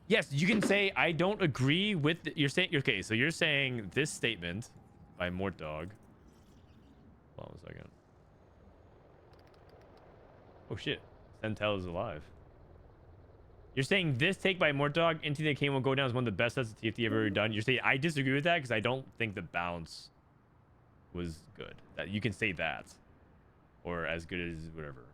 Yes, you can say I don't agree with you're saying. Okay, so you're saying this statement by more dog. Hold on a second. Oh shit, Sentel is alive. You're saying this take by Mortdog into the Arcane will go down as one of the best sets of TFT ever done. You're saying I disagree with that because I don't think the bounce was good. That you can say that. or as good as whatever.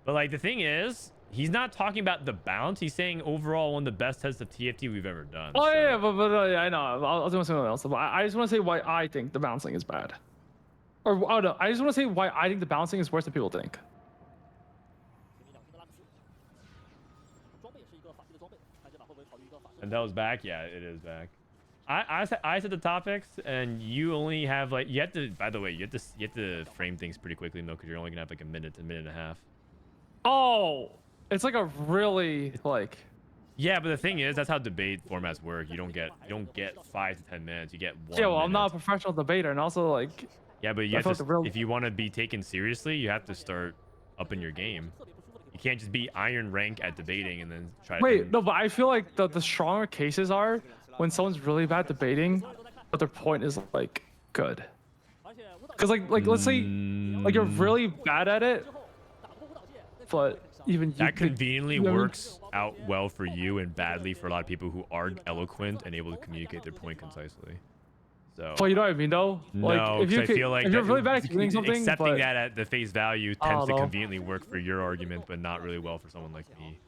But like the thing is, he's not talking about the bounce. He's saying overall one of the best tests of TFT we've ever done. Oh so. yeah, but yeah, I know. I was gonna say something else. But I just want to say why I think the bouncing is bad. Or oh no, I just want to say why I think the bouncing is worse than people think. And that was back. Yeah, it is back. I said the topics, and you only have like you have to. By the way, you have to frame things pretty quickly, though, because you're only gonna have like a minute and a half. Oh, it's like a really like. Yeah, but the thing is, that's how debate formats work. You don't get 5 to 10 minutes. You get 1 Yeah, well, minute. I'm not a professional debater, and also like. Yeah, but you have to, if you want to be taken seriously, you have to start upping your game. You can't just be iron rank at debating and then try to... Wait, no, but I feel like the stronger cases are when someone's really bad debating, but their point is like good. Because like let's say like you're really bad at it, but even you that conveniently works out well for you and badly for a lot of people who are eloquent and able to communicate their point concisely. So, well, you know what I mean, though. Like, no, if I feel like if you're really bad at explaining something, accepting but, that at the face value tends to conveniently work for your argument, but not really well for someone like me.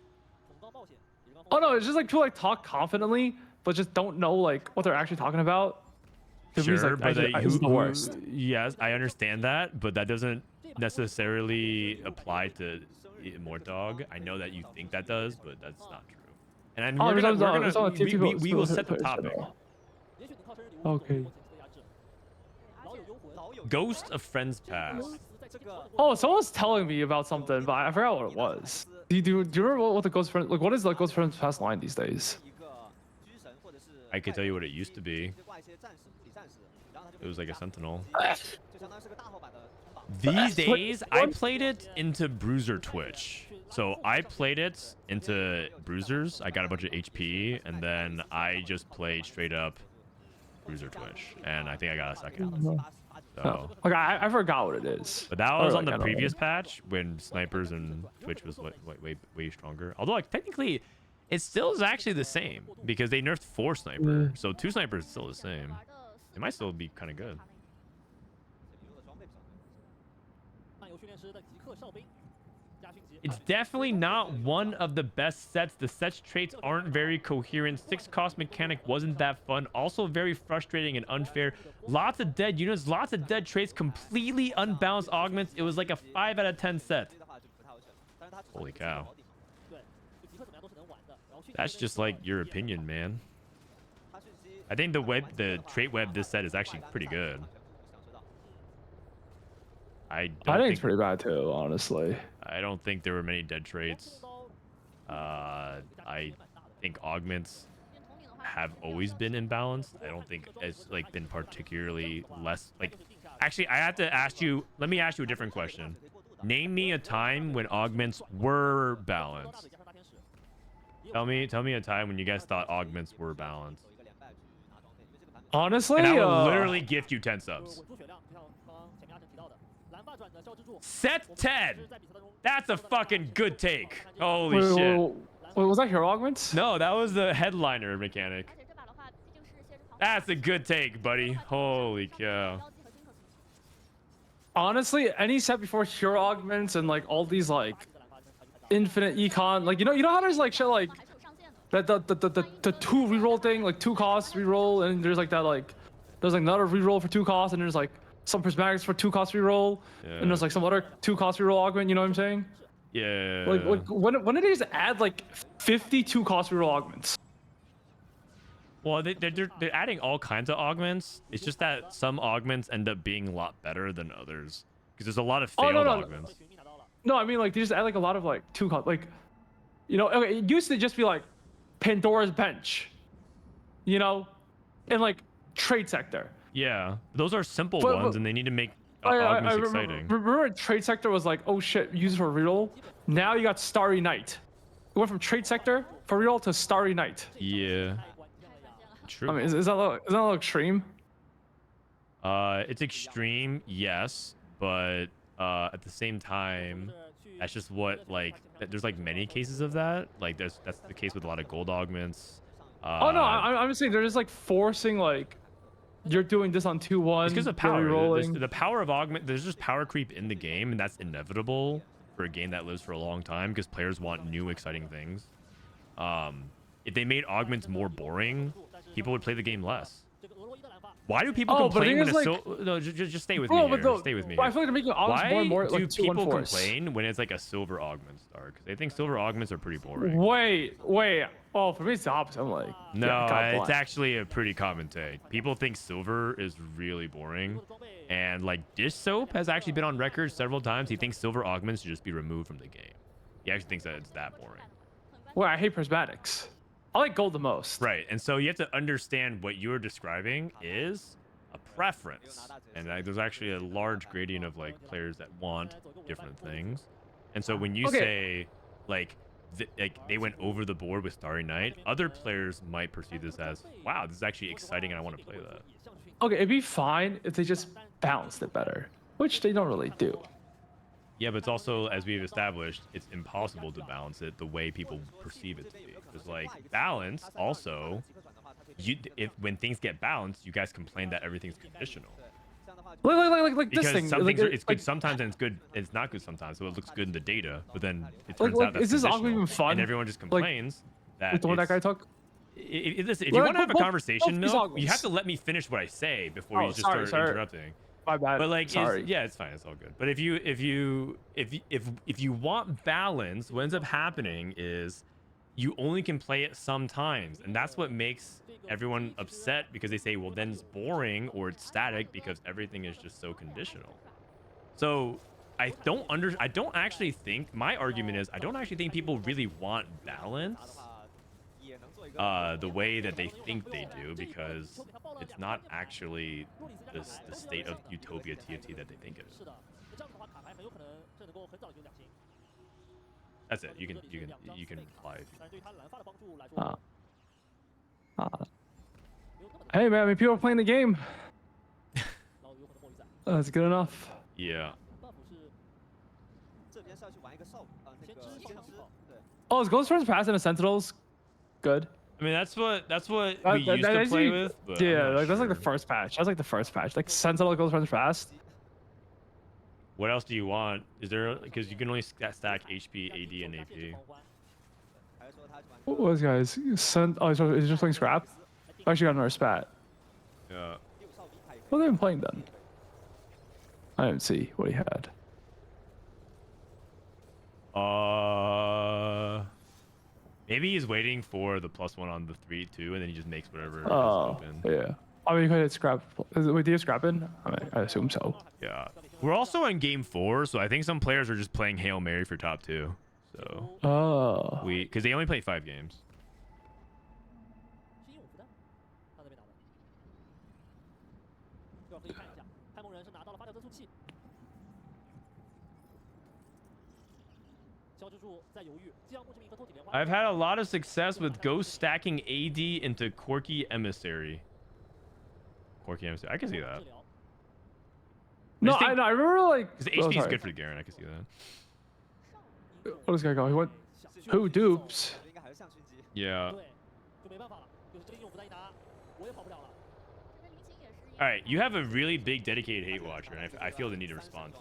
Oh no, it's just like people like talk confidently, but just don't know like what they're actually talking about. Sure, like, but it's the worst. Yes, I understand that, but that doesn't necessarily apply to Mortdog. I know that you think that does, but that's not true. And we will set the topic. Okay. Ghost of Friends Past. Oh, someone was telling me about something, but I forgot what it was. Do you remember what the Ghost Friends like? What is the Ghost Friends Past line these days? I could tell you what it used to be. It was like a sentinel. These days, I played it into Bruiser Twitch. So I played it into Bruisers. I got a bunch of HP, and then I just played straight up Bruiser Twitch, and I think I got a second. So, like I forgot what it is. but that was on the previous patch when snipers and Twitch was way stronger. Although like technically, it still is actually the same because they nerfed 4 sniper, so 2 snipers is still the same. It might still be kind of good. It's definitely not one of the best sets. The set traits aren't very coherent. 6 cost mechanic wasn't that fun. Also very frustrating and unfair. Lots of dead units, lots of dead traits, completely unbalanced augments. It was like a 5 out of 10 set. Holy cow. That's just like your opinion, man. I think the trait web this set is actually pretty good. I think it's pretty bad too, honestly. I don't think there were many dead traits. I think augments have always been imbalanced. I don't think it's like been particularly less like. Actually, I have to ask you. Let me ask you a different question. Name me a time when augments were balanced. Tell me a time when you guys thought augments were balanced. Honestly, and I will literally gift you 10 subs. Set 10. That's a fucking good take. Holy shit. Wait, was that hero augments? No, that was the headliner mechanic. That's a good take, buddy. Holy cow. Honestly, any set before hero augments and like all these like infinite econ, like you know how there's like shit like that the 2 reroll thing, like 2 costs reroll, and there's like that like there's like another reroll for 2 costs, and there's like some prismatics for 2 cost reroll, and there's like some other 2 cost reroll augment. You know what I'm saying? Yeah. Like when did they just add like 52 cost reroll augments? Well, they're adding all kinds of augments. It's just that some augments end up being a lot better than others because there's a lot of failed augments. No, I mean like they just add like a lot of like 2 cost, like you know, it used to just be like Pandora's Bench, you know, and like Trade Sector. Yeah, those are simple ones, and they need to make augments exciting. Remember Trade Sector was like, oh shit, use it for reroll. Now you got Starry Night. It went from Trade Sector for reroll to Starry Night. Yeah. True. I mean, is that a little extreme? It's extreme, yes, but at the same time, that's just what like there's like many cases of that. Like that's the case with a lot of gold augments. Oh no, I'm just saying they're just like forcing like you're doing this on 2-1. It's because of power. Rolling. The power of augment. There's just power creep in the game, and that's inevitable for a game that lives for a long time because players want new, exciting things. If they made augments more boring, people would play the game less. Why do people complain when no, just stay with me here. Stay with me. I feel like they're making augments more do like people complain when it's like a silver augment star? Because they think silver augments are pretty boring. Wait. Oh, for me it's the opposite. I'm like, no, it's actually a pretty common take. People think silver is really boring, and like Dish Soap has actually been on record several times. He thinks silver augments should just be removed from the game. He actually thinks that it's that boring. Well, I hate prismatics. I like gold the most. Right, and so you have to understand what you're describing is a preference, and there's actually a large gradient of like players that want different things. And so when you say like they went over the board with Starry Night, other players might perceive this as, wow, this is actually exciting and I want to play that. Okay, it'd be fine if they just balanced it better, which they don't really do. Yeah, but it's also, as we've established, it's impossible to balance it the way people perceive it to be. Because like balance also, when things get balanced, you guys complain that everything's conditional. Like because this thing. Some things it's good like, sometimes and it's good. It's not good sometimes. So it looks good in the data, but then it turns out that's is this conditional, even fun? and everyone just complains that the one that guy took. Listen, if you want to have a conversation, you have to let me finish what I say before you just start interrupting. My bad. But like, sorry. yeah, it's fine. It's all good. But if you want balance, what ends up happening is you only can play it sometimes, and that's what makes everyone upset because they say, well, then it's boring or it's static because everything is just so conditional. So I don't actually think, my argument is I don't actually think people really want balance the way that they think they do, because it's not actually the state of utopia TFT that they think it is. That's it. You can reply if you Hey man, I mean, people are playing the game. That's good enough. Yeah. Oh, is Ghost Runs Pass and the Sentinels good? I mean, that's what we used to play with. But yeah, like that's like the first patch. That's like the first patch. Like Sentinel Ghost Runs Fast. What else do you want? Is there, because you can only stack HP, AD, and AP. What was guys? Oh, he's just playing scrap. I actually got another spat. Yeah. What have they been playing then? I didn't see what he had. Maybe he's waiting for the +1 on the 3-2, and then he just makes whatever is Oh, open. yeah. I mean, you could hit scrap. Wait, do you have scrap in? I assume so. Yeah. We're also in game 4, so I think some players are just playing Hail Mary for top 2. So because they only play 5 games. I've had a lot of success with Ghost stacking AD into Quirky Emissary. Quirky Emissary, I can see that. No, I remember like because HP is good for Garen. I can see that. What is this guy going? What? Who dupes? Yeah. All right, you have a really big dedicated hate watcher, and I feel the need to respond.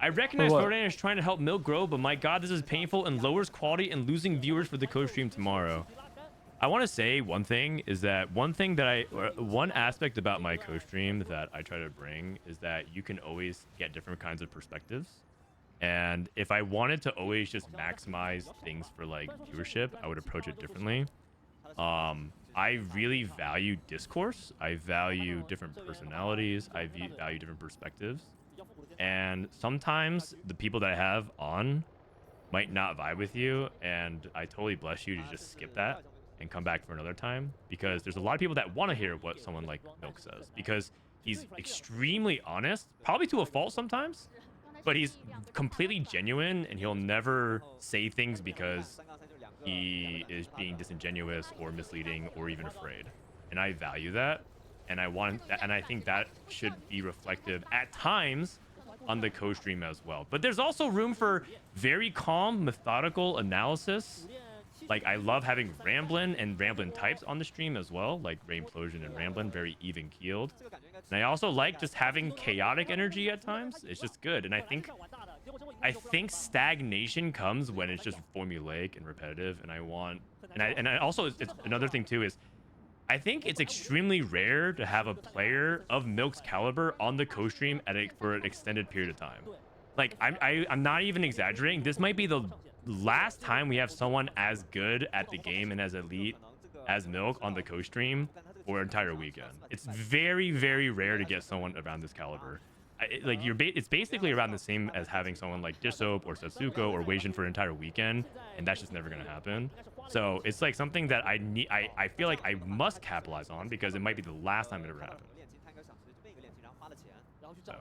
I recognize Frodan is trying to help milk grow, but my god, this is painful and lowers quality and losing viewers for the co-stream tomorrow. I want to say one thing is that one aspect about my co-stream that I try to bring is that you can always get different kinds of perspectives. And if I wanted to always just maximize things for like viewership, I would approach it differently. I really value discourse. I value different personalities. I value different perspectives. And sometimes the people that I have on might not vibe with you, and I totally bless you to just skip that and come back for another time, because there's a lot of people that want to hear what someone like Milk says, because he's extremely honest, probably to a fault sometimes, but he's completely genuine, and he'll never say things because he is being disingenuous or misleading or even afraid. And I value that, and I think that should be reflective at times on the co-stream as well. But there's also room for very calm, methodical analysis Like, I love having Ramblin and Ramblin types on the stream as well, like Raimplosion and Ramblin, very even keeled. And I also like just having chaotic energy at times. It's just good. And I think stagnation comes when it's just formulaic and repetitive. And I also, it's another thing too is I think it's extremely rare to have a player of Milk's caliber on the co-stream for an extended period of time. Like, I'm not even exaggerating. This might be the last time we have someone as good at the game and as elite as Milk on the co-stream for an entire weekend. It's very, very rare to get someone around this caliber. It's basically around the same as having someone like Dissoap or Satsuko or Weijin for an entire weekend, and that's just never gonna happen. So it's like something that I feel like I must capitalize on because it might be the last time it ever happened. So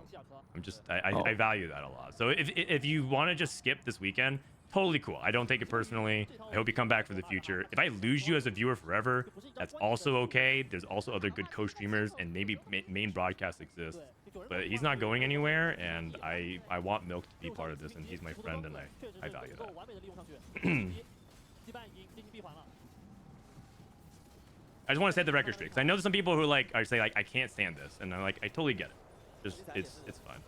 I value that a lot. So if you want to just skip this weekend, totally cool. I don't take it personally. I hope you come back for the future. If I lose you as a viewer forever, that's also okay. There's also other good co-streamers and maybe main broadcasts exist. But he's not going anywhere, and I want Milk to be part of this, and he's my friend, and I value that. I just want to set the record straight, because I know there's some people who are say I can't stand this, and I'm like, I totally get it. Just it's fine.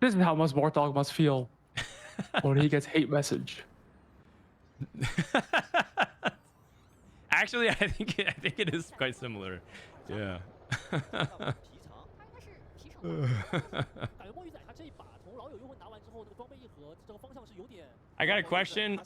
This is how much Mortdog must feel when he gets hate message. Actually, I think it is quite similar. Yeah. I got a question.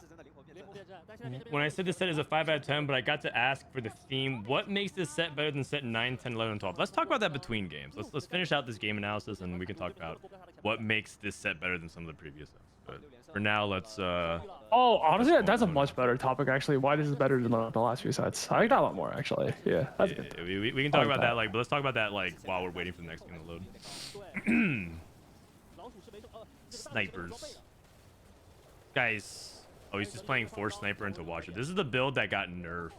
When I said this set is a 5 out of 10, but I got to ask for the theme, what makes this set better than set 9, 10, 11, 12? Let's talk about that between games. Let's finish out this game analysis, and we can talk about what makes this set better than some of the previous sets. But for now, let's oh, honestly, that's a much better topic, actually. Why this is better than the last few sets. I like that a lot more, actually. Yeah, that's good. We can talk about that, but let's talk about that while we're waiting for the next game to load. Snipers, guys. Oh, he's just playing Force Sniper into Watcher. This is the build that got nerfed.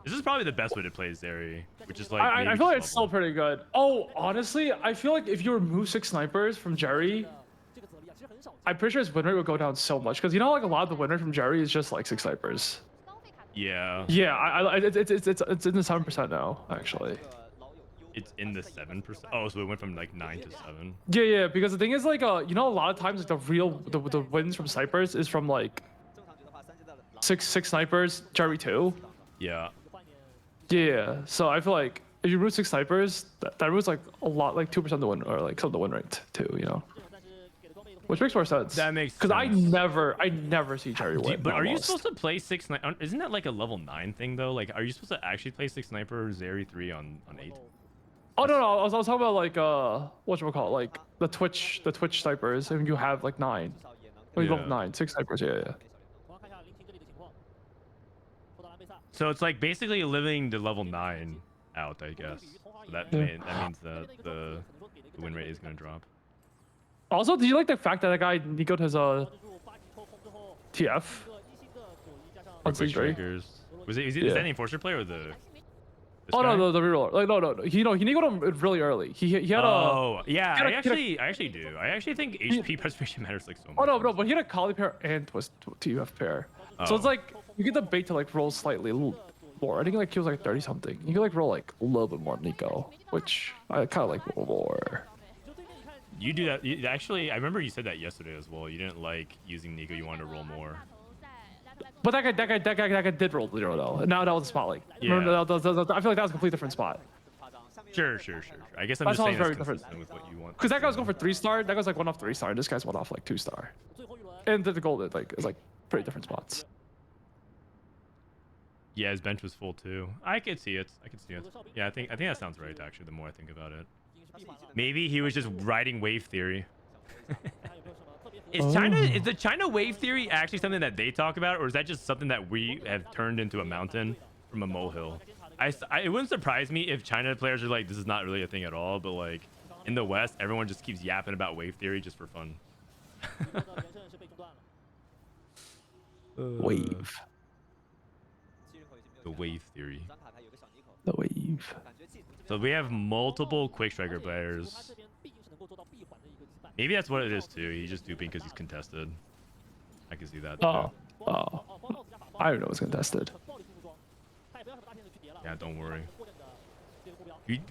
This is probably the best way to play Zeri, which is like I feel like it's still pretty good. Oh, honestly, I feel like if you remove 6 snipers from Jerry, I'm pretty sure his win rate would go down so much, because you know, like a lot of the win rate from Jerry is just like 6 snipers. Yeah. Yeah, it's in the 7% now, actually. It's in the 7%. Oh, so it went from like 9 to 7. Yeah, because the thing is, like, you know, a lot of times like the wins from snipers is from like six snipers, Jerry 2. Yeah. Yeah, so I feel like if you root 6 snipers, that roots like a lot, like 2% of the win, or like some of the win rate too, you know. Which makes more sense. That makes sense. Because I never see Jerry win. But are you supposed to play 6 sniper? Isn't that like a level 9 thing though? Like, are you supposed to actually play 6 sniper Zeri 3 on 8? Oh no, I was talking about like whatchamacallit, like the Twitch snipers. And you have like 9. Oh, you level 9, 6 snipers. Yeah. So it's like basically living the level 9 out, I guess. So that means that the win rate is gonna drop. Also, do you like the fact that guy Nico has a TF on Quick Stage 3? Strikers. Is that the Enforcer player or the? Oh no, the reroller. Like no. He Nico'd him really early. He had a. Oh yeah, I actually do. I actually think HP preservation matters like so much. Oh no, but he had a Kali pair and was TF pair. So it's like you get the bait to like roll slightly more. I think like he was like 30 something. You can like roll like a little bit more Nico, which I kind of like more. You do that. Actually, I remember you said that yesterday as well. You didn't like using Nico. You wanted to roll more. But that guy did roll 0 though. And now that was a spot like. Yeah. Remember, I feel like that was a completely different spot. Sure. I guess I'm just saying very it's different consistent with what you want. Because that guy was going for 3-star. That guy's like 1 off 3-star. This guy's 1 off like 2-star. And the gold is like pretty different spots. Yeah, his bench was full too. I could see it. Yeah, I think that sounds right actually. The more I think about it. Maybe he was just writing wave theory. Is the China wave theory actually something that they talk about, or is that just something that we have turned into a mountain from a molehill? It wouldn't surprise me if China players are like, this is not really a thing at all, but like in the West, everyone just keeps yapping about wave theory just for fun. Wave. The wave theory. The wave. So we have multiple Quick Striker players. Maybe that's what it is too. He's just duping because he's contested. I can see that. Oh. Oh. I don't know what's contested. Yeah, don't worry.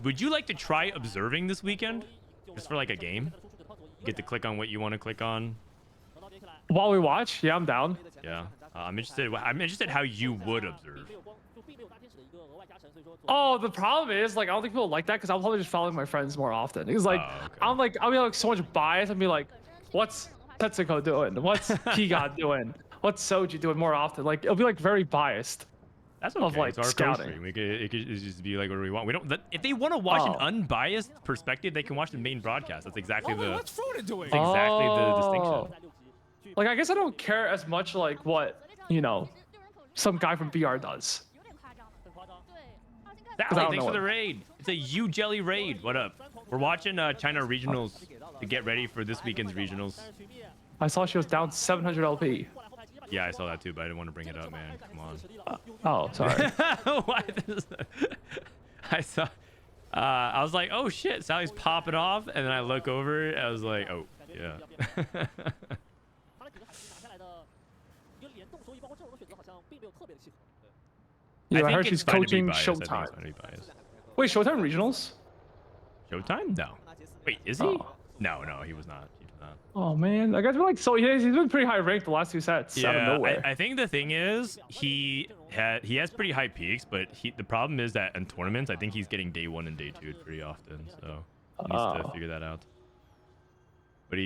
Would you like to try observing this weekend? Just for like a game? You get to click on what you want to click on. While we watch, yeah, I'm down. Yeah. I'm interested how you would observe. Oh, the problem is, like, I don't think people like that because I'll probably just follow my friends more often. Because, like, Oh, okay. I'll be like so much bias and be like, what's Tetsuko doing? What's Kiga doing? What's Soji doing more often? Like, it'll be like very biased. That's okay. Of, like, it's our scouting. stream. It could just be like what we want. We don't. If they want to watch an Oh. unbiased perspective, they can watch the main broadcast. That's exactly the. What's Frodan doing? That's exactly the Oh. distinction. Like, I guess I don't care as much like what, you know, some guy from BR does. I Sally, don't thanks know for the it. raid. It's a U Jelly raid. What up? We're watching China regionals to get ready for this weekend's regionals. I saw she was down 700 LP. Yeah, I saw that too, but I didn't want to bring it up, man. Come on. Oh, sorry. Why this? I saw. I was like, oh shit, Sally's popping off, and then I look over. I was like, oh yeah. Yeah, I think heard it's she's fine to be coaching biased. I think it's Showtime. fine to be biased. Wait, Showtime regionals? Showtime? No. Wait, is he? Oh. No, he was not. He was not. Oh man, that guy's been like he's been pretty high ranked the last two sets out of Yeah, nowhere. I think the thing is he has pretty high peaks, but the problem is that in tournaments, I think he's getting day 1 and day 2 pretty often, so he needs to figure that out. But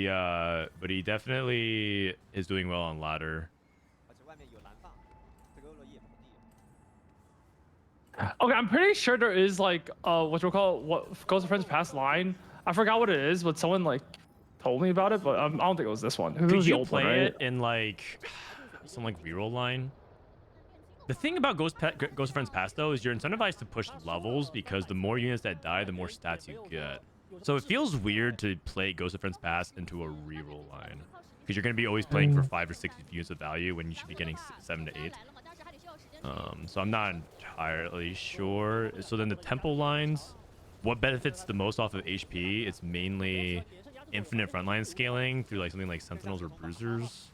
he definitely is doing well on ladder. Okay, I'm pretty sure there is like what Ghost of Friends past line. I forgot what it is, but someone like told me about it, but I don't think it was this one. It Could was the you old play one, right? it in like some like reroll line? The thing about Ghost of Friends Past though is you're incentivized to push levels because the more units that die, the more stats you get. So it feels weird to play Ghost of Friends Past into a reroll line because you're going to be always playing for 5 or 6 units of value when you should be getting 7 to 8. So I'm not entirely sure. So then the temple lines, what benefits the most off of HP? It's mainly infinite frontline scaling through like something like Sentinels or Bruisers,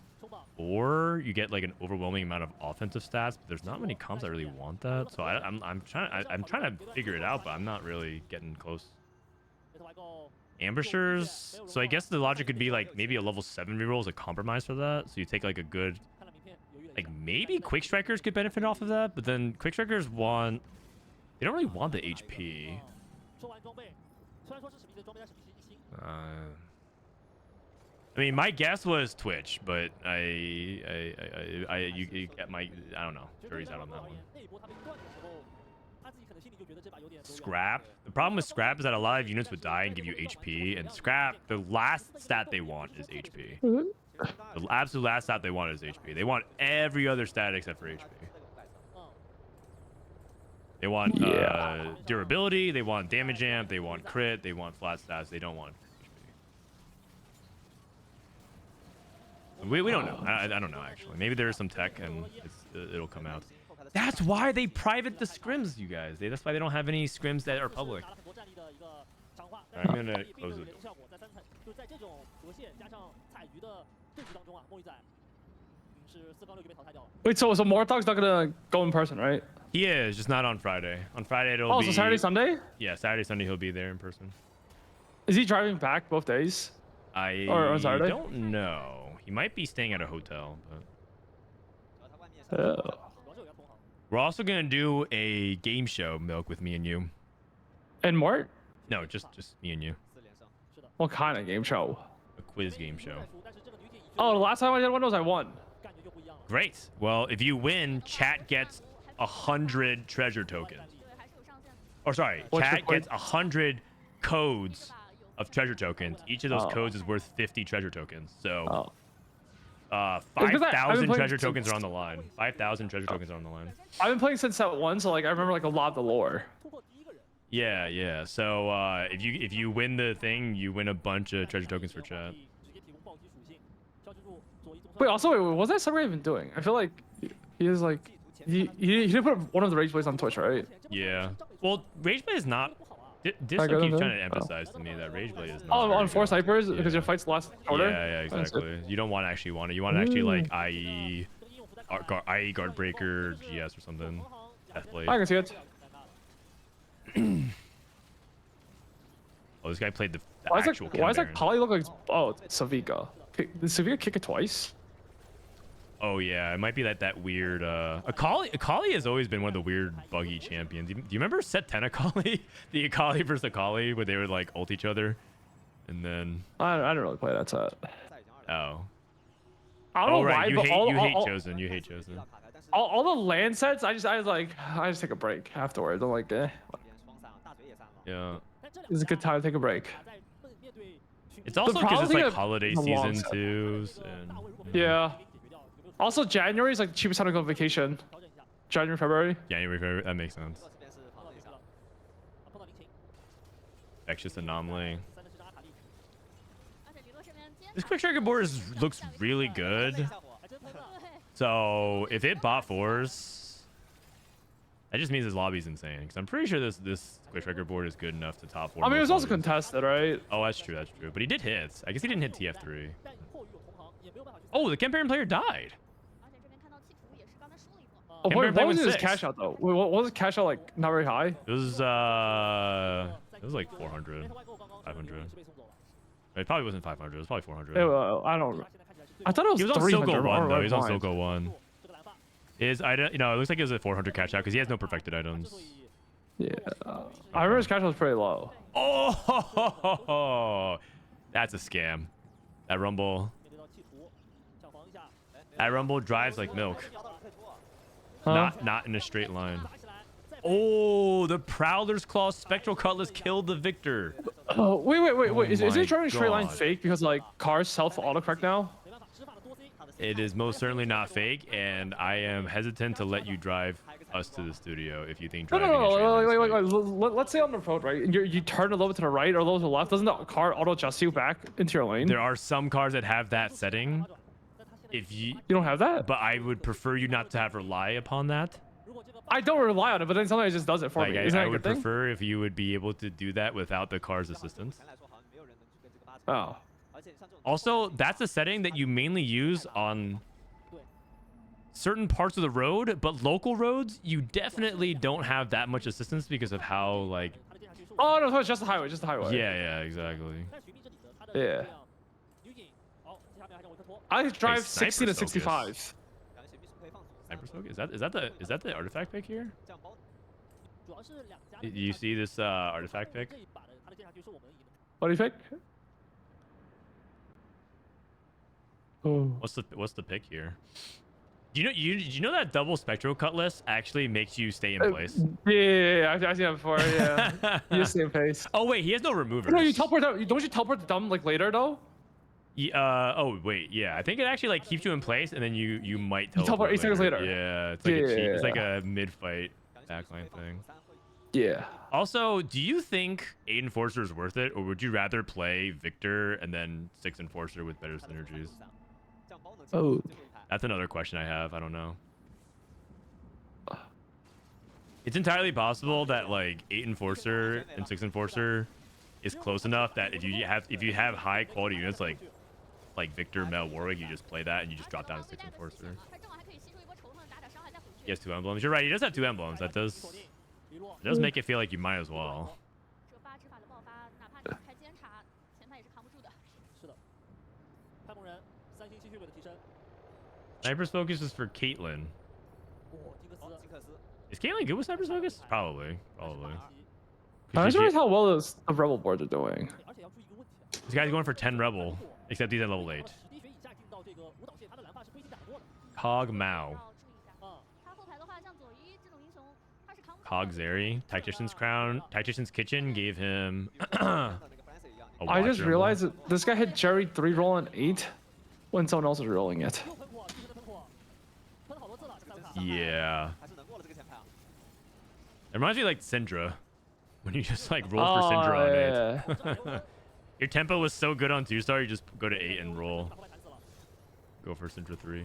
or you get like an overwhelming amount of offensive stats. But there's not many comps that really want that. So I'm trying to figure it out, but I'm not really getting close. Ambushers. So I guess the logic could be like maybe a level 7 reroll is a compromise for that. So you take like a good. Like maybe Quick Strikers could benefit off of that, but then Quick Strikers they don't really want the HP. I mean, my guess was Twitch, but you get my, I don't know. Jury's out on that one. Scrap. The problem with Scrap is that a lot of units would die and give you HP, and Scrap, the last stat they want is HP. The absolute last stat they want is HP. They want every other stat except for HP. They want durability, they want damage amp, they want crit, they want flat stats, they don't want HP. We don't know. I don't know, actually. Maybe there is some tech and it'll come out. That's why they private the scrims, you guys. That's why they don't have any scrims that are public. Right, I'm gonna close the door. Wait, so Mortog's not gonna go in person, right? He is, just not on Friday. On Friday it'll be... Oh, so Saturday, Sunday? Yeah, Saturday, Sunday he'll be there in person. Is he driving back both days? Or on Saturday? Don't know. He might be staying at a hotel, but... Oh. We're also gonna do a game show, Milk, with me and you. And Mort? No, just me and you. What kind of game show? A quiz game show. Oh, the last time I did one of those, I won. Great. Well, if you win, chat gets 100 treasure tokens. Or sorry, chat gets 100 codes of treasure tokens. Each of those codes is worth 50 treasure tokens. So 5,000 treasure tokens are on the line. 5,000 treasure tokens are on the line. I've been playing since set 1, so like I remember like a lot of the lore. Yeah. So if you win the thing, you win a bunch of treasure tokens for chat. Wait, also, what was that Sunray even doing? I feel like he is like he didn't put one of the Rage Plays on Twitch, right? Yeah. Well, Rage Play is not. Disso keeps trying to emphasize to me that Rage Blade is not. Oh, on 4 snipers because your Yeah. fights last shorter. Yeah, exactly. You don't want to actually want it. You want to actually like IE guard breaker GS or something. Deathblade. I can see it. Oh, this guy played the Why actual. does that Baron. Kali look like? Oh, Savika. Did Savika kick it twice? Oh yeah, it might be that weird. Akali has always been one of the weird buggy champions. Do you remember set 10 Akali? The Akali versus Akali, where they would like ult each other, and then. I don't really play that set. Oh. I don't know right. why, You but hate all, you hate all, Chosen. You hate Chosen. all the land sets, I just take a break afterwards. I'm like, Yeah. it's a good time to take a break. It's also because problem it's thing like of- holiday the long season set. too. And, Yeah. Also, January is like the cheapest time to go on vacation. January, February. January, February, that makes sense. Infectious anomaly. This quick striker board looks really good. So if it bot 4s, that just means his lobby's insane. Because I'm pretty sure this quick striker board is good enough to top 4. I mean, it was also lobbies. contested, right? Oh, that's true. That's true. But he did hits. I guess he didn't hit TF3. Oh, the Camparian player died. Oh, Camparian what played was with his 6. cash out though? Wait, what was his cash out like? Not very high. It was like 400, 500. It probably wasn't 500. It was probably 400. I don't. I thought it was He was on 300. Soko 1 though. or He was on fine. Soko 1. His item, it looks like it was a 400 catch out because he has no perfected items. Yeah. I remember his cash out was pretty low. Oh, that's a scam. That Rumble drives like milk. Huh? Not in a straight line. Oh, the Prowler's Claw Spectral Cutlass killed the Victor. Oh, wait. Is my it trying to straight line God. fake because like cars self autocorrect now? It is most certainly not fake, and I am hesitant to let you drive us to the studio if you think No, driving in straight line is fake. Let's say on the road, right? You turn a little bit to the right or a little to the left. Doesn't the car auto adjust you back into your lane? There are some cars that have that setting. If you You don't have that? But I would prefer you not to have rely upon that. I don't rely on it, but then sometimes it just does it for Like, me. Isn't I that a would good thing? prefer if you would be able to do that without the car's assistance. Oh. Also, that's a setting that you mainly use on certain parts of the road, but local roads, you definitely don't have that much assistance because of how, like... Oh, no, it's just the highway, Yeah, exactly. Yeah. I drive Sniper 60 to focus. 65. Sniper focus? Is that the artifact pick here? Do you see this artifact pick? What do you think? Oh. What's the pick here? Do you know that double spectral cutlass actually makes you stay in place? Yeah, I've seen that before. Yeah, you just stay in pace. Oh wait, he has no removers. No, you teleport out. Don't you teleport the dumb like later though? Oh wait, yeah. I think it actually like keeps you in place, and then you might teleport 8 seconds later. Yeah, it's like a cheat. It's like Yeah. a mid-fight backline thing. Yeah. Also, do you think 8 Enforcer is worth it, or would you rather play Victor and then 6 Enforcer with better synergies? Oh. That's another question I have. I don't know. It's entirely possible that like 8 Enforcer and 6 Enforcer is close enough that if you have high quality units like Victor, Mel, Warwick, you just play that and you just drop down to 6 Enforcer. He has 2 emblems. You're right. He does have 2 emblems. That does make it feel like you might as well. Sniper's Focus is for Caitlyn. Is Caitlyn good with Sniper's Focus? Probably. I just realized how well the rebel boards are doing. This guy's going for 10 Rebel, except he's at level 8. Cog Mao. Cog Zeri. Tactician's Crown. Tactician's Kitchen gave him a I just Watcher realized that this guy hit Jerry 3 rolling 8 when someone else was rolling it. Yeah. It reminds me of, like Syndra. When you just like roll for Syndra on 8. Your tempo was so good on 2-star, you just go to 8 and roll. Go for Syndra 3.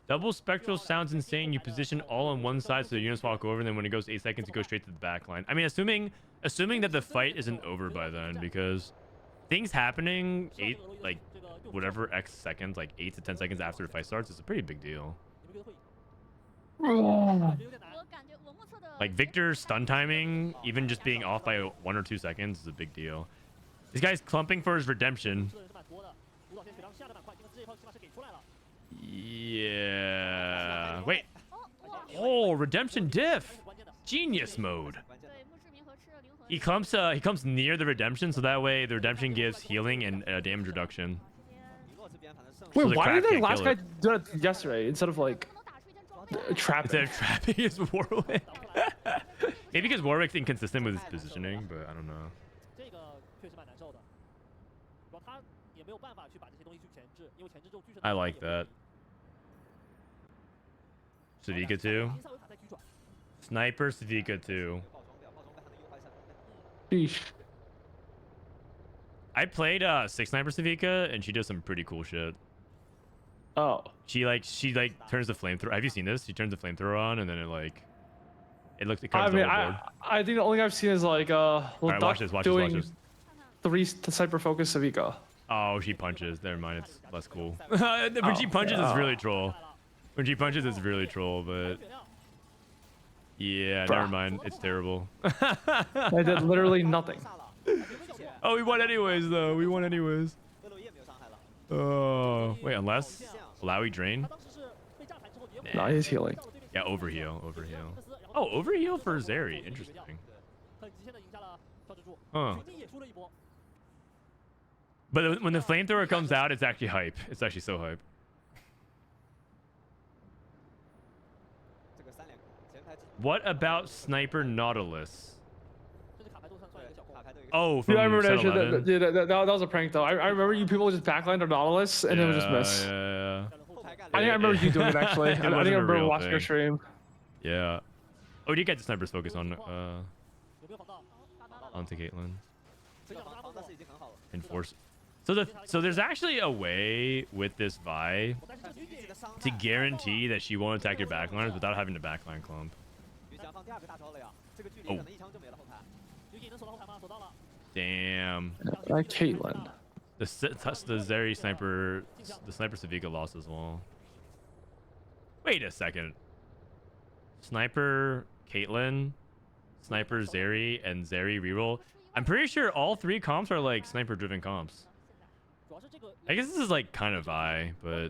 Double spectral sounds insane. You position all on one side so the units walk over, and then when it goes 8 seconds, you go straight to the back line. I mean, assuming that the fight isn't over by then, because things happening whatever X seconds, like 8 to 10 seconds after the fight starts, is a pretty big deal. Like Viktor's stun timing, even just being off by 1 or 2 seconds, is a big deal. This guy's clumping for his redemption. Yeah. Wait. Oh, redemption diff. Genius mode. He comes near the redemption, so that way the redemption gives healing and damage reduction. Wait, So the why did crab the can't last kill guy it. do it yesterday instead of like trapping? Instead of trapping his Warwick. Maybe because Warwick's inconsistent with his positioning, but I don't know. I like that. Savika 2. Sniper Savika 2. Sheesh. I played 6 Sniper Savika, and she does some pretty cool shit. Oh. She turns the flamethrower. Have you seen this? She turns the flamethrower on, and then it comes I mean, overboard. I think the only I've seen is like Alright, watch this. doing 3 sniper focus Savika. Oh, she punches. Never mind. It's less cool. When she punches, it's really troll. When she punches, it's really troll, but... Yeah, never mind. It's terrible. I did literally nothing. Oh, we won anyways, though. We won anyways. Oh, wait, unless... Malawi drain? Nah, he's healing. Yeah, overheal. Oh, overheal for Zeri. Interesting. Huh. But when the flamethrower comes out, it's actually hype. It's actually so hype. What about Sniper Nautilus? Oh, from Yeah, I remember that, set shit. 11? That was a prank though. I remember you people just backlined our Nautilus and it would just miss. Yeah. I think I remember you doing it actually. I think I remember watching your stream. Yeah. Oh, you get the sniper's focus on onto Caitlyn. Enforce. So there's actually a way with this Vi to guarantee that she won't attack your backliners without having to backline clump. Oh. Damn. Caitlyn. The Zeri sniper, the sniper Savika lost as well. Wait a second. Sniper Caitlyn, sniper Zeri, and Zeri reroll. I'm pretty sure all 3 comps are like sniper driven comps. I guess this is like kind of Vi, but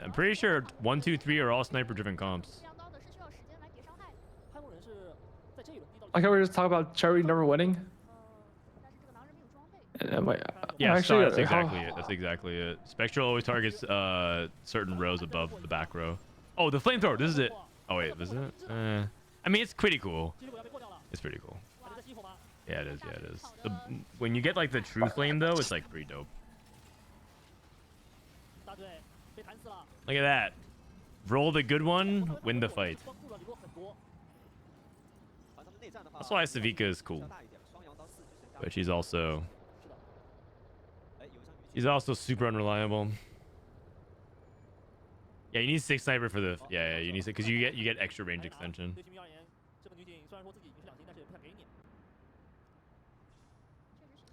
I'm pretty sure 1, 2, 3 are all sniper driven comps. I can we just talk about Cherry never winning. Yeah, actually, that's exactly it. That's exactly it. Spectral always targets certain rows above the back row. Oh, the flamethrower. This is it. Oh wait, this is it. I mean, it's pretty cool. It's pretty cool. Yeah, it is. Yeah, it is. When you get like the true flame though, it's like pretty dope. Look at that. Roll the good one, win the fight. That's why Savika is cool. But she's also super unreliable. Yeah, you need 6 sniper for the you need 6 because you get extra range extension.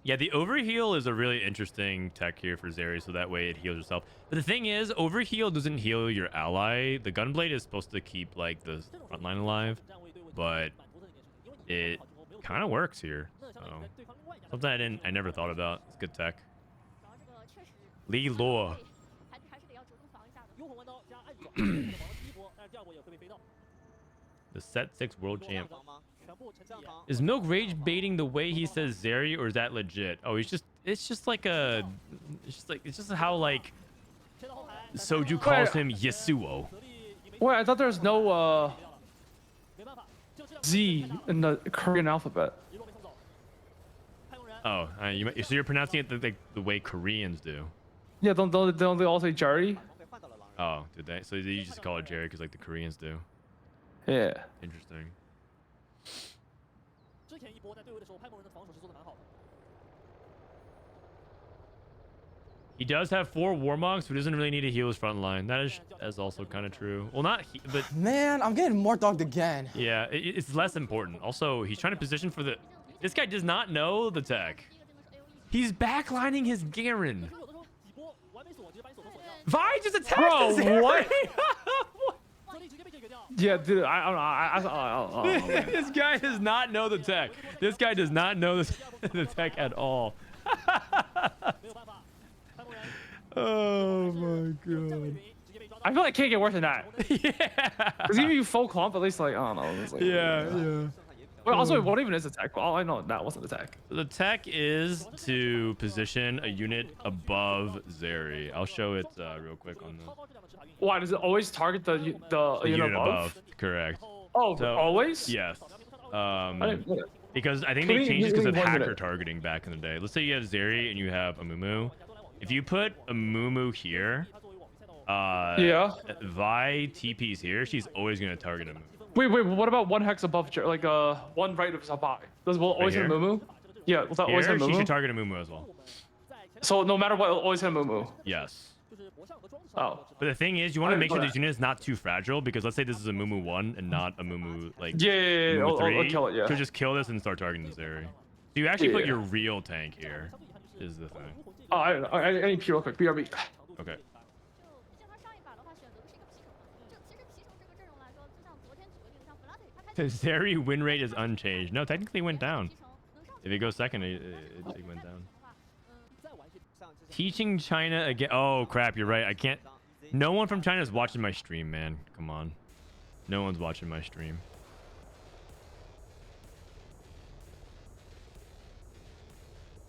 Yeah, the overheal is a really interesting tech here for Zeri, so that way it heals yourself. But the thing is, overheal doesn't heal your ally. The gunblade is supposed to keep like the front line alive, but it kind of works here. So something I never thought about. It's good tech. LiLuo. The set 6 world champ. Is Milk rage baiting the way he says Zeri, or is that legit? Oh, it's just how like Soju calls him Yasuo. Wait, I thought there was no Z in the Korean alphabet. Oh, so you're pronouncing it the way Koreans do. Yeah, don't they all say Jerry? Oh, did they? So you just call it Jerry because like the Koreans do. Yeah. Interesting. He does have 4 Warmogs, but doesn't really need to heal his front line. That's also kind of true. Well, not but Man, I'm getting more dogged again. yeah, it's less important. Also, he's trying to position for the. This guy does not know the tech. He's backlining his Garen. Vi just attacked Bro, his what? Yeah, dude, I don't know. This guy does not know the tech. This guy does not know the tech at all. Oh my god. I feel like it can't get worse than that. Yeah. Because even if you full comp, at least like, I don't know. It's like, Yeah. Well, also, what even is attack? Well, I know that wasn't attack. The tech is to position a unit above Zeri. I'll show it real quick on the Why does it always target the unit above? Correct. Oh, So, always? Yes. I didn't get it. Because I think Give they me- changed it give because me of 1 hacker minute. targeting back in the day. Let's say you have Zeri and you have a Mumu. If you put a Mumu here, Yeah. Vi TP's here, she's always gonna target a Mumu. Wait, what about 1 hex above, like 1 right of Sabai? Does will always hit a here? Mumu? Yeah, will that always Here, hit a she Mumu? should target a Mumu as well. So no matter what, it'll always hit a Mumu. Yes. Oh. But the thing is, you want to I make sure didn't know this unit is not too fragile, because let's say this is a Mumu 1 and not a Mumu like Yeah, Mumu I'll 3. kill it, yeah. She'll just kill this and start targeting the Zeri. So you actually put Yeah. your real tank here, is the thing. Oh, I need P real quick. BRB. Okay. 就像上一把的话，选择的是一个皮卡，这次其实是个皮卡，这个其实皮手这个阵容来说，就像 Frodan The Zeri win rate is unchanged. No, technically it went down. If it goes second, it went down. Teaching China again. Oh crap, you're right. I can't. No one from China is watching my stream, man. Come on. No one's watching my stream.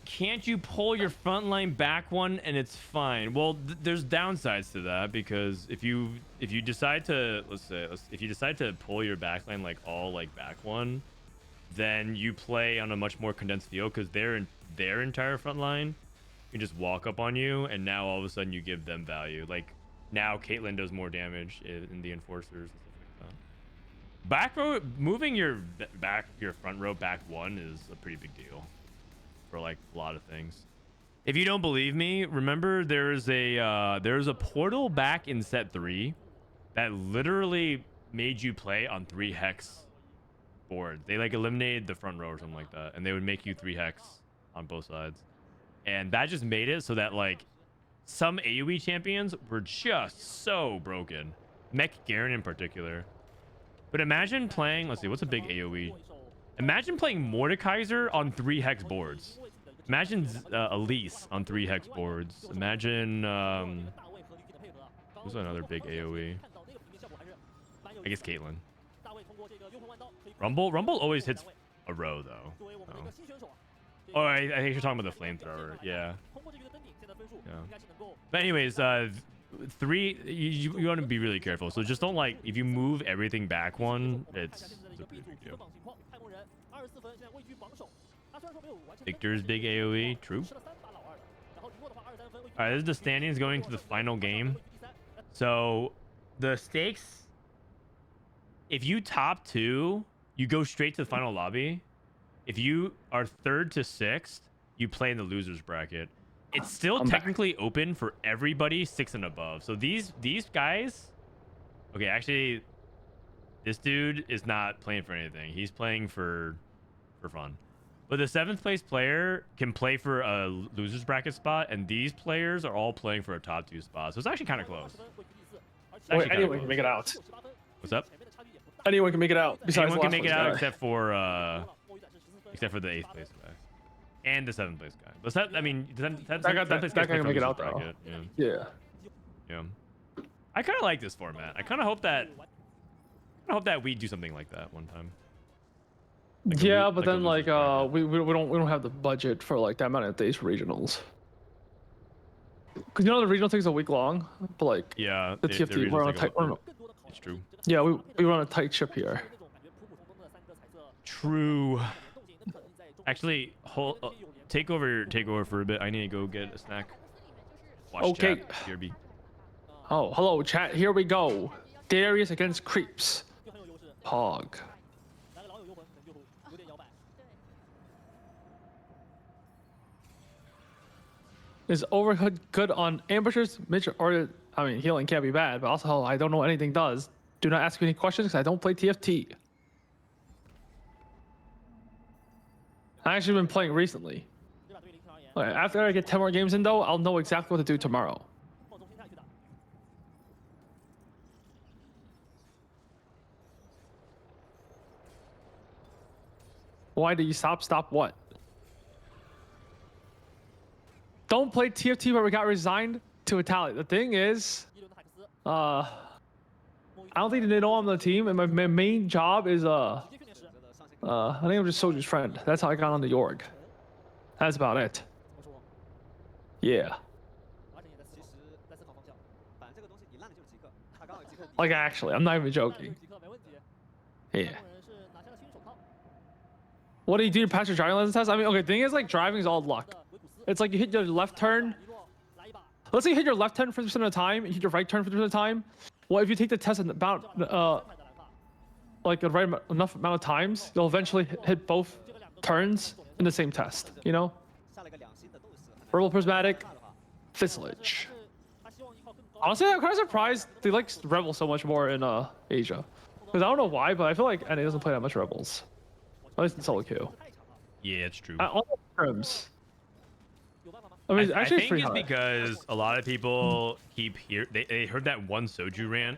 Can't you pull your front line back 1 and it's fine? Well, there's downsides to that, because if you decide to if you decide to pull your back line like all like back 1, then you play on a much more condensed field, because their entire front line can just walk up on you, and now all of a sudden you give them value. Like now Caitlyn does more damage in the enforcers and stuff like that. Back row, moving your front row back 1 is a pretty big deal for like a lot of things. If you don't believe me, remember there's a portal back in set 3 that literally made you play on 3 hex board. They like eliminated the front row or something like that, and they would make you 3 hex on both sides, and that just made it so that like some AoE champions were just so broken, Mech Garen in particular. But imagine playing, let's see, what's a big AoE? Imagine playing Mordekaiser on 3 hex boards. Imagine Elise on 3 hex boards. Imagine who's another big AoE? I guess Caitlyn. Rumble always hits a row though. Oh, I think you're talking about the flamethrower. Yeah. But anyways, 3, you want to be really careful. So just don't like, if you move everything back 1, it's a pretty big deal. Viktor's big AoE, true. Alright, this is the standings going to the final game. So the stakes, if you top 2, you go straight to the final lobby. If you are 3rd to 6th, you play in the losers bracket. It's still technically open for everybody 6 and above. So these guys, okay, actually this dude is not playing for anything. He's playing for fun. But the 7th place player can play for a losers bracket spot, and these players are all playing for a top 2 spot. So it's actually kind of close. Wait, anyone can make it out. What's up? Anyone can make it out. Besides Anyone can the make it last out place guy. except for the 8th place guy and the 7th place guy. But that, I mean, that guy can make it out though. Yeah. Yeah. I kind of like this format. I kind of hope that we do something like that one time. Like Yeah, a but then losers like bracket. we don't have the budget for like that amount of days for regionals. Cause you know the regional takes a week long, but like Yeah, the the TFT we're on a regionals tight. take it's true. Yeah, we run a tight ship here. True. Actually, take over for a bit. I need to go get a snack. Watch Okay. Chat, BRB. Oh, hello chat. Here we go. Darius against Creeps. Pog. Is overhood good on ambushers, mid, or I mean healing can't be bad, but also I don't know what anything does. Do not ask me any questions because I don't play TFT. I actually been playing recently. Okay, after I get 10 more games in though, I'll know exactly what to do tomorrow. Why did you stop? Stop what? Don't play TFT where we got resigned to Italy. The thing is, I don't think they know I'm on the team, and my main job is I think I'm just Soju's friend. That's how I got on the org. That's about it. Yeah. Like actually, I'm not even joking. Yeah. What do you do to pass your driving license test? I mean, okay, the thing is like driving is all luck. It's like you hit your left turn. Let's say you hit your left turn 50% of the time, you hit your right turn 50% of the time. Well, if you take the test in about like the right enough amount of times, you'll eventually hit both turns in the same test. You know? Verbal Prismatic, Fissilage. Honestly, I'm kind of surprised they like Rebel so much more in Asia. Because I don't know why, but I feel like NA doesn't play that much Rebels. At least in solo queue. Yeah, it's true. All the scrims. I mean, I actually, think it's because a lot of people keep they heard that one Soju rant,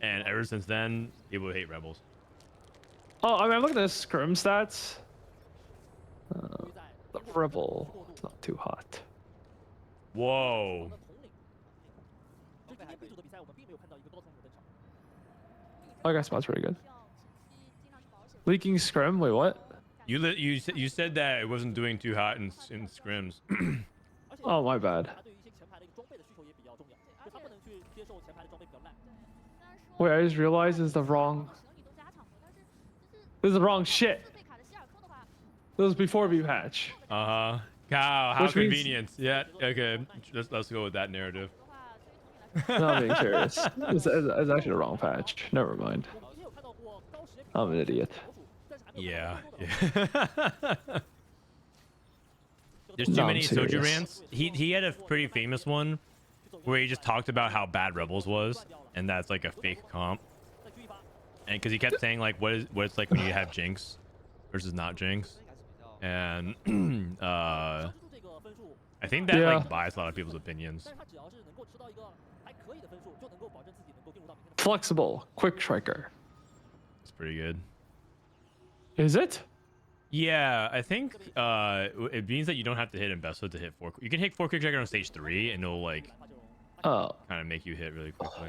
and ever since then, people hate Rebels. Oh, I mean, I'm looking at the scrim stats. The Rebel, it's not too hot. Whoa. I guess that's pretty good. Leaking scrim? Wait, what? You said that it wasn't doing too hot in scrims. Oh, my bad. Wait, I just realized this is the wrong. This is the wrong shit. This was before V patch. Cow, how Which means- convenient. Yeah, okay. Let's go with that narrative. Not being serious. It's actually the wrong patch. Never mind. I'm an idiot. Yeah. There's too many Soju serious. rants. He had a pretty famous one where he just talked about how bad Rebels was, and that's like a fake comp. And because he kept saying like what it's like when you have Jinx versus not Jinx, and I think that like biased a lot of people's opinions. Flexible, quick striker. It's pretty good. Is it? Yeah, I think it means that you don't have to hit Investo to hit 4. You can hit 4 quick trigger on stage 3, and it'll like Oh. kind of make you hit really quickly.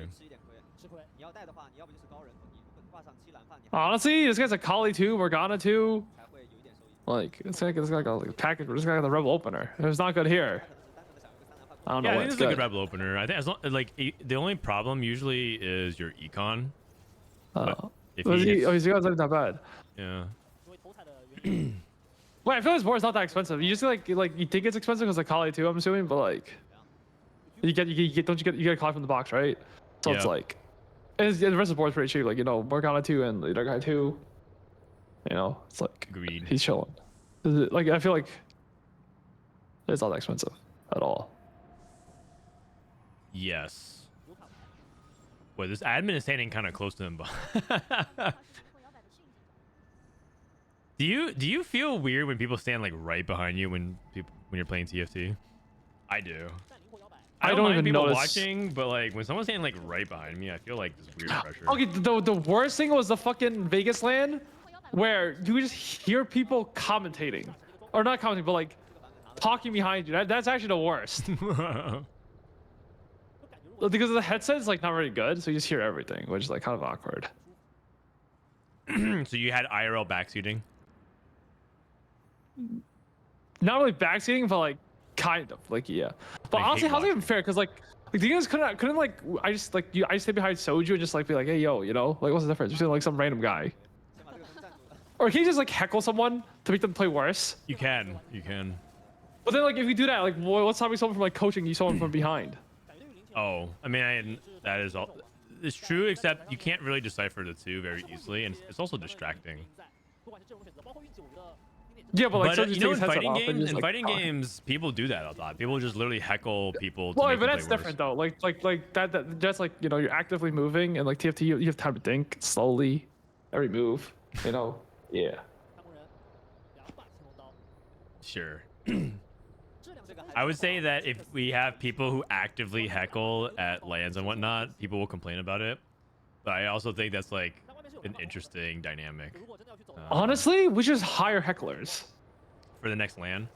Honestly, this guy's a Kali 2, Morgana 2. Like, it's like a package. We're just gonna get the Rebel opener. It was not good here. I don't know Yeah, I what think it's this is a good. good Rebel opener. I think as long, like the only problem usually is your econ. If Oh, he hits- his econs aren't that bad. yeah. Wait, I feel his board is not that expensive. You just like you think it's expensive because like Kali 2, I'm assuming, but like you get you get a Kali from the box, right? So it's Yeah. like and the rest of the board's pretty cheap. Like, you know, Morgana 2 and the other guy 2. You know, it's like Agreed. he's chilling. Like, I feel like it's not that expensive at all. Yes. Wait, this admin is standing kind of close to him. Do you feel weird when people stand like right behind you when you're playing TFT? I do. I don't even mind people notice. watching, but like when someone's standing like right behind me, I feel like this weird pressure. Okay, the worst thing was the fucking Vegas LAN where you could just hear people commentating. Or not commenting, but like talking behind you. That's actually the worst. Because the headset's like not very good, so you just hear everything, which is like kind of awkward. So you had IRL backseating? Not really backseating, but like kind of like, yeah. But I honestly, hate how's it even watching. fair? Because like the thing is, couldn't like I just stay behind Soju and just like be like, hey yo, you know, like what's the difference? You're like some random guy. Or can you just like heckle someone to make them play worse? You can. But then like if you do that, like what's stopping someone from like coaching you someone from behind? Oh, I mean, that is all. It's true, except you can't really decipher the two very easily, and it's also distracting. Yeah, but like But sometimes you know, take in his headset fighting off and games, just, like, talk. people do that a lot. People just literally heckle people. To Well, make but them that's play different worse. though. Like that just like, you know, you're actively moving and like TFT you have time to think slowly every move, you know. Yeah. Sure. I would say that if we have people who actively heckle at lands and whatnot, people will complain about it. But I also think that's like an interesting dynamic Honestly, we should just hire hecklers. for the next land.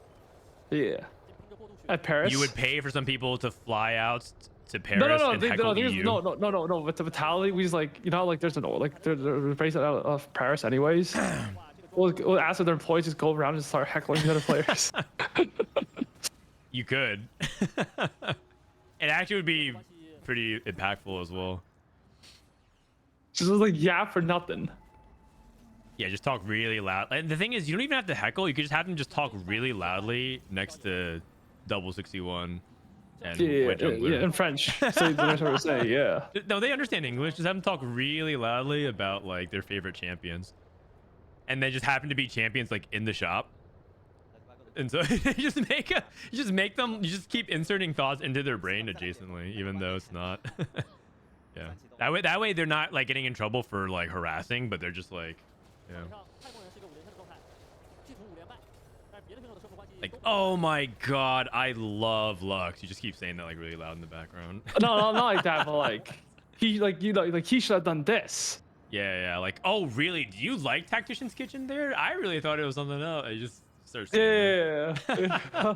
Yeah. At Paris. You would pay for some people to fly out to Paris No, no, no, and heckle EU. no. With the vitality, we just like, you know, like there's they're based out of Paris anyways. we'll ask their employees just go around and start heckling the other players. You could. It actually would be pretty impactful as well. Just like yeah for nothing. Yeah, just talk really loud. And the thing is, you don't even have to heckle. You could just have them just talk really loudly next to double 61 and Wedge Jungler. Yeah, in French. So that's what I say. Yeah. No, they understand English. Just have them talk really loudly about like their favorite champions, and they just happen to be champions like in the shop. And so you just keep inserting thoughts into their brain adjacently, even though it's not. Yeah. That way they're not like getting in trouble for like harassing, but they're just like, yeah. Like, oh my god, I love Lux. You just keep saying that like really loud in the background. No, not like that, but like he like you know like he should have done this. Yeah. Like, oh really? Do you like Tactician's Kitchen there? I really thought it was something else. I just start saying Yeah.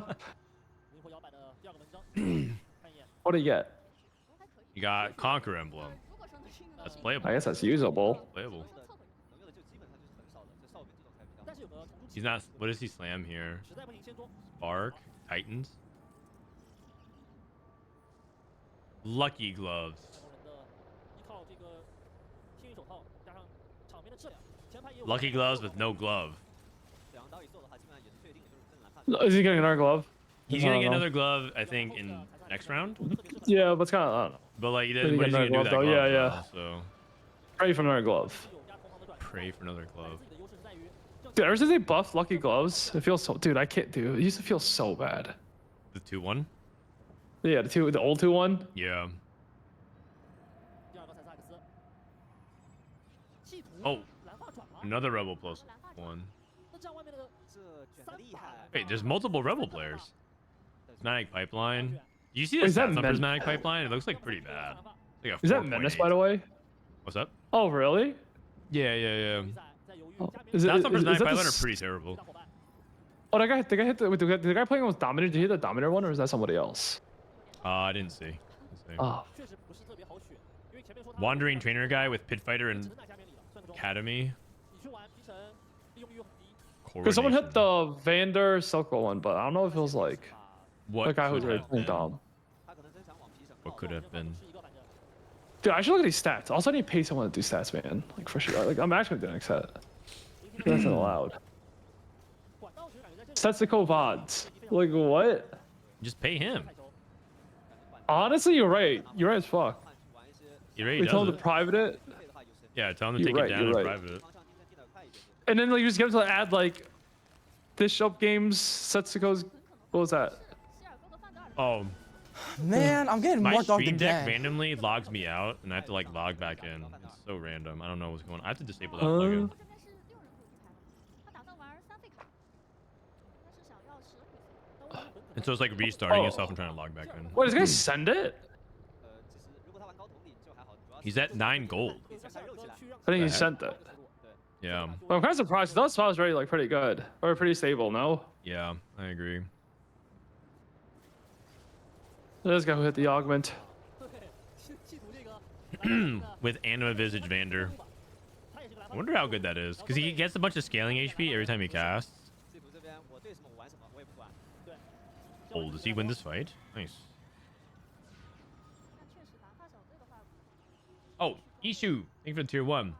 What do you get? You got Conquer Emblem. That's playable. I guess that's usable. Playable. He's not. What does he slam here? Spark, Titans, Lucky Gloves. Lucky Gloves with no glove. Is he getting another glove? He's gonna get another glove, I think, in next round. Yeah, but it's kind of I don't know. But like, But he what is he got gonna do with that another glove? glove, though. So Pray for another glove. pray for another glove. Dude, ever since they buffed Lucky Gloves, it feels so. Dude, I can't do. It used to feel so bad. The 2-1. Yeah, the old 2-1. Yeah. Oh, another Rebel plus 1. Wait, there's multiple Rebel players. Prismatic Pipeline. You see the Is that stats on Men- Prismatic Pipeline? It looks like pretty bad. Like a Is that Menace, 4.8. by the way? What's up? Oh, really? Yeah. Oh, is Stats on is Prismatic that the Pipeline are s- pretty terrible. Oh, that guy hit the guy playing with Dominator. Did he hit the Dominator one, or is that somebody else? I didn't see. Oh, Wandering Trainer guy with Pit Fighter and Academy. because someone hit Coronation. the Vander Silco one, but I don't know if it was like What the guy who was could really have playing been? Dom. What could have been? Dude, I should look at these stats. Also, I need to pay someone to do stats, man. Like for sure. Like I'm actually doing set. That's not allowed. Setsuko VODs. Like what? Just pay him. Honestly, you're right. You're right as fuck. He already We told him does to it. private it, Yeah, tell him to You're take right, it down you're and right. private it. and then like you just get him to add like Bishop Games, Setsuko's. What was that? Oh, Man, I'm getting my more dogged stream deck again. randomly logs me out, and I have to like log back in. It's so random. I don't know what's going on. I have to disable that Huh? plugin. And so it's like restarting Oh. itself and trying to log back in. Wait, does this guy send it? He's at 9 gold. I think he sent it. Yeah, But I'm kind of surprised. That spot was already like pretty good or pretty stable. No, yeah, I agree. this guy who hit the augment. With Anima Visage Vander. I wonder how good that is, because he gets a bunch of scaling HP every time he casts. Oh, does he win this fight? Nice. Oh, Ishu, thank you for the tier 1.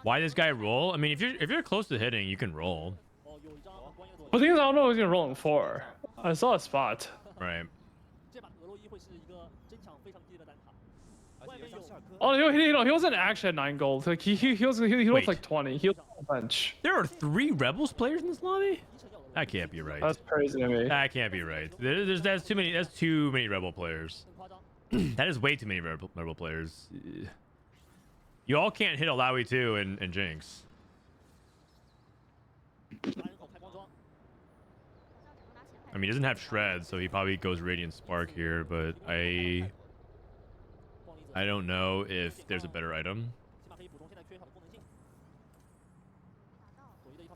Why this guy roll? I mean, if you're close to hitting, you can roll. But the thing is, I don't know what he's gonna roll in for. I saw a spot. Right. Oh, he wasn't actually at 9 gold. Like he was Wait. like 20. He was on the bench. There are 3 Rebels players in this lobby? That can't be right. That's crazy to me. That can't be right. That's too many. That's too many Rebel players. That is way too many Rebel players. You all can't hit Alawi 2 and Jinx. I mean, he doesn't have Shred, so he probably goes Radiant Spark here, but I don't know if there's a better item.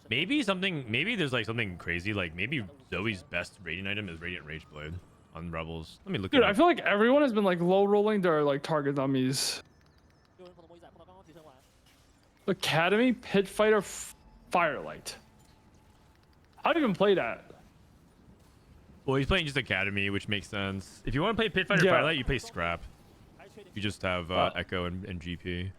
Maybe there's like something crazy, like maybe Zoe's best Radiant item is Radiant Rageblade on Rebels. Let me look Dude, it up. I feel like everyone has been like low rolling their like target dummies. Academy, Pit Fighter, Firelight. How do you even play that? Well, he's playing just Academy, which makes sense. If you want to play Pit Fighter Yeah. Firelight, you play Scrap. You just have Echo and GP.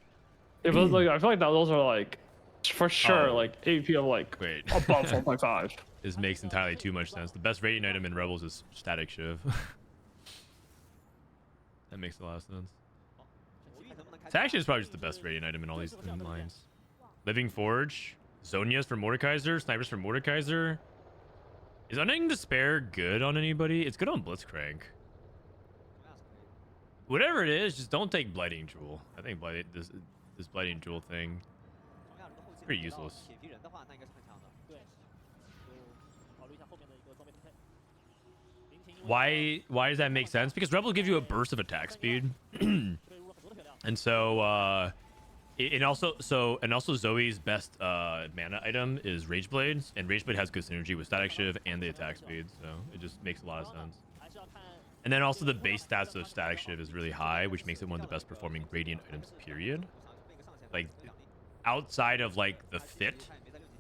If it was, like, I feel like those are like for sure Oh. like AP of like Wait. above 4.5. This makes entirely too much sense. The best Radiant item in Rebels is Static Shiv. That makes a lot of sense. Static Shiv is probably just the best Radiant item in all these lines. Living Forge, Zonias for Mordekaiser, Snipers for Mordekaiser. Is Unending Despair good on anybody? It's good on Blitzcrank. Whatever it is, just don't take Blighting Jewel. I think this Blighting Jewel thing is pretty useless. Why does that make sense? Because Rebels give you a burst of attack speed. And so and also Zoe's best mana item is Rageblade, and Rageblade has good synergy with Static Shiv and the attack speed, so it just makes a lot of sense. And then also the base stats of Static Shiv is really high, which makes it one of the best performing Radiant items, period. Like, outside of like the fit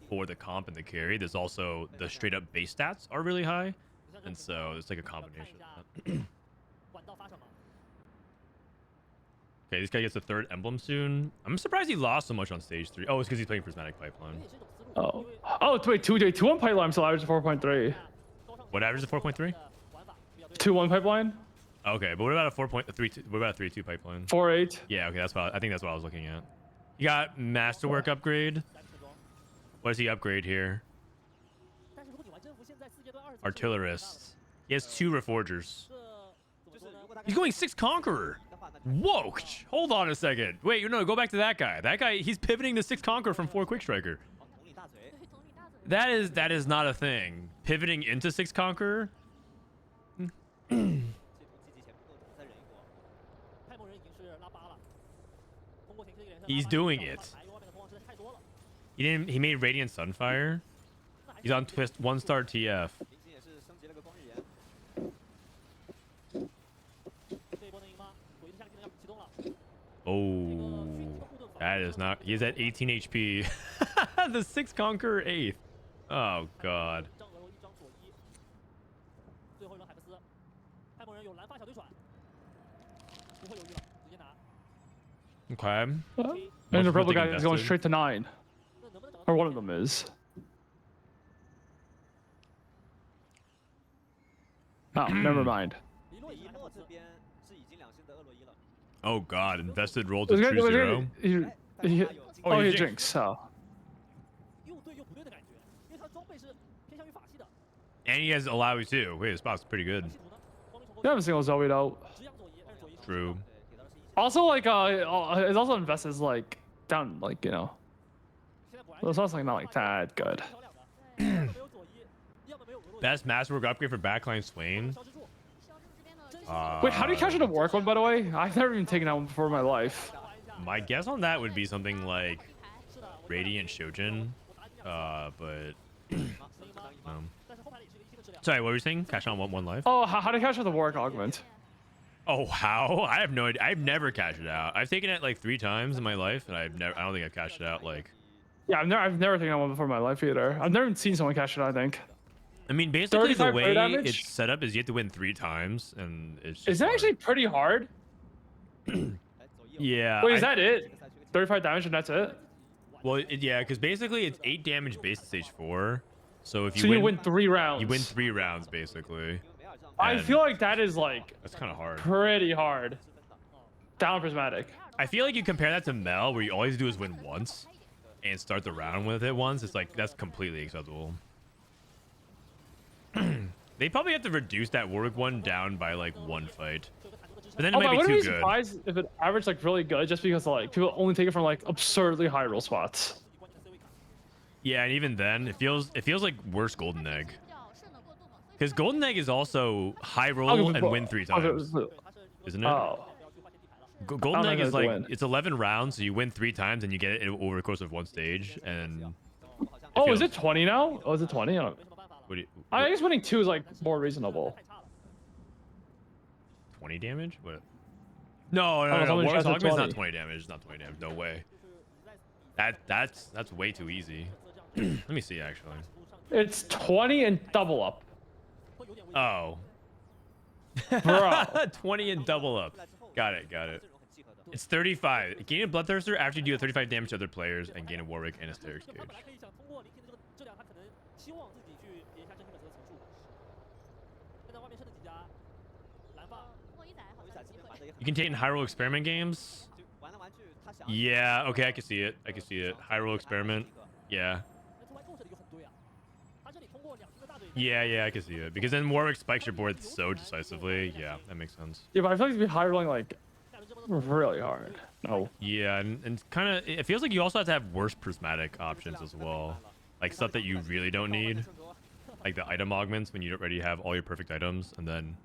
for the comp and the carry, there's also the straight up base stats are really high, and so it's like a combination of that. Okay, this guy gets a 3rd emblem soon. I'm surprised he lost so much on stage 3. Oh, it's because he's playing Prismatic Pipeline. Oh, wait, 2-1 pipeline still averages 4.3. What average is 4.3? 2-1 pipeline. Okay, but what about a 4.3? What about a 3-2 pipeline? 4-8. Yeah, okay, I think that's what I was looking at. You got Masterwork upgrade. What does he upgrade here? Artillerists. He has 2 Reforgers. He's going 6 Conqueror. Whoa! Hold on a second. Wait, no, go back to that guy. That guy, he's pivoting to 6 Conqueror from 4 Quick Striker. That is not a thing. Pivoting into 6 Conqueror. He's doing it. He made Radiant Sunfire. He's on Twist 1-star TF. Oh, that is not. He's at 18 HP. The 6 Conqueror 8th. Oh god. Okay. And the Rebel guy is going invested. straight to 9. Or one of them is. Oh, never mind. Oh god, invested roll to Was true gonna- 0. Oh, he Jinx. Jinx. Oh. And he has Alawi too. Wait, his spot's pretty good. You haven't seen Zoe out. True. Also, like, it's also invested like down, like, you know. It's also like not like that good. Best Masterwork upgrade for backline Swain. Wait, how do you capture the work one, by the way? I've never even taken that one before in my life. My guess on that would be something like Radiant Shojin. But sorry, what were you saying? Cash on one life. Oh, how do you capture the work augment? Oh, how? I have no idea. I've never cashed it out. I've taken it like 3 times in my life, and I don't think I've cashed it out like. Yeah, I've never taken that one before in my life either. I've never even seen someone cash it out, I think. I mean, basically the 35 way air damage? it's set up is you have to win 3 times, and it's just Is that hard. actually pretty hard? Yeah. Wait, is that it? 35 damage and that's it? Well, yeah, because basically it's 8 damage base to stage 4. So if you So win, you win 3 rounds. you win 3 rounds basically. I And feel like that is like that's kind of hard. pretty hard. Down Prismatic. I feel like you compare that to Mel, where you always do is win once and start the round with it once. It's like that's completely acceptable. They probably have to reduce that Warwick one down by like one fight, but then it might be too good. Surprised if it averaged like really good, just because like people only take it from like absurdly high roll spots. Yeah, and even then, it feels like worse Golden Egg, because Golden Egg is also high roll and win 3 times, isn't it? Oh. Golden Egg is like it's 11 rounds, so you win 3 times and you get it over the course of one stage. And oh, is it 20 now? Oh, is it 20? I guess winning 2 is like more reasonable. 20 damage? What? No. Warwick's Augment is not 20 damage. It's not 20 damage. No way. That's way too easy. Let me see actually. It's 20 and double up. Oh. Bro. 20 and double up. Got it. It's 35. Gain a Bloodthirster after you do a 35 damage to other players, and gain a Warwick and a Hysterics gauge. You can take in high roll experiment games. Yeah, okay, I can see it. High roll experiment. Yeah. Yeah, I can see it. Because then Warwick spikes your board so decisively. Yeah, that makes sense. Yeah, but I feel like to be high rolling like really hard. No. Yeah, and kind of it feels like you also have to have worse prismatic options as well. Like stuff that you really don't need. Like the item augments when you already have all your perfect items, and then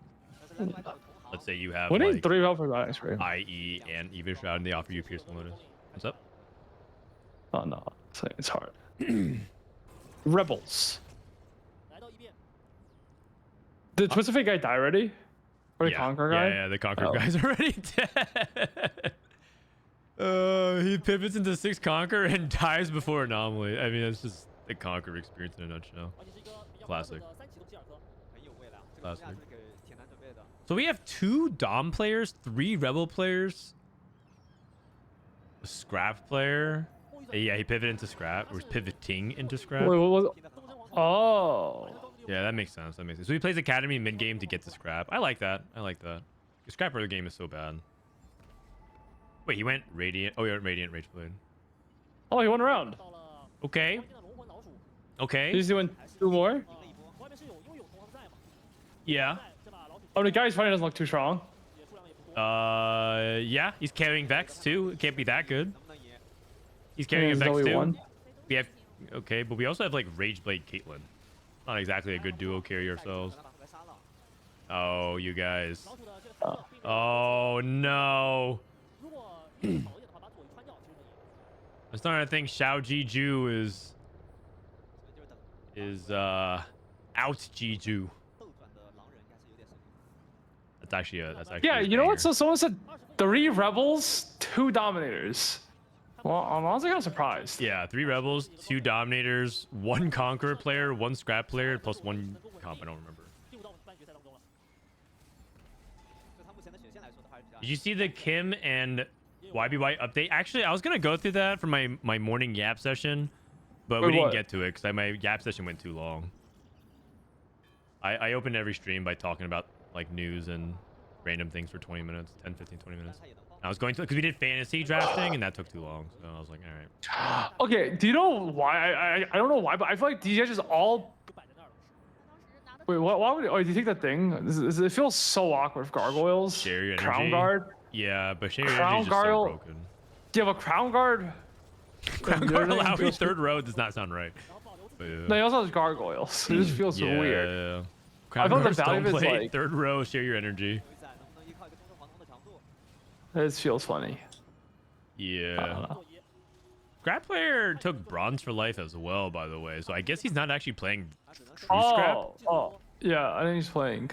let's say you have winning like 3 rounds for that is IE and Even Shroud, and they offer you Piercing Lotus. What's up? Oh no, it's hard. Rebels. Did Twisted Fate guy die already? Or the Conqueror guy? Yeah, the Conqueror guy's already dead. He pivots into 6 Conquer and dies before Anomaly. I mean, that's just the Conquer experience in a nutshell. Classic. So we have 2 Dom players, 3 Rebel players, a Scrap player. Yeah, he pivoted into Scrap, or was pivoting into Scrap. Wait, what was it? Oh. Yeah, that makes sense. So he plays Academy mid game to get to Scrap. I like that. The Scrap early game is so bad. Wait, he went Radiant. Oh, yeah, Radiant Rageblade. Oh, he won a round. Okay. Did he win 2 more? Yeah. Oh, the guy's fighting doesn't look too strong. Yeah, he's carrying Vex too. It can't be that good. He's carrying a Vex too. Won. We have but we also have like Rageblade Caitlyn. Not exactly a good duo carry ourselves. Oh, you guys. Oh no. I'm starting to think XiaoZhiZhu is out Jiju. That's actually yeah, you know what? So someone said 3 Rebels, 2 Dominators. Well, I'm honestly kind of surprised. Yeah, 3 Rebels, 2 Dominators, 1 Conqueror player, 1 Scrap player, plus 1 comp. I don't remember. Did you see the Kim and YBY update? Actually, I was gonna go through that for my morning Yap session, but we didn't get to it because my Yap session went too long. I opened every stream by talking about like news and random things for 20 minutes, 10, 15, 20 minutes. I was going to, because we did fantasy drafting and that took too long, so I was like, all right. Okay, do you know why? I don't know why, but I feel like these guys just all. Wait, why would? Oh, do you think that thing? It feels so awkward with gargoyles. Share your energy. Crown guard. Yeah, but share your energy is just so broken. Do you have a crown guard? Crown guard allowing 3rd row does not sound right. But, yeah. No, he also has gargoyles. It just feels so weird. Yeah. Crown I feel guards the value don't of play like 3rd row. Share your energy. This feels funny. Yeah. Scrap player took bronze for life as well, by the way. So I guess he's not actually playing true Scrap. Oh, yeah. I think he's playing.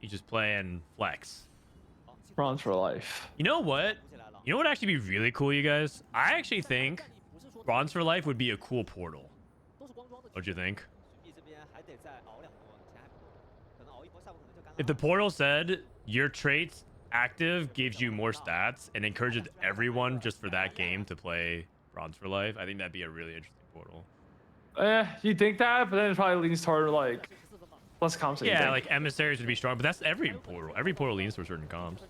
He's just playing flex. Bronze for life. You know what? You know what would actually be really cool, you guys? I actually think bronze for life would be a cool portal. Don't you think? If the portal said your traits active gives you more stats and encourages everyone just for that game to play bronze for life, I think that'd be a really interesting portal. You think that, but then it probably leans toward like less comps. Yeah, like emissaries would be strong, but that's every portal. Every portal leans to certain comps.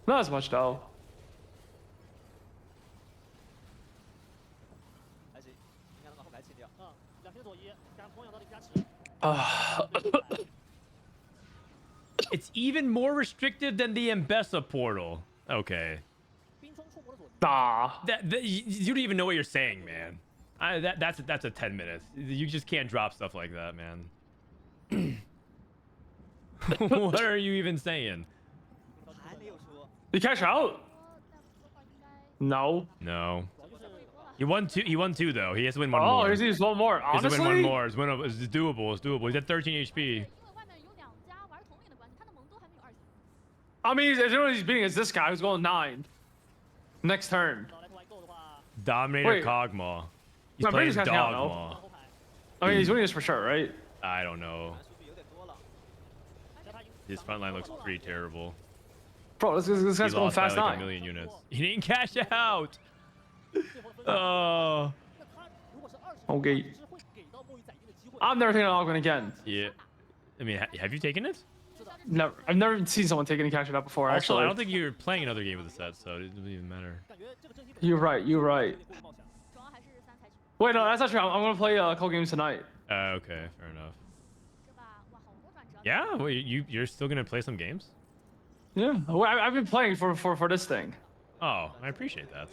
Not as much though. It's even more restrictive than the Mbessa portal. Okay. Nah. You don't even know what you're saying, man. That's a 10 minutes. You just can't drop stuff like that, man. What are you even saying? You cash out? No. No. He won two. He won 2 though. He has to win one Oh, more. here's these one more. He has to Honestly, win one more. It's doable. It's doable. He's at 13 HP. 因为外面有2家玩同龄的关系，他的蒙都还没有20。 I mean, the only he's beating is this guy who's going 9. Next turn. Dominator Wait. Kog'Maw. He's No, playing Brady's catching out, no? Dogma. I mean, he's winning this for sure, right? I don't know. His front line looks pretty terrible. Bro, this guy's He going lost by fast like 9. 1 million units. He didn't cash out. Oh. Okay. I'm never taking an Augment again. Yeah. I mean, have you taken it? Never. I've never seen someone take any cash out before. Also, Actually, I don't think you're playing another game with the set, so it doesn't even matter. You're right. You're right. 主要还是3采取。 Wait, no, that's not true. I'm gonna play a couple games tonight. Okay, fair enough. 是吧？哇，好多转折。 Yeah, well, you're still gonna play some games? Yeah. Well, I've been playing for this thing. Oh, I appreciate that.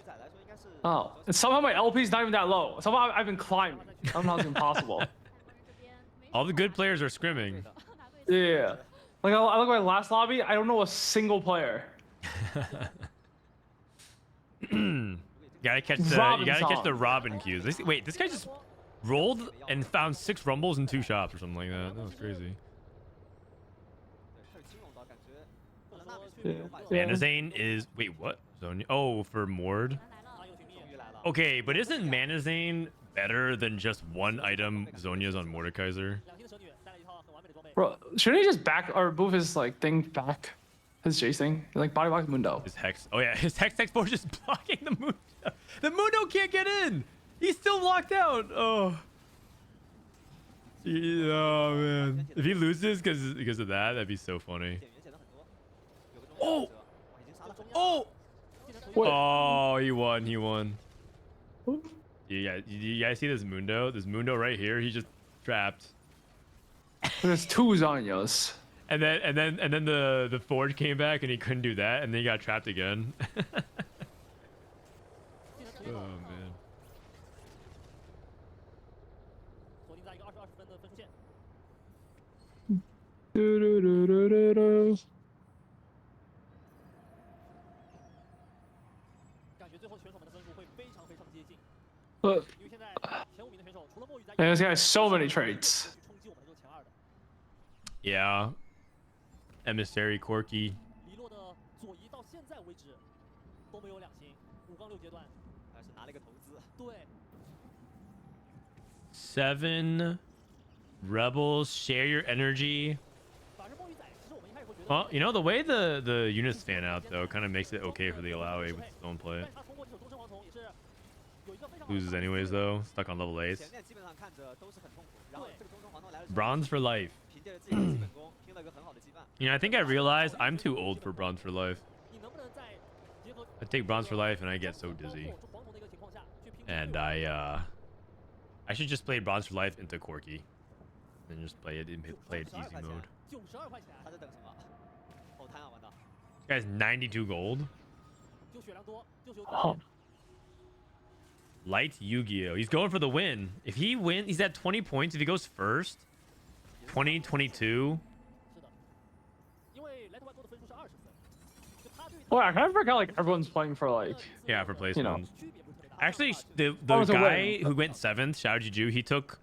Oh, and somehow my LP's not even that low. Somehow I've been climbing. I don't know how it's impossible. 泰国人这边没 All the good players are scrimming. 拿对 Yeah. Like I look at my last lobby. I don't know a single player. Gotta catch the Robin cues. Wait, this guy just rolled and found 6 rumbles in 2 shops or something like that. That was crazy. Yeah. Manazane is wait, what? Zone? Oh, for Mord. 来了。 Okay, but isn't Manazane better than just one item Zhonya's on Mordekaiser? Bro, shouldn't he just back or move his like thing back? His Jace thing, like body block Mundo. His Hex. Oh yeah, his Hex force is blocking the Mundo. The Mundo can't get in. He's still locked out. Oh. Oh man. If he loses because of that, that'd be so funny. Oh. Oh. Oh, he won. He won. You guys see this Mundo? This Mundo right here. He's just trapped. There's 2 Zanyas. And then the Forge came back and he couldn't do that, and then he got trapped again. Oh man. 锁定在一个20分的分数线。 感觉最后选手们的分数会非常非常接近，因为现在前5名的选手除了墨鱼在， Man, this guy has so many traits. 去冲击我们的这个前2的。 Yeah. Emissary Corky. 黎洛的左移到现在为止都没有2星，5杠6阶段，还是拿了一个投资。对， 7 rebels, share your energy. 反正墨鱼仔，其实我们一开始会觉得， Well, you know, the way the units fan out though kind of makes it okay for the allow A with stone play. 但是他通过这首终身蝗虫也是有一个非常好的 Loses anyways though, stuck on level 8. 前面基本上看着都是很痛苦，然后这个中中黄铜来了之后， Bronze for life. 凭借着自己的基本功，拼了个很好的羁绊。 You know, I think I realized I'm too old for bronze for life. 你能不能在结合 I take bronze for life and I get so dizzy. 黄铜的一个情况下去拼 And I should just play bronze for life into Corky. And just play it easy mode. 92块钱，他在等什么？哦，贪啊，玩到。 This guy's 92 gold. 就血量多，就是有 Oh. Light Yu-Gi-Oh! He's going for the win. If he wins, he's at 20 points. If he goes first, 20, 22. 是的，因为莱特万多的分数是20分，就他对 Well, I kind of forgot like everyone's playing for like. Yeah, for placements. You know. 区别不是特别大。 Actually, the Oh, it's a guy win. who went 7th, XiaoZhiZhu, he took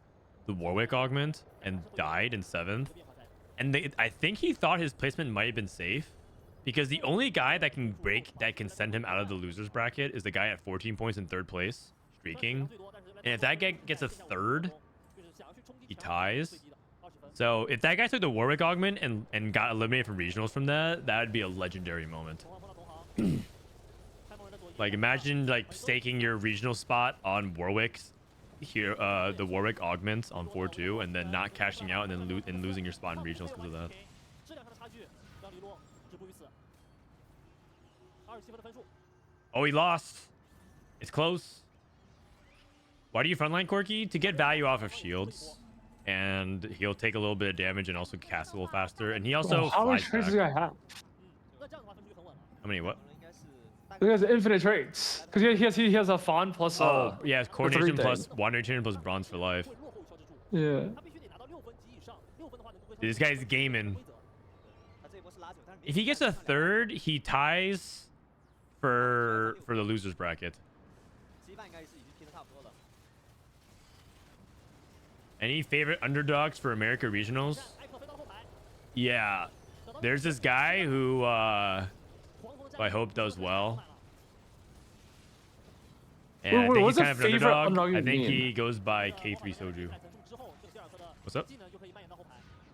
the Warwick augment and died in 7th. And I think he thought his placement might have been safe. Because the only guy that can send him out of the loser's bracket is the guy at 14 points in 3rd place, streaking. And if that guy gets a 3rd, he ties. So if that guy took the Warwick augment and got eliminated from regionals from that, that would be a legendary moment. Like imagine like staking your regional spot on Warwick's here, the Warwick augments on 4-2, and then not cashing out and then losing your spot in regionals because of that. 质量上的差距让黎洛止步于此。Oh, he lost. It's close. Why do you frontline Corky? To get value off of shields. And he'll take a little bit of damage and also cast a little faster. And he also how many flies traits back. does this guy have? How many what? 应该是 He has infinite traits. Because he has a fawn plus Oh, yeah, coordination three plus thing. wandering plus bronze for life. Yeah. Dude, this guy's gaming. 他这一波是拉走，但是 If he gets a third, he ties for the losers bracket. 羁绊应该是已经拼得差不多了。 Any favorite underdogs for America regionals? Yeah, there's this guy who I hope does well. And I think what's he's a kind of an favorite underdog. underdog I you think mean? he goes by K3ZhiZhu. What's up?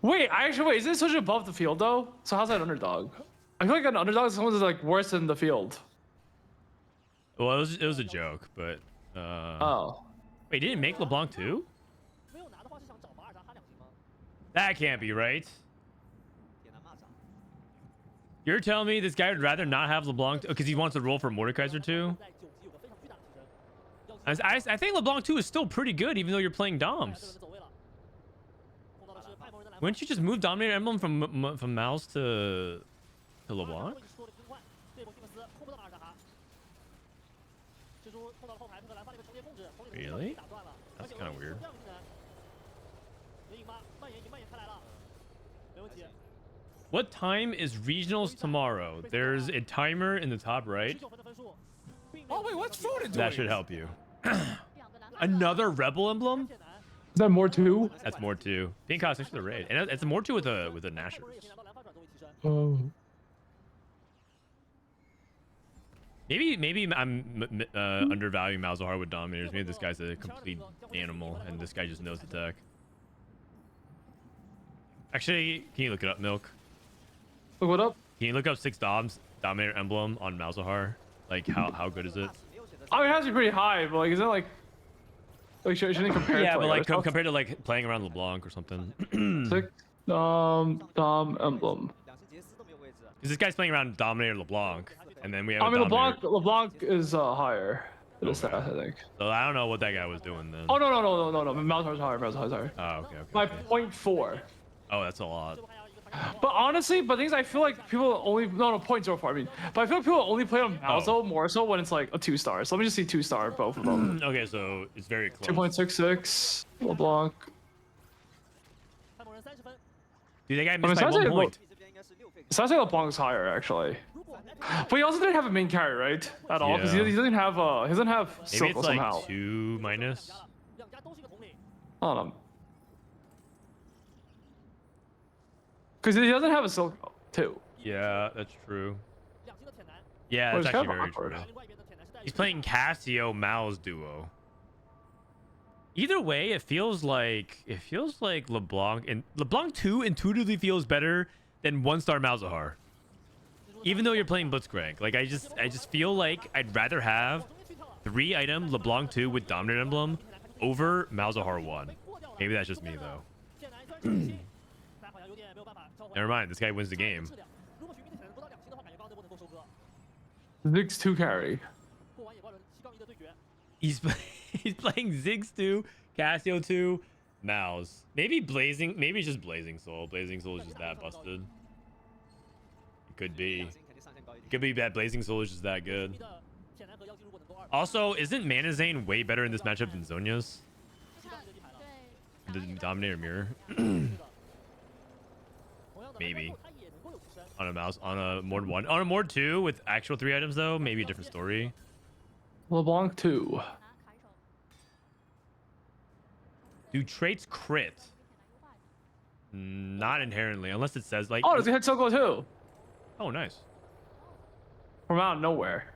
Wait, is this such above the field though? So how's that underdog? I feel like an underdog is someone that's like worse than the field. Well, it was a joke, but Oh. wait, didn't it make LeBlanc too? That can't be right. 也难骂上。 You're telling me this guy would rather not have LeBlanc because he wants to roll for Mordekaiser too? I think LeBlanc 2 is still pretty good, even though you're playing Doms. Wouldn't you just move Dominator Emblem from Mouse to LeBlanc? Really? That's kind of weird. What time is regionals tomorrow? There's a timer in the top right. Oh wait, what's Frodan doing? That should help you. Another Rebel Emblem? Is that more too? That's more too. Pink cost for the raid, and it's more too with the Nashers. Oh. Maybe I'm undervaluing Malzahar with Dominators. Maybe this guy's a complete animal, and this guy just knows the tech. Actually, can you look it up, Milk? Look what up? Can you look up 6 Dominator Emblem on Malzahar? Like, how good is it? I mean, it has to be pretty high, but like, is it like shouldn't compare? Yeah, to, but like other compared to like playing around LeBlanc or something. stuff? 6 Dom emblem. 两星杰斯都没有位置。 Because this guy's playing around Dominator LeBlanc, and then we have. I a mean, Dominator. LeBlanc is higher. Than his stats, I think. So I don't know what that guy was doing then. Oh no. Malzahar's higher. Malzahar's higher. Oh, okay. By Okay. 0.4. Oh, that's a lot. But honestly, I feel like people only 0.04. I mean, but I feel like people only play on Malzo more so when it's like a 2-star. So let me just see 2-star both of them. Okay, so it's very close. 2.66 LeBlanc. Dude, that guy I mean, missed by sounds 1 like point. 这边应该是6费。 Sounds like LeBlanc's higher actually. But he also didn't have a main carry, right? At all, because Yeah. he doesn't have Maybe Silco it's like somehow. 2 minus. I don't know. Because he doesn't have a Silco too. Yeah, that's true. Yeah, Well, that's it's actually kind very of true. awkward. He's playing Casio Mal's duo. Either way, it feels like LeBlanc and LeBlanc 2 intuitively feels better than 1-star Malzahar. Even though you're playing Blitzcrank, like I just feel like I'd rather have 3-item LeBlanc 2 with Dominant Emblem over Malzahar 1. Maybe that's just me though. Never mind, this guy wins the game. Ziggs 2 carry. He's playing Ziggs 2, Casio 2, Mouse. Maybe it's just Blazing Soul. Blazing Soul is just that busted. It could be. 两星肯定上限高一点。 It could be that Blazing Soul is just that good. Also, isn't Manazane way better in this matchup than Zonya's? The Dominator Mirror? Maybe. On a mouse, on a Mord 1. On a Mord 2 with actual 3 items though, maybe a different story. LeBlanc 2. Do traits crit? Not inherently, unless it says like... Oh, does he hit Silco too? Oh, nice. From out of nowhere.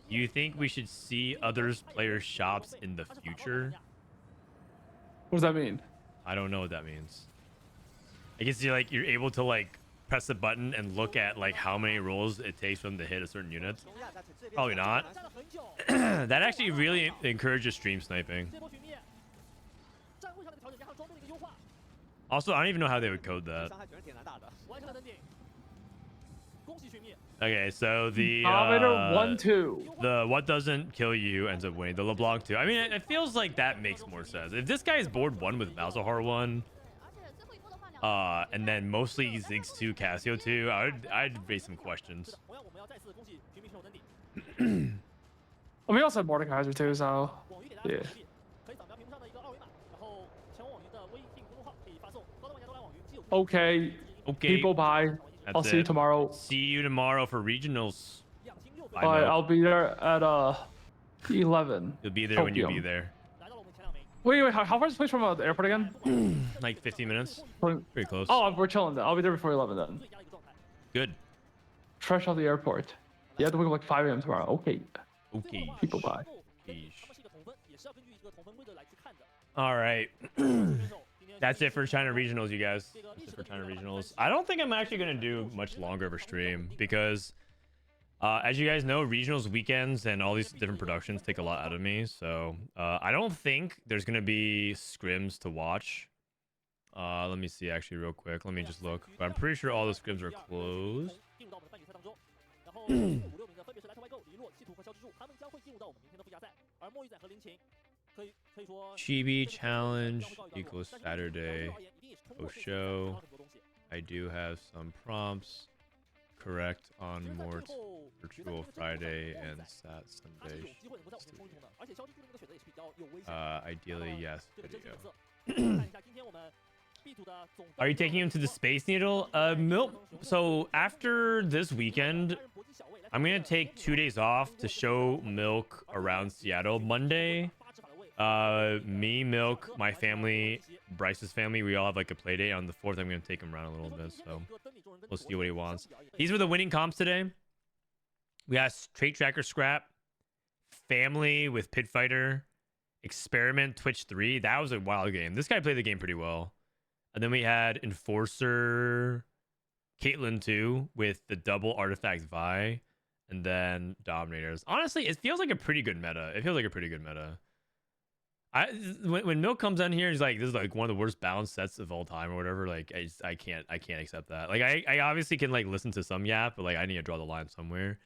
You think we should see others players' shops in the future? What does that mean? I don't know what that means. I guess you're able to like press the button and look at like how many rolls it takes for them to hit a certain unit. 中亚在这边 Probably not. That actually really encourages stream sniping. Also, I don't even know how they would code that. 伤害全是挺难打的。Okay, so the Dominator 1-2. the what doesn't kill you ends up winning. The LeBlanc 2. I mean, it feels like that makes more sense. If this guy is board 1 with Malzahar 1, and then mostly Ziggs 2, Casio 2, I'd raise some questions. I mean, he also had Mordekaiser too, so yeah. Okay. People, bye. I'll see you tomorrow. See you tomorrow for regionals. Bye, Alright, Milk. I'll be there at 11. You'll be there when you be Tokyo. there. Wait, how far is this place from the airport again? Like 15 minutes. From- Pretty close. Oh, we're chilling then. I'll be there before 11 then. Good. Fresh off the airport. You have to wake up like 5 a.m. tomorrow. Okay. Okay. People, bye. All right. That's it for China regionals, you guys. That's it for China regionals. I don't think I'm actually gonna do much longer of a stream because, as you guys know, regionals weekends and all these different productions take a lot out of me. So I don't think there's gonna be scrims to watch. Let me see actually real quick. Let me just look. But I'm pretty sure all the scrims are closed. Chibi challenge equals Saturday. Show. I do have some prompts. Correct on more virtual Friday and Sat Sunday. Ideally, yes. Video. Are you taking him to the Space Needle? Milk. So after this weekend, I'm gonna take 2 days off to show Milk around Seattle. Monday, me, Milk, my family, Bryce's family, we all have like a play day. On the 4th, I'm gonna take him around a little bit. So we'll see what he wants. These were the winning comps today. We got Trait Tracker Scrap, Family with Pit Fighter, Experiment Twitch 3. That was a wild game. This guy played the game pretty well. And then we had Enforcer Caitlyn 2 with the double Artifact Vi. And then Dominators. Honestly, it feels like a pretty good meta. It feels like a pretty good meta. When Milk comes in here, he's like, this is like one of the worst balanced sets of all time or whatever. Like, I can't accept that. Like, I obviously can like listen to some yap, but like I need to draw the line somewhere.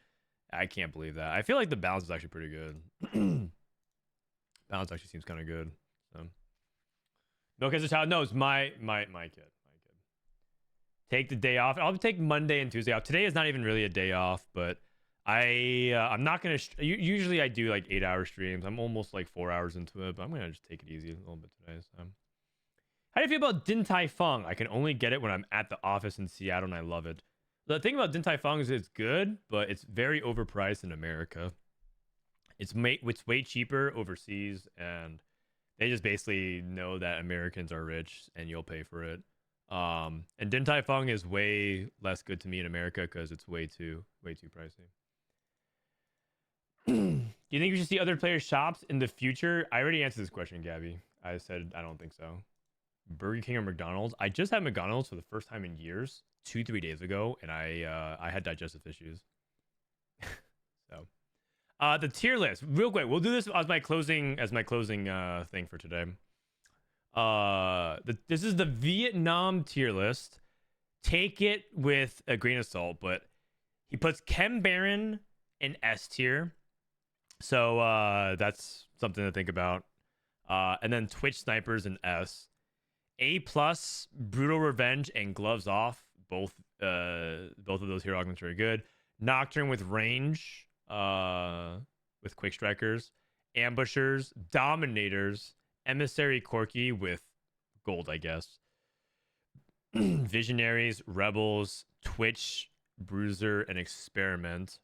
I can't believe that. I feel like the balance is actually pretty good. Balance actually seems kind of good. So. Milk as a child. No, it's my kid. My kid. Take the day off. I'll take Monday and Tuesday off. Today is not even really a day off, but I'm not gonna. Usually I do like 8-hour streams. I'm almost like 4 hours into it, but I'm gonna just take it easy a little bit today. So. How do you feel about Din Tai Fung? I can only get it when I'm at the office in Seattle, and I love it. The thing about Din Tai Fung is it's good, but it's very overpriced in America. It's way cheaper overseas, and they just basically know that Americans are rich and you'll pay for it. And Din Tai Fung is way less good to me in America because it's way too pricey. Do you think we should see other players' shops in the future? I already answered this question, Gabby. I said I don't think so. Burger King or McDonald's? I just had McDonald's for the first time in years, 2-3 days ago, and I had digestive issues. So. The tier list, real quick. We'll do this as my closing thing for today. This is the Vietnam tier list. Take it with a grain of salt, but he puts MoYuZai in S tier, so that's something to think about. And then Twitch Snipers in S. A+, Brutal Revenge and Gloves Off, both of those hero augments are very good. Nocturne with range. With Quick Strikers, Ambushers, Dominators, Emissary Corky with gold, I guess. Visionaries, Rebels, Twitch, Bruiser, and Experiment.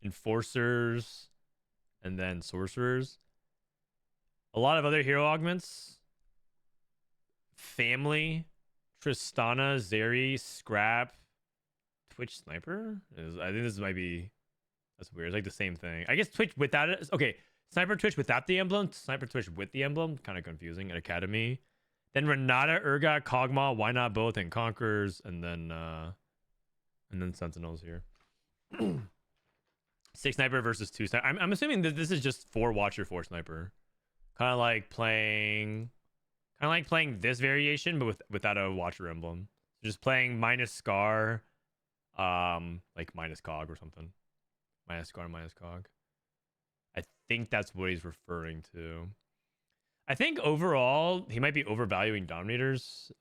Enforcers, and then Sorcerers. A lot of other hero augments. Family, Tristana, Zeri, Scrap, Twitch Sniper? I think this might be... That's weird. It's like the same thing. I guess Twitch without it... Okay, Sniper Twitch without the emblem. Sniper Twitch with the emblem. Kind of confusing. At Academy. Then Renata, Urgot, Kog'Maw. Why not both? And Conquerors. And then Sentinels here. 6 Sniper versus 2 Sniper. I'm assuming that this is just 4 Watcher, 4 Sniper. Kind of like playing this variation, but without a Watcher emblem. Just playing minus Scar, like minus Cog or something. Minus Scar, minus Cog. I think that's what he's referring to. I think overall he might be overvaluing Dominators.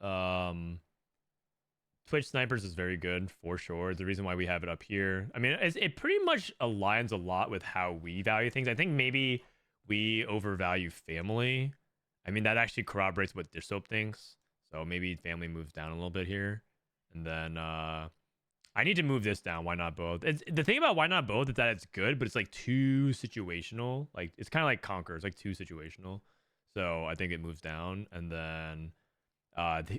Twitch Snipers is very good for sure. The reason why we have it up here. I mean, it pretty much aligns a lot with how we value things. I think maybe we overvalue family. I mean, that actually corroborates what Dish Soap thinks. So maybe family moves down a little bit here. And then I need to move this down. Why not both? The thing about why not both is that it's good, but it's like too situational. Like it's kind of like Conquer. It's like too situational. So I think it moves down. And then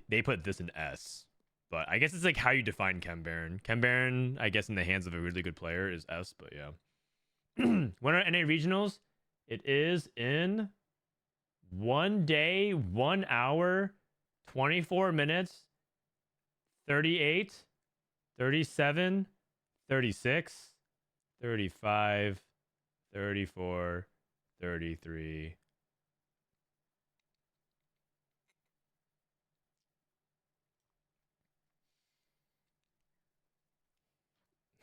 they put this in S. But I guess it's like how you define Chem Baron. Chem Baron, I guess in the hands of a really good player is S, but yeah. When are NA regionals? It is in 1 day, 1 hour, 24 minutes, 38, 37, 36, 35, 34, 33.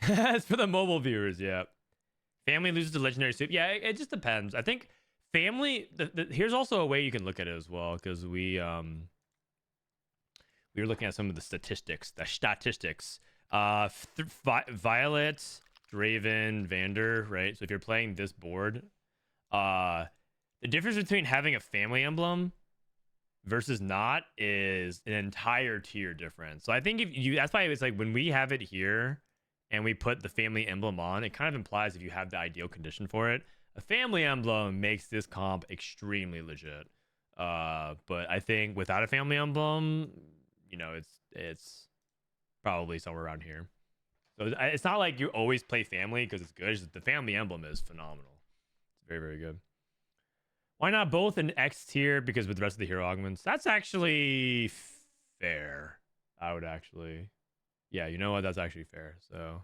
As for the mobile viewers, yeah. Family loses to Legendary Soup. Yeah, it just depends. I think family. Here's also a way you can look at it as well, because we were looking at some of the statistics. Violet, Draven, Vander, right? So if you're playing this board, the difference between having a family emblem versus not is an entire tier difference. So I think that's why it's like when we have it here and we put the family emblem on, it kind of implies if you have the ideal condition for it. A family emblem makes this comp extremely legit. But I think without a family emblem, you know, it's probably somewhere around here. So it's not like you always play family because it's good. It's just the family emblem is phenomenal. It's very, very good. Why not both an X tier? Because with the rest of the hero augments, that's actually fair. I would actually... Yeah, you know what? That's actually fair. So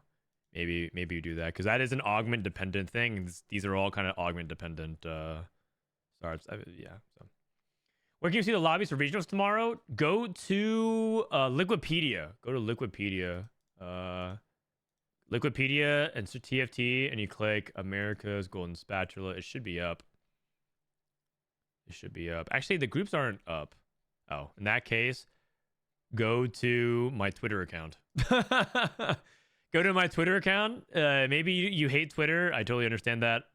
maybe you do that because that is an augment dependent thing. These are all kind of augment dependent starts. Yeah. So where can you see the lobbies for regionals tomorrow? Go to Liquipedia. Go to Liquipedia. Liquipedia and TFT, and you click America's Golden Spatula. It should be up. It should be up. Actually, the groups aren't up. Oh, in that case, go to my Twitter account. Go to my Twitter account. Maybe you hate Twitter. I totally understand that.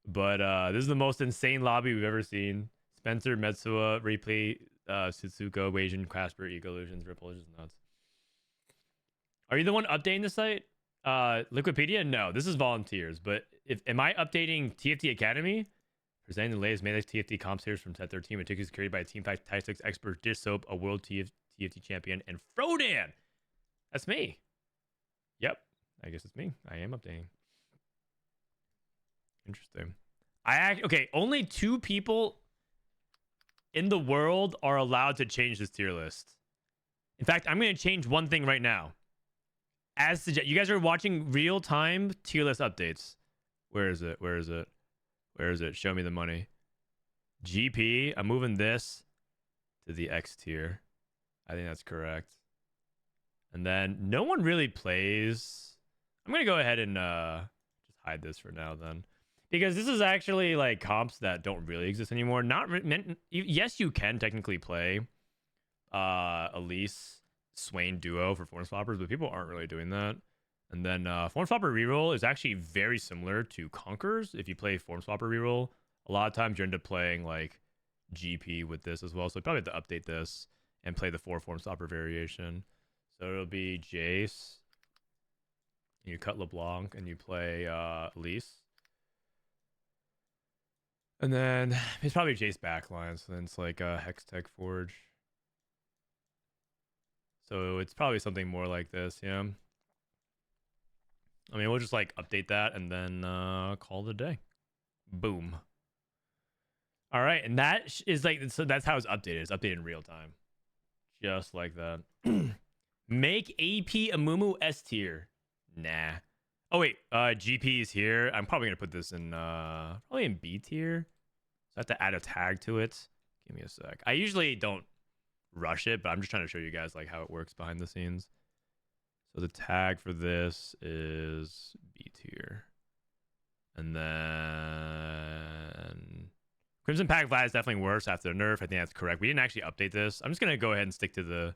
But this is the most insane lobby we've ever seen. Spencer, Metsua, Replay, Sutsuko, Wajan, Casper, Ecoillusions, Ripple. It's just nuts. Are you the one updating the site? Liquipedia? No, this is volunteers. But am I updating TFT Academy? Presenting the latest Melee TFT comp series from Set 13, meticulously created by Team Tactics expert Dish Soap, a world TFT champion, and Frodan. That's me. Yep. I guess it's me. I am updating. Interesting. Okay, only 2 people in the world are allowed to change this tier list. In fact, I'm going to change one thing right now. As you guys are watching real-time tier list updates. Where is it? Where is it? Where is it? Show me the money. GP. I'm moving this to the X tier. I think that's correct. And then no one really plays. I'm going to go ahead and just hide this for now then. Because this is actually like comps that don't really exist anymore. Yes, you can technically play Elise, Swain duo for Form Swappers, but people aren't really doing that. And then Form Swapper reroll is actually very similar to Conquerors. If you play Form Swapper reroll, a lot of times you end up playing like GP with this as well. So you probably have to update this and play the 4 Form Swapper variation. So it'll be Jace. You cut LeBlanc and you play Elise. And then it's probably Jace backline. So then it's like a Hextech Forge. So it's probably something more like this, yeah. I mean, we'll just like update that and then call it a day. Boom. All right, and that is like, so that's how it's updated. It's updated in real time. Just like that. Make AP Amumu S tier. Nah. Oh wait, GP is here. I'm probably gonna put this in probably in B tier. So I have to add a tag to it. Give me a sec. I usually don't rush it, but I'm just trying to show you guys like how it works behind the scenes. So the tag for this is B tier. And then Crimson Pack Vlad is definitely worse after the nerf. I think that's correct. We didn't actually update this. I'm just going to go ahead and stick to the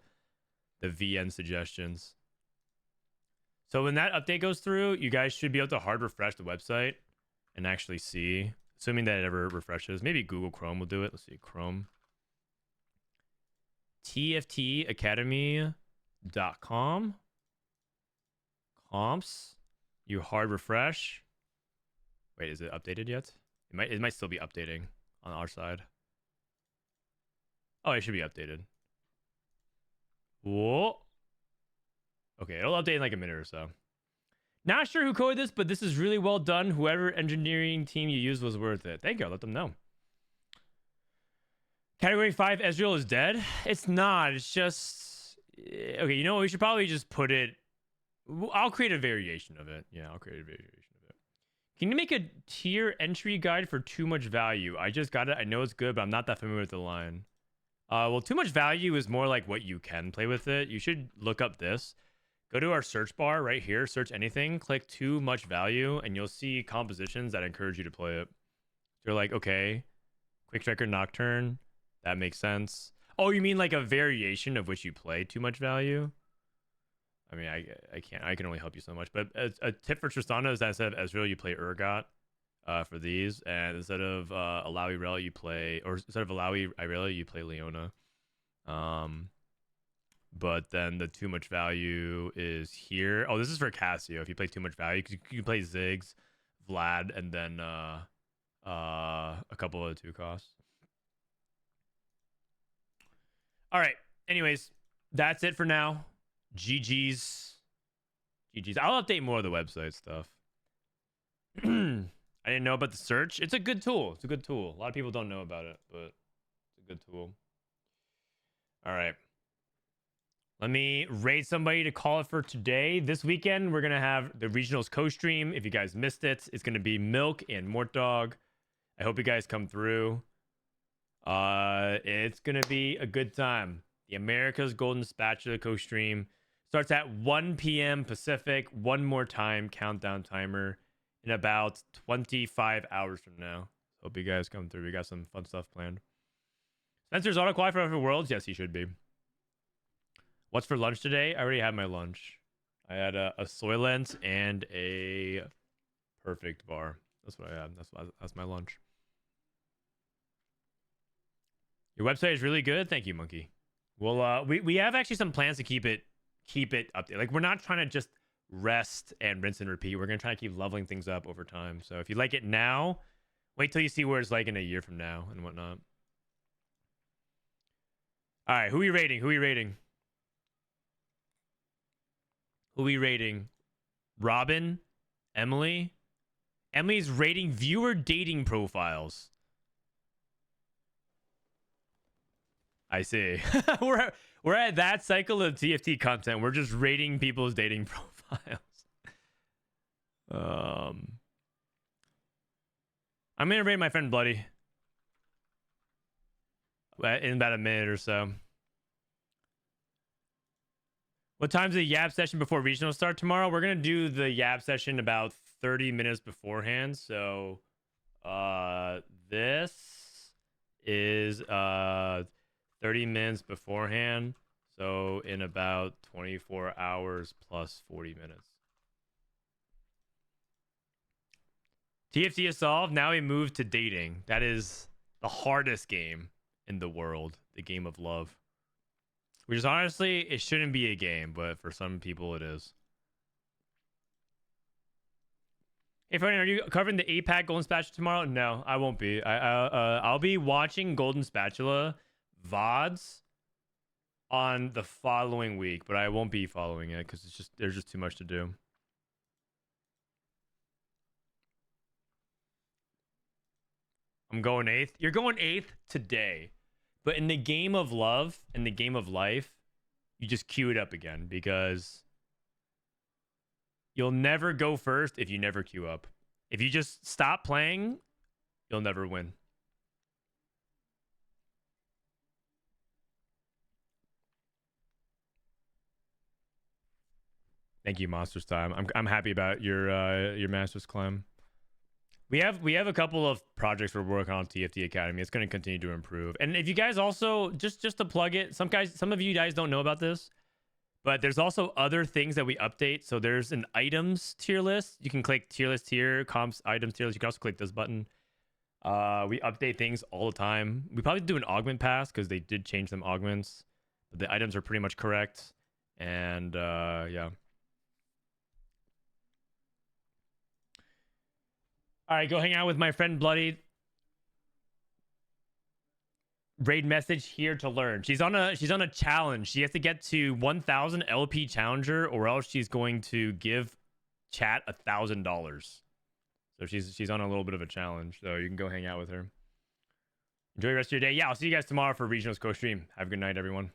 VN suggestions. So when that update goes through, you guys should be able to hard refresh the website and actually see, assuming that it ever refreshes. Maybe Google Chrome will do it. Let's see, Chrome. tftacademy.com. Comps. You hard refresh. Wait, is it updated yet? It might still be updating on our side. Oh, it should be updated. Whoa. Okay, it'll update in like a minute or so. Not sure who coded this, but this is really well done. Whoever engineering team you used was worth it. Thank you. I'll let them know. Category 5, Ezreal is dead. It's not. It's just... Okay, you know what? We should probably just put it... I'll create a variation of it. Yeah, I'll create a variation of it. Can you make a tier entry guide for too much value? I just got it. I know it's good, but I'm not that familiar with the line. Well, too much value is more like what you can play with it. You should look up this. Go to our search bar right here. Search anything. Click too much value, and you'll see compositions that encourage you to play it. You're like, okay, Quick Striker Nocturne. That makes sense. Oh, you mean like a variation of which you play too much value? I mean, I can only help you so much. But a tip for Tristana is that instead of Ezreal, you play Urgot for these. And instead of Alawi Rel, you play... Or instead of Alawi Irelia, you play Leona. But then the too much value is here. Oh, this is for Cassio. If you play too much value, because you can play Ziggs, Vlad, and then a couple of 2 costs. All right. Anyways, that's it for now. GG's. I'll update more of the website stuff. I didn't know about the search. It's a good tool. It's a good tool. A lot of people don't know about it, but it's a good tool. All right. Let me rate somebody to call it for today. This weekend, we're going to have the Regionals co-stream. If you guys missed it, it's going to be Milk and Mortdog. I hope you guys come through. It's going to be a good time. The America's Golden Spatula co-stream starts at 1 p.m. Pacific. One more time, countdown timer in about 25 hours from now. Hope you guys come through. We got some fun stuff planned. Spencer's auto-qualified for Worlds? Yes, he should be. What's for lunch today? I already had my lunch. I had a Soylent and a Perfect bar. That's what I had. That's my lunch. Your website is really good. Thank you, Monkey. Well, we have actually some plans to keep it updated. Like, we're not trying to just rest and rinse and repeat. We're gonna try to keep leveling things up over time. So if you like it now, wait till you see where it's like in a year from now and whatnot. All right, who are we rating? Who are we rating? Who are we rating? Robin? Emily? Emily's rating viewer dating profiles. I see. we're at that cycle of TFT content. We're just rating people's dating profiles. I'm gonna rate my friend Bloody in about a minute or so. What time's the Yab session before regional start tomorrow? We're gonna do the Yab session about 30 minutes beforehand. So this is 30 minutes beforehand. So in about 24 hours plus 40 minutes. TFT is solved. Now we move to dating. That is the hardest game in the world. The game of love. Which is honestly, it shouldn't be a game, but for some people it is. Hey, Frodan, are you covering the APAC Golden Spatula tomorrow? No, I won't be. I'll be watching Golden Spatula VODs on the following week, but I won't be following it because there's just too much to do. I'm going 8th. You're going 8th today. But in the game of love and the game of life, you just queue it up again because you'll never go first if you never queue up. If you just stop playing, you'll never win. Thank you, Monsters Time. I'm happy about your Masters climb. We have a couple of projects we're working on TFT Academy. It's going to continue to improve. And if you guys also just to plug it, some of you guys don't know about this, but there's also other things that we update. So there's an items tier list. You can click tier list here, comps, items tier list. You can also click this button. We update things all the time. We probably do an augment pass because they did change some augments. But the items are pretty much correct. And yeah. All right, go hang out with my friend Bloody. Raid message here to learn. She's on a challenge. She has to get to 1,000 LP challenger, or else she's going to give chat $1,000. So she's on a little bit of a challenge. So you can go hang out with her. Enjoy the rest of your day. Yeah, I'll see you guys tomorrow for Regionals co-stream. Have a good night, everyone.